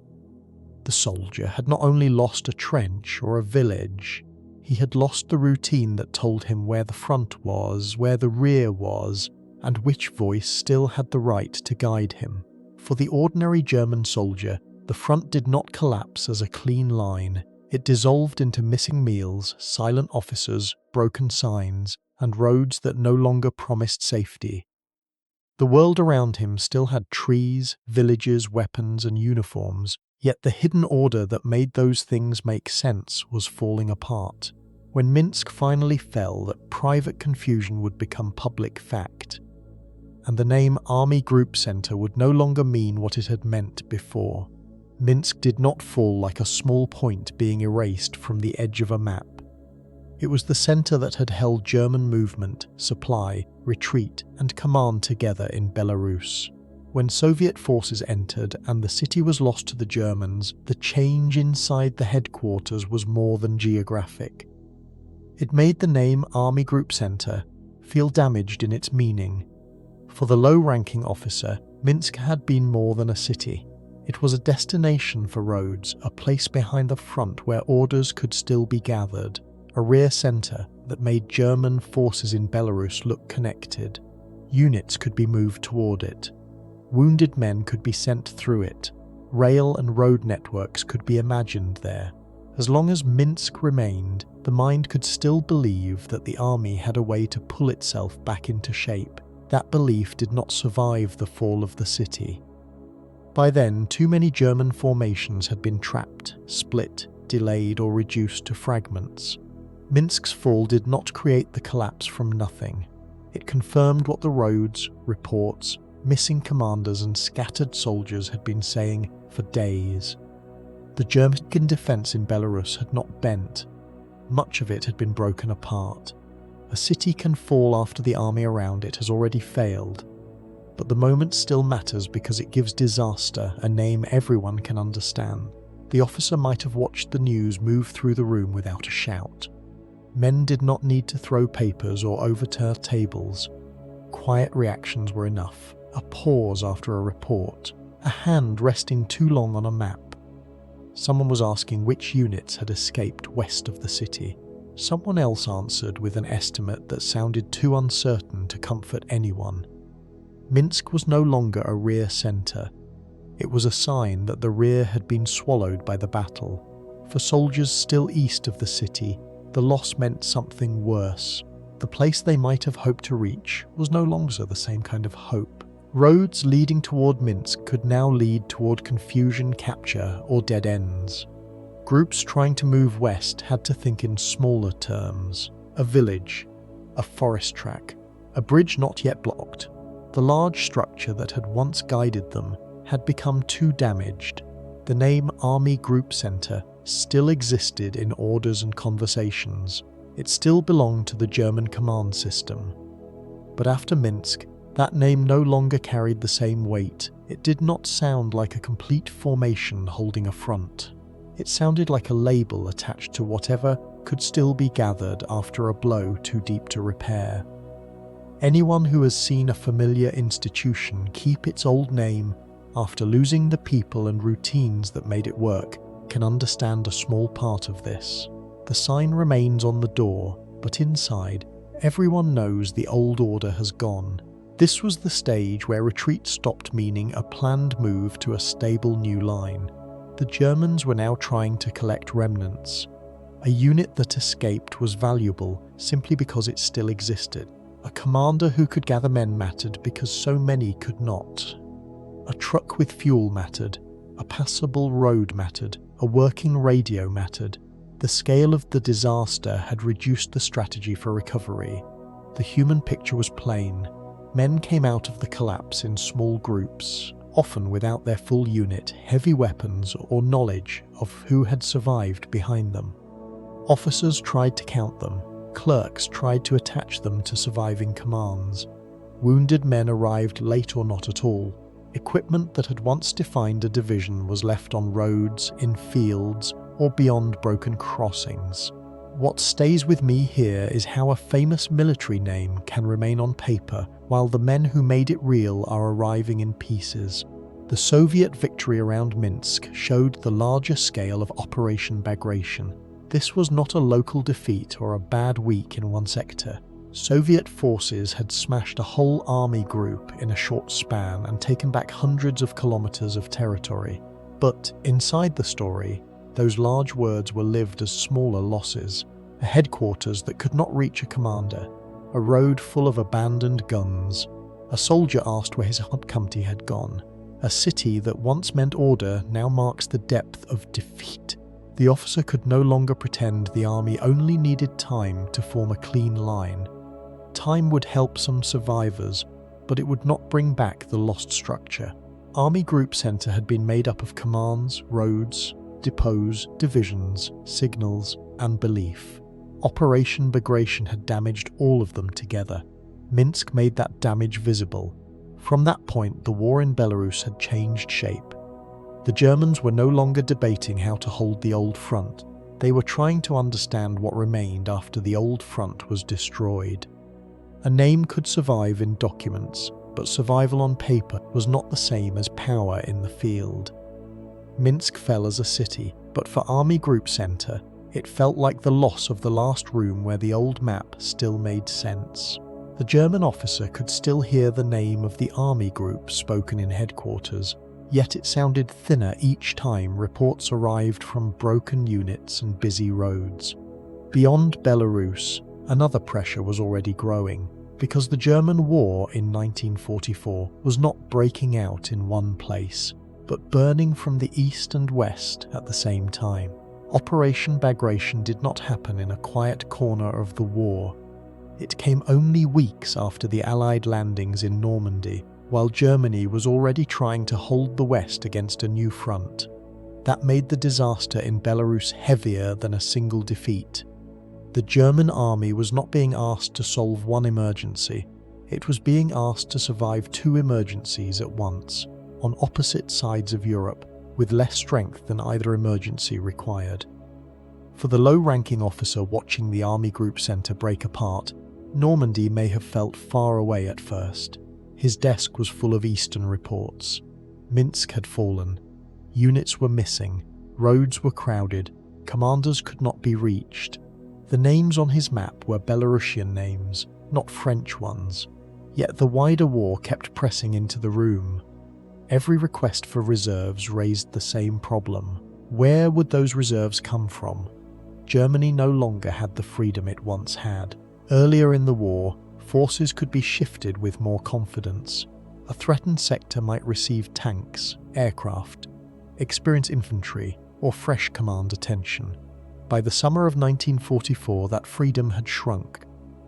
The soldier had not only lost a trench or a village, he had lost the routine that told him where the front was, where the rear was, and which voice still had the right to guide him. For the ordinary German soldier, the front did not collapse as a clean line. It dissolved into missing meals, silent officers, broken signs, and roads that no longer promised safety. The world around him still had trees, villages, weapons, and uniforms, yet the hidden order that made those things make sense was falling apart. When Minsk finally fell, that private confusion would become public fact, and the name Army Group Center would no longer mean what it had meant before. Minsk did not fall like a small point being erased from the edge of a map. It was the center that had held German movement, supply, retreat, and command together in Belarus. When Soviet forces entered and the city was lost to the Germans, the change inside the headquarters was more than geographic. It made the name Army Group Center feel damaged in its meaning. For the low-ranking officer, Minsk had been more than a city. It was a destination for roads, a place behind the front where orders could still be gathered, a rear center that made German forces in Belarus look connected. Units could be moved toward it. Wounded men could be sent through it. Rail and road networks could be imagined there. As long as Minsk remained, the mind could still believe that the army had a way to pull itself back into shape. That belief did not survive the fall of the city. By then, too many German formations had been trapped, split, delayed, or reduced to fragments. Minsk's fall did not create the collapse from nothing. It confirmed what the roads, reports, missing commanders, and scattered soldiers had been saying for days. The German defense in Belarus had not bent. Much of it had been broken apart. A city can fall after the army around it has already failed. But the moment still matters because it gives disaster a name everyone can understand. The officer might have watched the news move through the room without a shout. Men did not need to throw papers or overturn tables. Quiet reactions were enough. A pause after a report. A hand resting too long on a map. Someone was asking which units had escaped west of the city. Someone else answered with an estimate that sounded too uncertain to comfort anyone. Minsk was no longer a rear centre. It was a sign that the rear had been swallowed by the battle. For soldiers still east of the city, the loss meant something worse. The place they might have hoped to reach was no longer the same kind of hope. Roads leading toward Minsk could now lead toward confusion, capture, or dead ends. Groups trying to move west had to think in smaller terms. A village, a forest track, a bridge not yet blocked. The large structure that had once guided them had become too damaged. The name Army Group Center still existed in orders and conversations. It still belonged to the German command system. But after Minsk, that name no longer carried the same weight. It did not sound like a complete formation holding a front. It sounded like a label attached to whatever could still be gathered after a blow too deep to repair. Anyone who has seen a familiar institution keep its old name after losing the people and routines that made it work can understand a small part of this. The sign remains on the door, but inside, everyone knows the old order has gone. This was the stage where retreat stopped meaning a planned move to a stable new line. The Germans were now trying to collect remnants. A unit that escaped was valuable simply because it still existed. A commander who could gather men mattered because so many could not. A truck with fuel mattered. A passable road mattered. A working radio mattered. The scale of the disaster had reduced the strategy for recovery. The human picture was plain. Men came out of the collapse in small groups, often without their full unit, heavy weapons, or knowledge of who had survived behind them. Officers tried to count them. Clerks tried to attach them to surviving commands. Wounded men arrived late or not at all. Equipment that had once defined a division was left on roads, in fields, or beyond broken crossings. What stays with me here is how a famous military name can remain on paper while the men who made it real are arriving in pieces. The Soviet victory around Minsk showed the larger scale of Operation Bagration. This was not a local defeat or a bad week in one sector. Soviet forces had smashed a whole army group in a short span and taken back hundreds of kilometers of territory. But inside the story, those large words were lived as smaller losses. A headquarters that could not reach a commander. A road full of abandoned guns. A soldier asked where his hot company had gone. A city that once meant order now marks the depth of defeat. The officer could no longer pretend the army only needed time to form a clean line. Time would help some survivors, but it would not bring back the lost structure. Army Group Center had been made up of commands, roads, depots, divisions, signals, and belief. Operation Bagration had damaged all of them together. Minsk made that damage visible. From that point, the war in Belarus had changed shape. The Germans were no longer debating how to hold the old front. They were trying to understand what remained after the old front was destroyed. A name could survive in documents, but survival on paper was not the same as power in the field. Minsk fell as a city, but for Army Group Center, it felt like the loss of the last room where the old map still made sense. The German officer could still hear the name of the army group spoken in headquarters. yet it sounded thinner each time reports arrived from broken units and busy roads. Beyond Belarus, another pressure was already growing, because the German war in 1944 was not breaking out in one place, but burning from the east and west at the same time. Operation Bagration did not happen in a quiet corner of the war. It came only weeks after the Allied landings in Normandy, while Germany was already trying to hold the West against a new front. That made the disaster in Belarus heavier than a single defeat. The German army was not being asked to solve one emergency, it was being asked to survive two emergencies at once, on opposite sides of Europe, with less strength than either emergency required. For the low-ranking officer watching the Army Group Centre break apart, Normandy may have felt far away at first. His desk was full of Eastern reports. Minsk had fallen. Units were missing. Roads were crowded. Commanders could not be reached. The names on his map were Belarusian names, not French ones. Yet the wider war kept pressing into the room. Every request for reserves raised the same problem. Where would those reserves come from? Germany no longer had the freedom it once had. Earlier in the war, forces could be shifted with more confidence. A threatened sector might receive tanks, aircraft, experienced infantry, or fresh command attention. By the summer of 1944, that freedom had shrunk.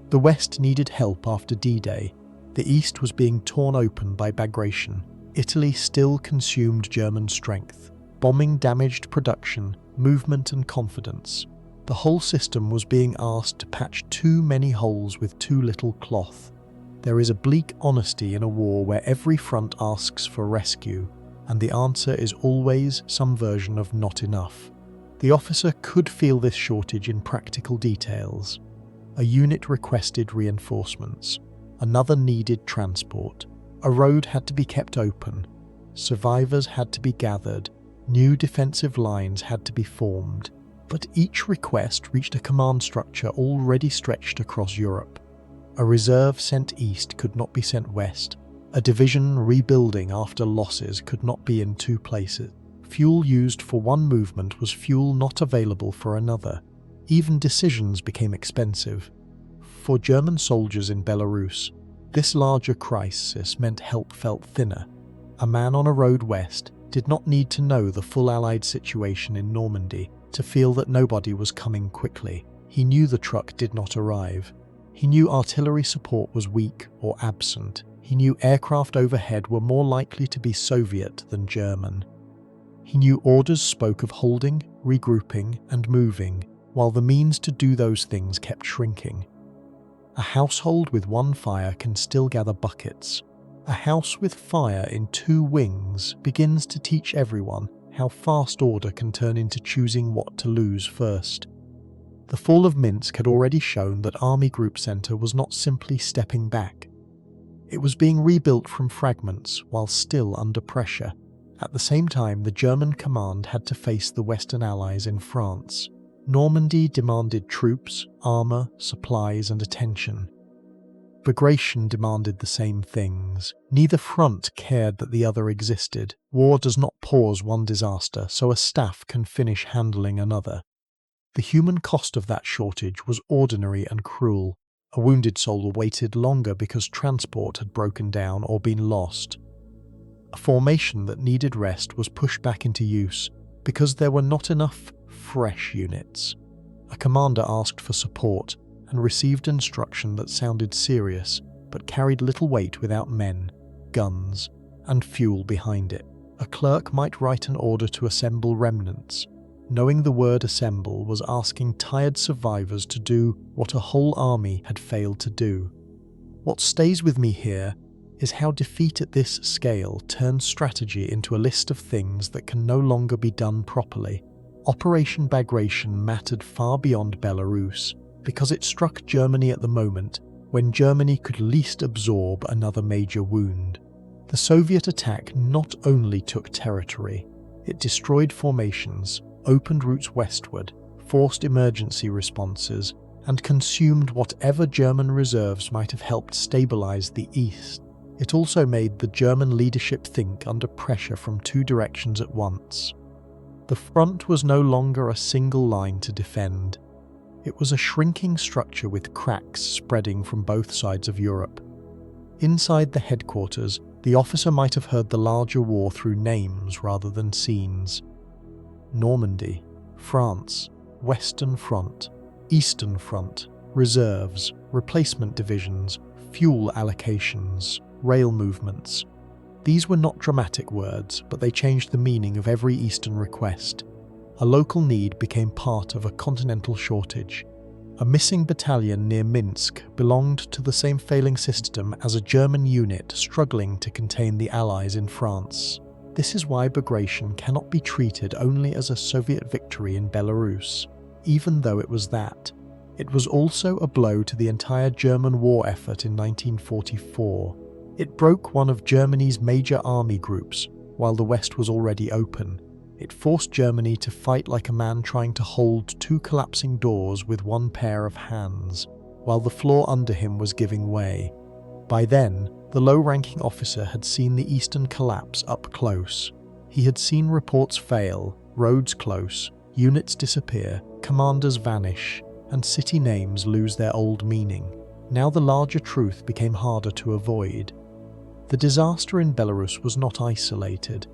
The West needed help after D-Day. The East was being torn open by Bagration. Italy still consumed German strength. Bombing damaged production, movement and confidence. The whole system was being asked to patch too many holes with too little cloth. There is a bleak honesty in a war where every front asks for rescue, and the answer is always some version of not enough. The officer could feel this shortage in practical details. A unit requested reinforcements. Another needed transport. A road had to be kept open. Survivors had to be gathered. New defensive lines had to be formed. But each request reached a command structure already stretched across Europe. A reserve sent east could not be sent west. A division rebuilding after losses could not be in two places. Fuel used for one movement was fuel not available for another. Even decisions became expensive. For German soldiers in Belarus, this larger crisis meant help felt thinner. A man on a road west did not need to know the full Allied situation in Normandy to feel that nobody was coming quickly. He knew the truck did not arrive. He knew artillery support was weak or absent. He knew aircraft overhead were more likely to be Soviet than German. He knew orders spoke of holding, regrouping, and moving, while the means to do those things kept shrinking. A household with one fire can still gather buckets. A house with fire in two wings begins to teach everyone how fast order can turn into choosing what to lose first. The fall of Minsk had already shown that Army Group Centre was not simply stepping back. It was being rebuilt from fragments while still under pressure. At the same time, the German command had to face the Western Allies in France. Normandy demanded troops, armour, supplies and attention. Bagration demanded the same things. Neither front cared that the other existed. War does not pause one disaster so a staff can finish handling another. The human cost of that shortage was ordinary and cruel. A wounded soldier waited longer because transport had broken down or been lost. A formation that needed rest was pushed back into use because there were not enough fresh units. A commander asked for support and received instruction that sounded serious but carried little weight without men, guns, and fuel behind it. A clerk might write an order to assemble remnants. Knowing the word assemble was asking tired survivors to do what a whole army had failed to do. What stays with me here is how defeat at this scale turns strategy into a list of things that can no longer be done properly. Operation Bagration mattered far beyond Belarus, because it struck Germany at the moment when Germany could least absorb another major wound. The Soviet attack not only took territory, it destroyed formations, opened routes westward, forced emergency responses, and consumed whatever German reserves might have helped stabilize the east. It also made the German leadership think under pressure from two directions at once. The front was no longer a single line to defend. It was a shrinking structure with cracks spreading from both sides of Europe. Inside the headquarters, the officer might have heard the larger war through names rather than scenes. Normandy, France, Western Front, Eastern Front, reserves, replacement divisions, fuel allocations, rail movements. These were not dramatic words, but they changed the meaning of every Eastern request. A local need became part of a continental shortage. A missing battalion near Minsk belonged to the same failing system as a German unit struggling to contain the Allies in France. This is why Bagration cannot be treated only as a Soviet victory in Belarus, even though it was that. It was also a blow to the entire German war effort in 1944. It broke one of Germany's major army groups, while the West was already open. It forced Germany to fight like a man trying to hold two collapsing doors with one pair of hands, while the floor under him was giving way. By then, the low-ranking officer had seen the Eastern collapse up close. He had seen reports fail, roads close, units disappear, commanders vanish, and city names lose their old meaning. Now the larger truth became harder to avoid. The disaster in Belarus was not isolated.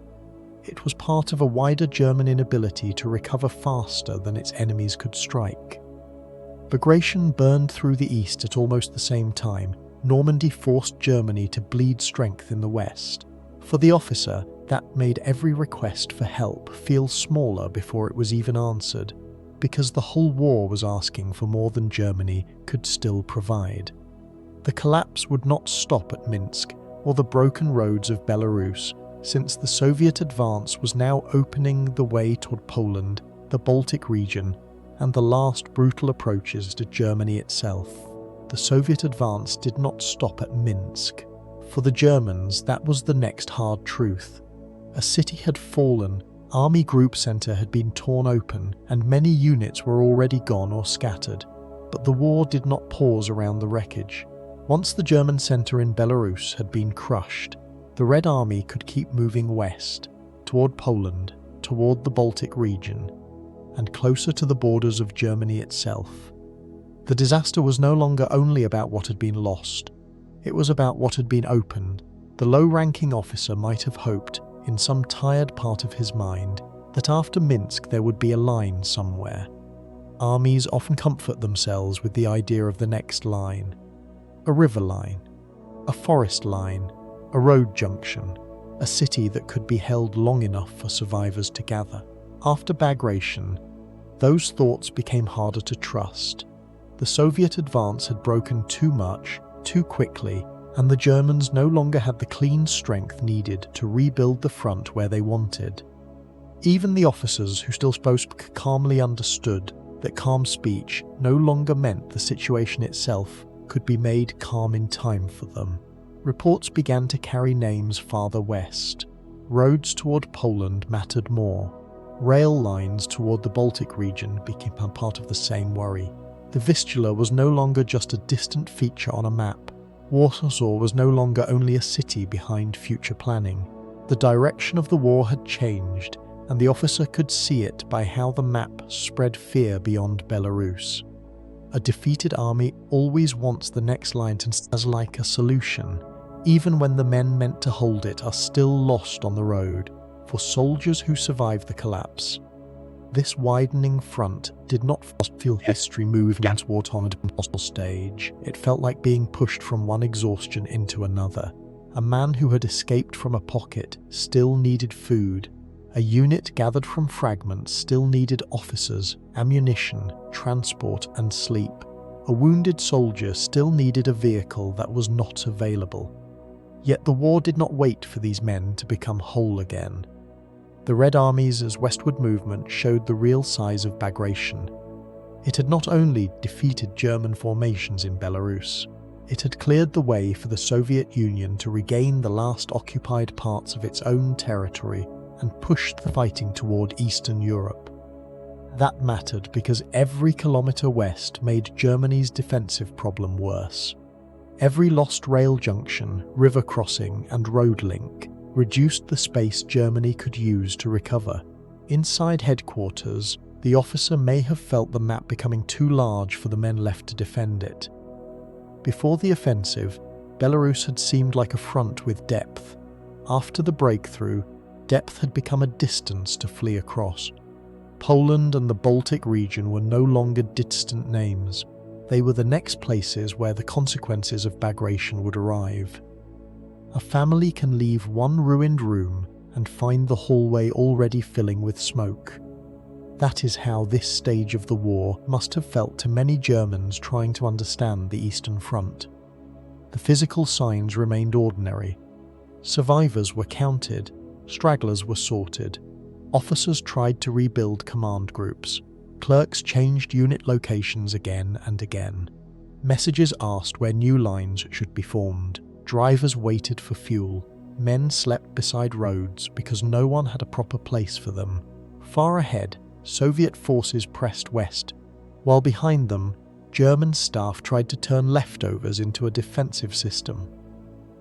It was part of a wider German inability to recover faster than its enemies could strike. Bagration burned through the east at almost the same time. Normandy forced Germany to bleed strength in the west. For the officer, that made every request for help feel smaller before it was even answered, because the whole war was asking for more than Germany could still provide. The collapse would not stop at Minsk or the broken roads of Belarus, since the Soviet advance was now opening the way toward Poland, the Baltic region, and the last brutal approaches to Germany itself. The Soviet advance did not stop at Minsk. For the Germans, that was the next hard truth. A city had fallen, Army Group Center had been torn open, and many units were already gone or scattered. But the war did not pause around the wreckage. Once the German center in Belarus had been crushed, the Red Army could keep moving west, toward Poland, toward the Baltic region, and closer to the borders of Germany itself. The disaster was no longer only about what had been lost. It was about what had been opened. The low-ranking officer might have hoped, in some tired part of his mind, that after Minsk there would be a line somewhere. Armies often comfort themselves with the idea of the next line. A river line, a forest line, a road junction, a city that could be held long enough for survivors to gather. After Bagration, those thoughts became harder to trust. The Soviet advance had broken too much, too quickly, and the Germans no longer had the clean strength needed to rebuild the front where they wanted. Even the officers who still spoke calmly understood that calm speech no longer meant the situation itself could be made calm in time for them. Reports began to carry names farther west. Roads toward Poland mattered more. Rail lines toward the Baltic region became a part of the same worry. The Vistula was no longer just a distant feature on a map. Warsaw was no longer only a city behind future planning. The direction of the war had changed, and the officer could see it by how the map spread fear beyond Belarus. A defeated army always wants the next line to as like a solution, even when the men meant to hold it are still lost on the road. For soldiers who survived the collapse, this widening front did not feel history moving toward an impossible stage. It felt like being pushed from one exhaustion into another. A man who had escaped from a pocket still needed food. A unit gathered from fragments still needed officers, ammunition, transport, and sleep. A wounded soldier still needed a vehicle that was not available. Yet the war did not wait for these men to become whole again. The Red Army's westward movement showed the real size of Bagration. It had not only defeated German formations in Belarus, it had cleared the way for the Soviet Union to regain the last occupied parts of its own territory and push the fighting toward Eastern Europe. That mattered because every kilometre west made Germany's defensive problem worse. Every lost rail junction, river crossing, and road link reduced the space Germany could use to recover. Inside headquarters, the officer may have felt the map becoming too large for the men left to defend it. Before the offensive, Belarus had seemed like a front with depth. After the breakthrough, depth had become a distance to flee across. Poland and the Baltic region were no longer distant names. They were the next places where the consequences of Bagration would arrive. A family can leave one ruined room and find the hallway already filling with smoke. That is how this stage of the war must have felt to many Germans trying to understand the Eastern Front. The physical signs remained ordinary. Survivors were counted, stragglers were sorted. Officers tried to rebuild command groups. Clerks changed unit locations again and again. Messages asked where new lines should be formed. Drivers waited for fuel. Men slept beside roads because no one had a proper place for them. Far ahead, Soviet forces pressed west, while behind them, German staff tried to turn leftovers into a defensive system.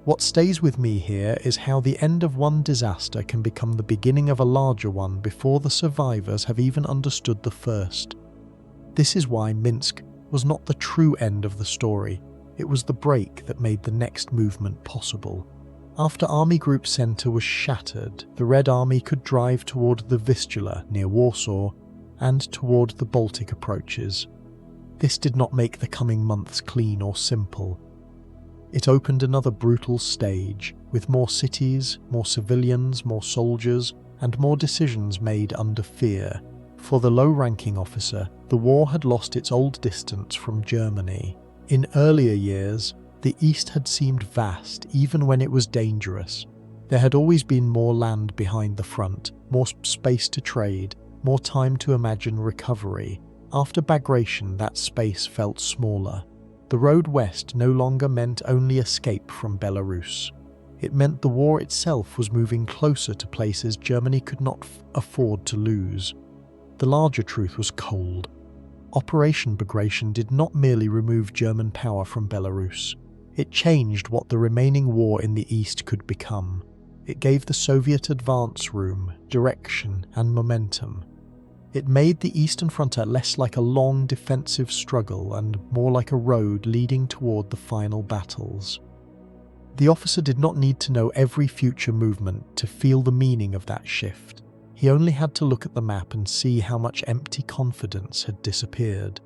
What stays with me here is how the end of one disaster can become the beginning of a larger one before the survivors have even understood the first. This is why Minsk was not the true end of the story. It was the break that made the next movement possible. After Army Group Center was shattered, the Red Army could drive toward the Vistula near Warsaw and toward the Baltic approaches. This did not make the coming months clean or simple. It opened another brutal stage, with more cities, more civilians, more soldiers, and more decisions made under fear. For the low-ranking officer, the war had lost its old distance from Germany. In earlier years, the East had seemed vast even when it was dangerous. There had always been more land behind the front, more space to trade, more time to imagine recovery. After Bagration, that space felt smaller. The road west no longer meant only escape from Belarus. It meant the war itself was moving closer to places Germany could not afford to lose. The larger truth was cold. Operation Bagration did not merely remove German power from Belarus. It changed what the remaining war in the East could become. It gave the Soviet advance room, direction, and momentum. It made the Eastern Frontier less like a long defensive struggle and more like a road leading toward the final battles. The officer did not need to know every future movement to feel the meaning of that shift. He only had to look at the map and see how much empty confidence had disappeared.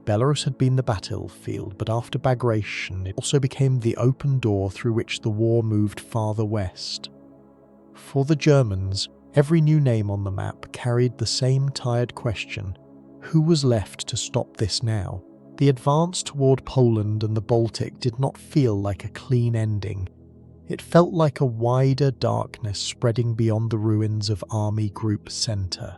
Belarus had been the battlefield, but after Bagration, it also became the open door through which the war moved farther west. For the Germans, every new name on the map carried the same tired question: who was left to stop this now? The advance toward Poland and the Baltic did not feel like a clean ending. It felt like a wider darkness spreading beyond the ruins of Army Group Center.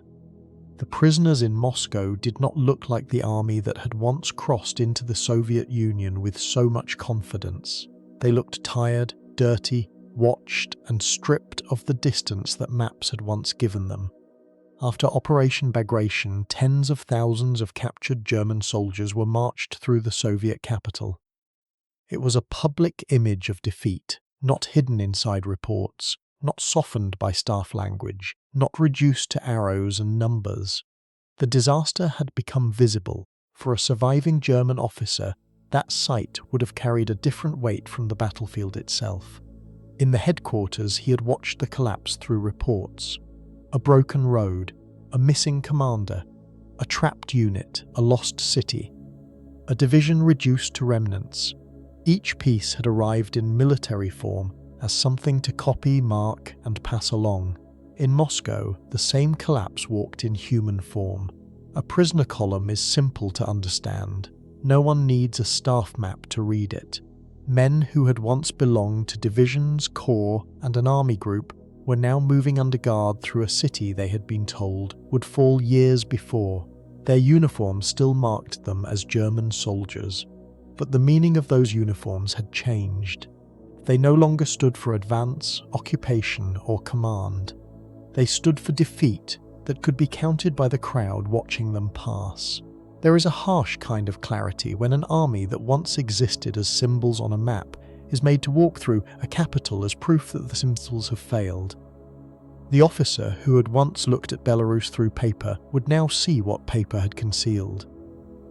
The prisoners in Moscow did not look like the army that had once crossed into the Soviet Union with so much confidence. They looked tired, dirty, watched, and stripped of the distance that maps had once given them. After Operation Bagration, tens of thousands of captured German soldiers were marched through the Soviet capital. It was a public image of defeat, not hidden inside reports, not softened by staff language, not reduced to arrows and numbers. The disaster had become visible. For a surviving German officer, that sight would have carried a different weight from the battlefield itself. In the headquarters, he had watched the collapse through reports. A broken road, a missing commander, a trapped unit, a lost city, a division reduced to remnants. Each piece had arrived in military form as something to copy, mark, and pass along. In Moscow, the same collapse walked in human form. A prisoner column is simple to understand. No one needs a staff map to read it. Men who had once belonged to divisions, corps, and an army group were now moving under guard through a city they had been told would fall years before. Their uniforms still marked them as German soldiers, but the meaning of those uniforms had changed. They no longer stood for advance, occupation, or command. They stood for defeat that could be counted by the crowd watching them pass. There is a harsh kind of clarity when an army that once existed as symbols on a map is made to walk through a capital as proof that the symbols have failed. The officer who had once looked at Belarus through paper would now see what paper had concealed.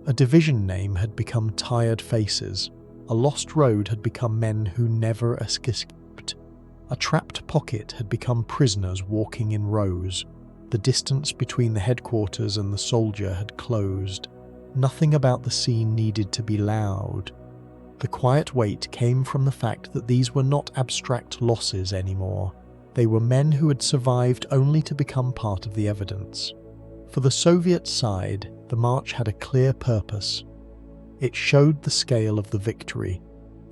A division name had become tired faces. A lost road had become men who never escaped. A trapped pocket had become prisoners walking in rows. The distance between the headquarters and the soldier had closed. Nothing about the scene needed to be loud. The quiet weight came from the fact that these were not abstract losses anymore. They were men who had survived only to become part of the evidence. For the Soviet side, the march had a clear purpose. It showed the scale of the victory.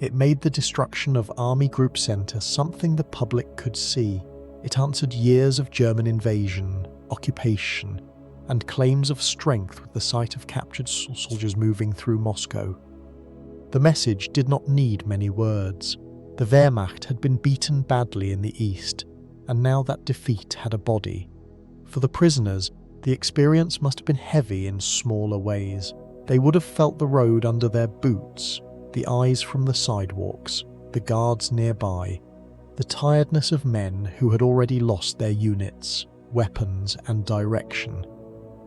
It made the destruction of Army Group Center something the public could see. It answered years of German invasion, occupation, and claims of strength with the sight of captured soldiers moving through Moscow. The message did not need many words. The Wehrmacht had been beaten badly in the east, and now that defeat had a body. For the prisoners, the experience must have been heavy in smaller ways. They would have felt the road under their boots, the eyes from the sidewalks, the guards nearby, the tiredness of men who had already lost their units, weapons, and direction.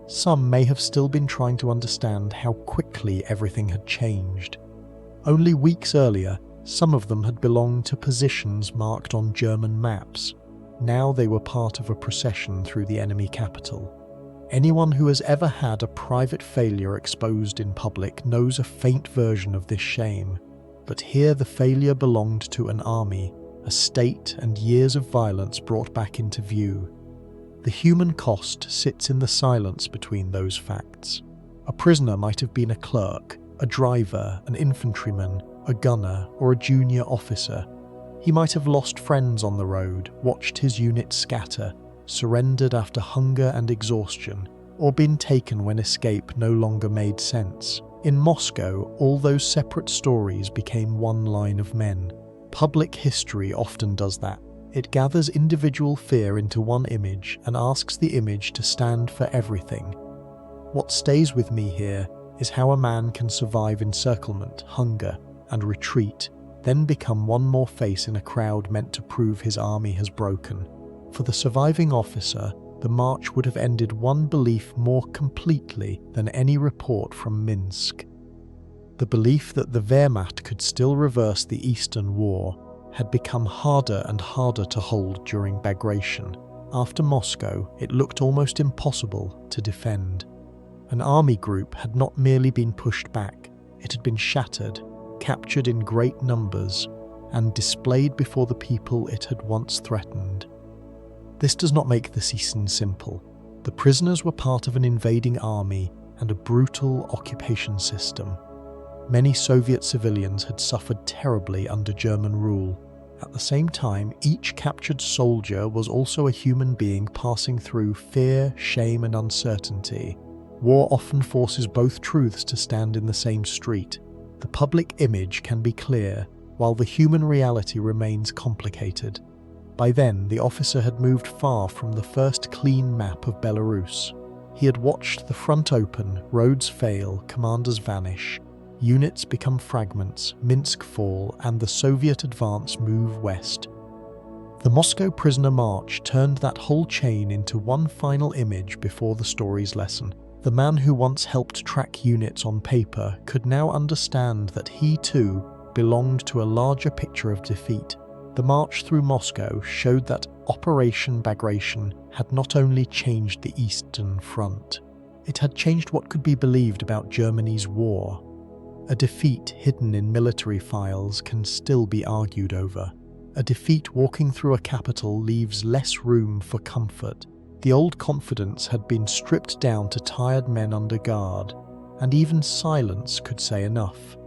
Some may have still been trying to understand how quickly everything had changed. Only weeks earlier, some of them had belonged to positions marked on German maps. Now they were part of a procession through the enemy capital. Anyone who has ever had a private failure exposed in public knows a faint version of this shame. But here the failure belonged to an army, a state, and years of violence brought back into view. The human cost sits in the silence between those facts. A prisoner might have been a clerk, a driver, an infantryman, a gunner, or a junior officer. He might have lost friends on the road, watched his unit scatter, surrendered after hunger and exhaustion, or been taken when escape no longer made sense. In Moscow, all those separate stories became one line of men. Public history often does that. It gathers individual fear into one image and asks the image to stand for everything. What stays with me here is how a man can survive encirclement, hunger, and retreat, then become one more face in a crowd meant to prove his army has broken. For the surviving officer, the march would have ended one belief more completely than any report from Minsk. The belief that the Wehrmacht could still reverse the Eastern War had become harder and harder to hold during Bagration. After Moscow, it looked almost impossible to defend. An army group had not merely been pushed back, it had been shattered, captured in great numbers, and displayed before the people it had once threatened. This does not make the season simple. The prisoners were part of an invading army and a brutal occupation system. Many Soviet civilians had suffered terribly under German rule. At the same time, each captured soldier was also a human being passing through fear, shame, and uncertainty. War often forces both truths to stand in the same street. The public image can be clear, while the human reality remains complicated. By then, the officer had moved far from the first clean map of Belarus. He had watched the front open, roads fail, commanders vanish, units become fragments, Minsk fall, and the Soviet advance move west. The Moscow prisoner march turned that whole chain into one final image before the story's lesson. The man who once helped track units on paper could now understand that he too belonged to a larger picture of defeat. The march through Moscow showed that Operation Bagration had not only changed the Eastern Front, it had changed what could be believed about Germany's war. A defeat hidden in military files can still be argued over. A defeat walking through a capital leaves less room for comfort. The old confidence had been stripped down to tired men under guard, and even silence could say enough.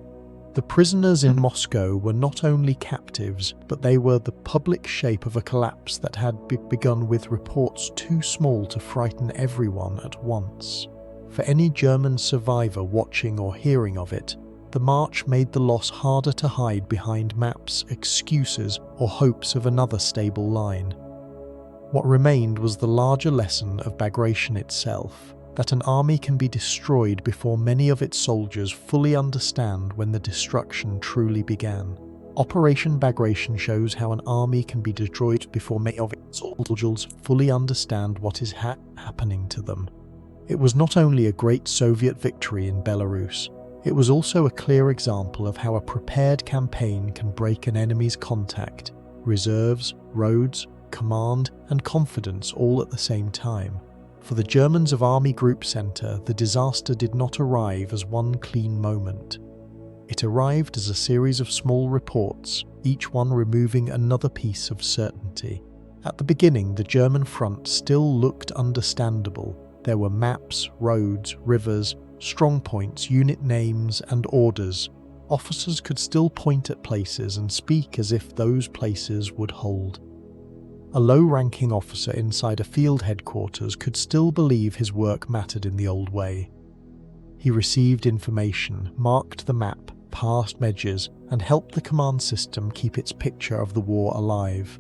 The prisoners in Moscow were not only captives, but they were the public shape of a collapse that had begun with reports too small to frighten everyone at once. For any German survivor watching or hearing of it, the march made the loss harder to hide behind maps, excuses, or hopes of another stable line. What remained was the larger lesson of Bagration itself. that an army can be destroyed before many of its soldiers fully understand when the destruction truly began. Operation Bagration shows how an army can be destroyed before many of its soldiers fully understand what is happening to them. It was not only a great Soviet victory in Belarus, it was also a clear example of how a prepared campaign can break an enemy's contact, reserves, roads, command, and confidence all at the same time. For the Germans of Army Group Center, the disaster did not arrive as one clean moment. It arrived as a series of small reports, each one removing another piece of certainty. At the beginning, the German front still looked understandable. There were maps, roads, rivers, strong points, unit names, and orders. Officers could still point at places and speak as if those places would hold. A low-ranking officer inside a field headquarters could still believe his work mattered in the old way. He received information, marked the map, passed measures, and helped the command system keep its picture of the war alive.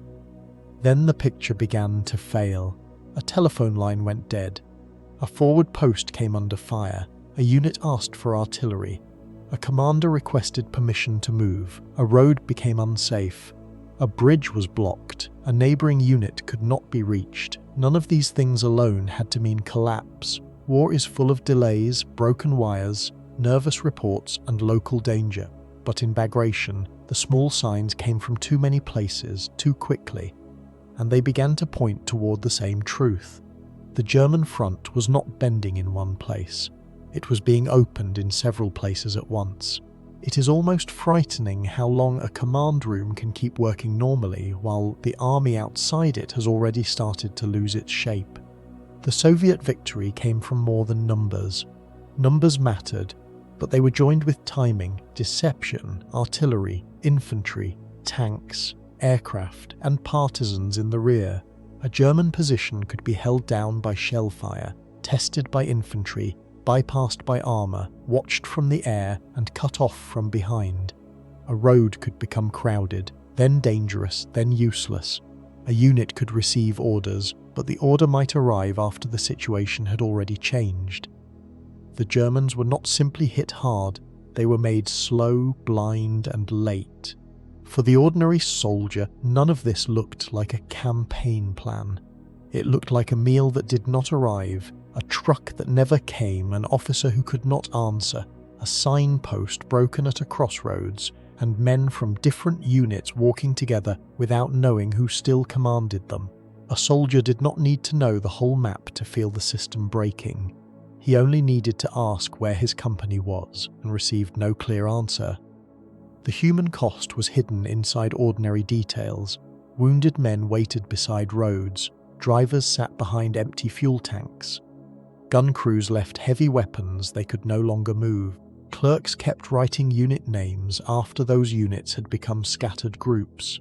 Then the picture began to fail. A telephone line went dead. A forward post came under fire. A unit asked for artillery. A commander requested permission to move. A road became unsafe. A bridge was blocked. A neighbouring unit could not be reached. None of these things alone had to mean collapse. War is full of delays, broken wires, nervous reports, and local danger. But in Bagration, the small signs came from too many places, too quickly, and they began to point toward the same truth. The German front was not bending in one place. It was being opened in several places at once. It is almost frightening how long a command room can keep working normally while the army outside it has already started to lose its shape. The Soviet victory came from more than numbers. Numbers mattered, but they were joined with timing, deception, artillery, infantry, tanks, aircraft, and partisans in the rear. A German position could be held down by shell fire, tested by infantry, bypassed by armour, watched from the air, and cut off from behind. A road could become crowded, then dangerous, then useless. A unit could receive orders, but the order might arrive after the situation had already changed. The Germans were not simply hit hard, they were made slow, blind, and late. For the ordinary soldier, none of this looked like a campaign plan. It looked like a meal that did not arrive, a truck that never came, an officer who could not answer, a signpost broken at a crossroads, and men from different units walking together without knowing who still commanded them. A soldier did not need to know the whole map to feel the system breaking. He only needed to ask where his company was and received no clear answer. The human cost was hidden inside ordinary details. Wounded men waited beside roads. Drivers sat behind empty fuel tanks. Gun crews left heavy weapons they could no longer move. Clerks kept writing unit names after those units had become scattered groups.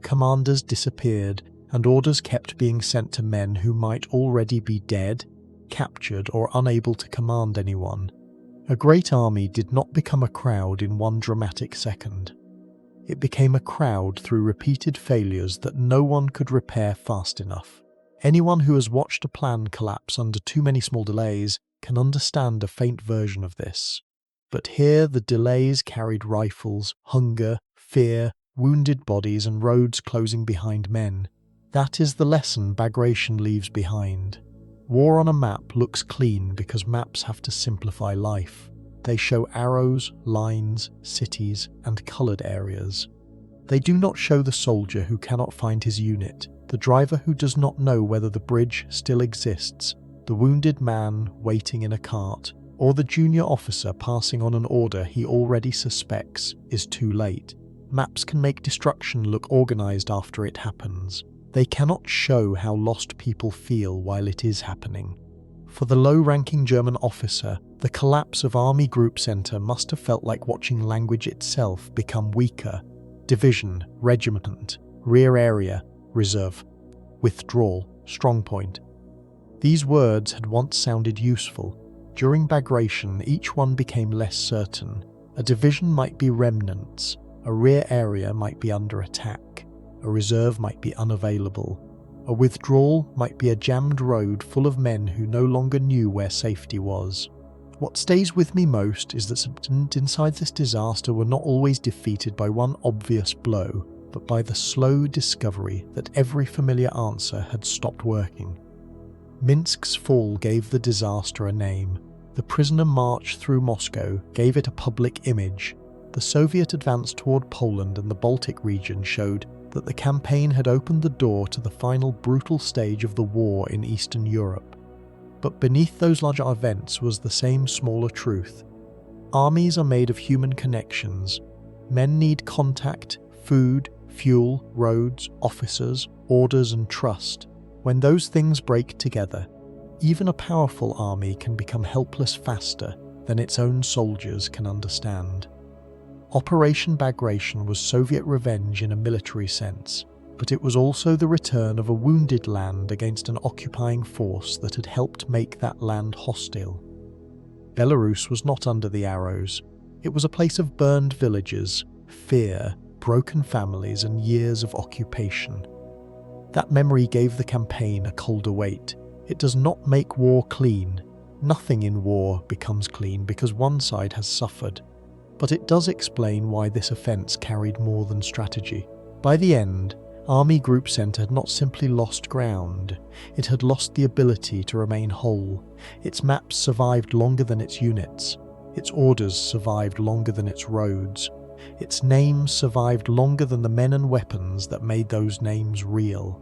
Commanders disappeared, and orders kept being sent to men who might already be dead, captured, or unable to command anyone. A great army did not become a crowd in one dramatic second. It became a crowd through repeated failures that no one could repair fast enough. Anyone who has watched a plan collapse under too many small delays can understand a faint version of this. But here the delays carried rifles, hunger, fear, wounded bodies, and roads closing behind men. That is the lesson Bagration leaves behind. War on a map looks clean because maps have to simplify life. They show arrows, lines, cities, and coloured areas. They do not show the soldier who cannot find his unit, the driver who does not know whether the bridge still exists, the wounded man waiting in a cart, or the junior officer passing on an order he already suspects is too late. Maps can make destruction look organised after it happens. They cannot show how lost people feel while it is happening. For the low-ranking German officer, the collapse of Army Group Center must have felt like watching language itself become weaker. Division, regiment, rear area, reserve, withdrawal, strongpoint. These words had once sounded useful. During Bagration, each one became less certain. A division might be remnants, a rear area might be under attack, a reserve might be unavailable. A withdrawal might be a jammed road full of men who no longer knew where safety was. What stays with me most is that some inside this disaster were not always defeated by one obvious blow, but by the slow discovery that every familiar answer had stopped working. Minsk's fall gave the disaster a name. The prisoner march through Moscow gave it a public image. The Soviet advance toward Poland and the Baltic region showed that the campaign had opened the door to the final brutal stage of the war in Eastern Europe. But beneath those larger events was the same smaller truth. Armies are made of human connections. Men need contact, food, fuel, roads, officers, orders and trust. When those things break together, even a powerful army can become helpless faster than its own soldiers can understand. Operation Bagration was Soviet revenge in a military sense, but it was also the return of a wounded land against an occupying force that had helped make that land hostile. Belarus was not under the arrows. It was a place of burned villages, fear, broken families and years of occupation. That memory gave the campaign a colder weight. It does not make war clean. Nothing in war becomes clean because one side has suffered. But it does explain why this offence carried more than strategy. By the end, Army Group Centre had not simply lost ground, it had lost the ability to remain whole. Its maps survived longer than its units. Its orders survived longer than its roads. Its names survived longer than the men and weapons that made those names real.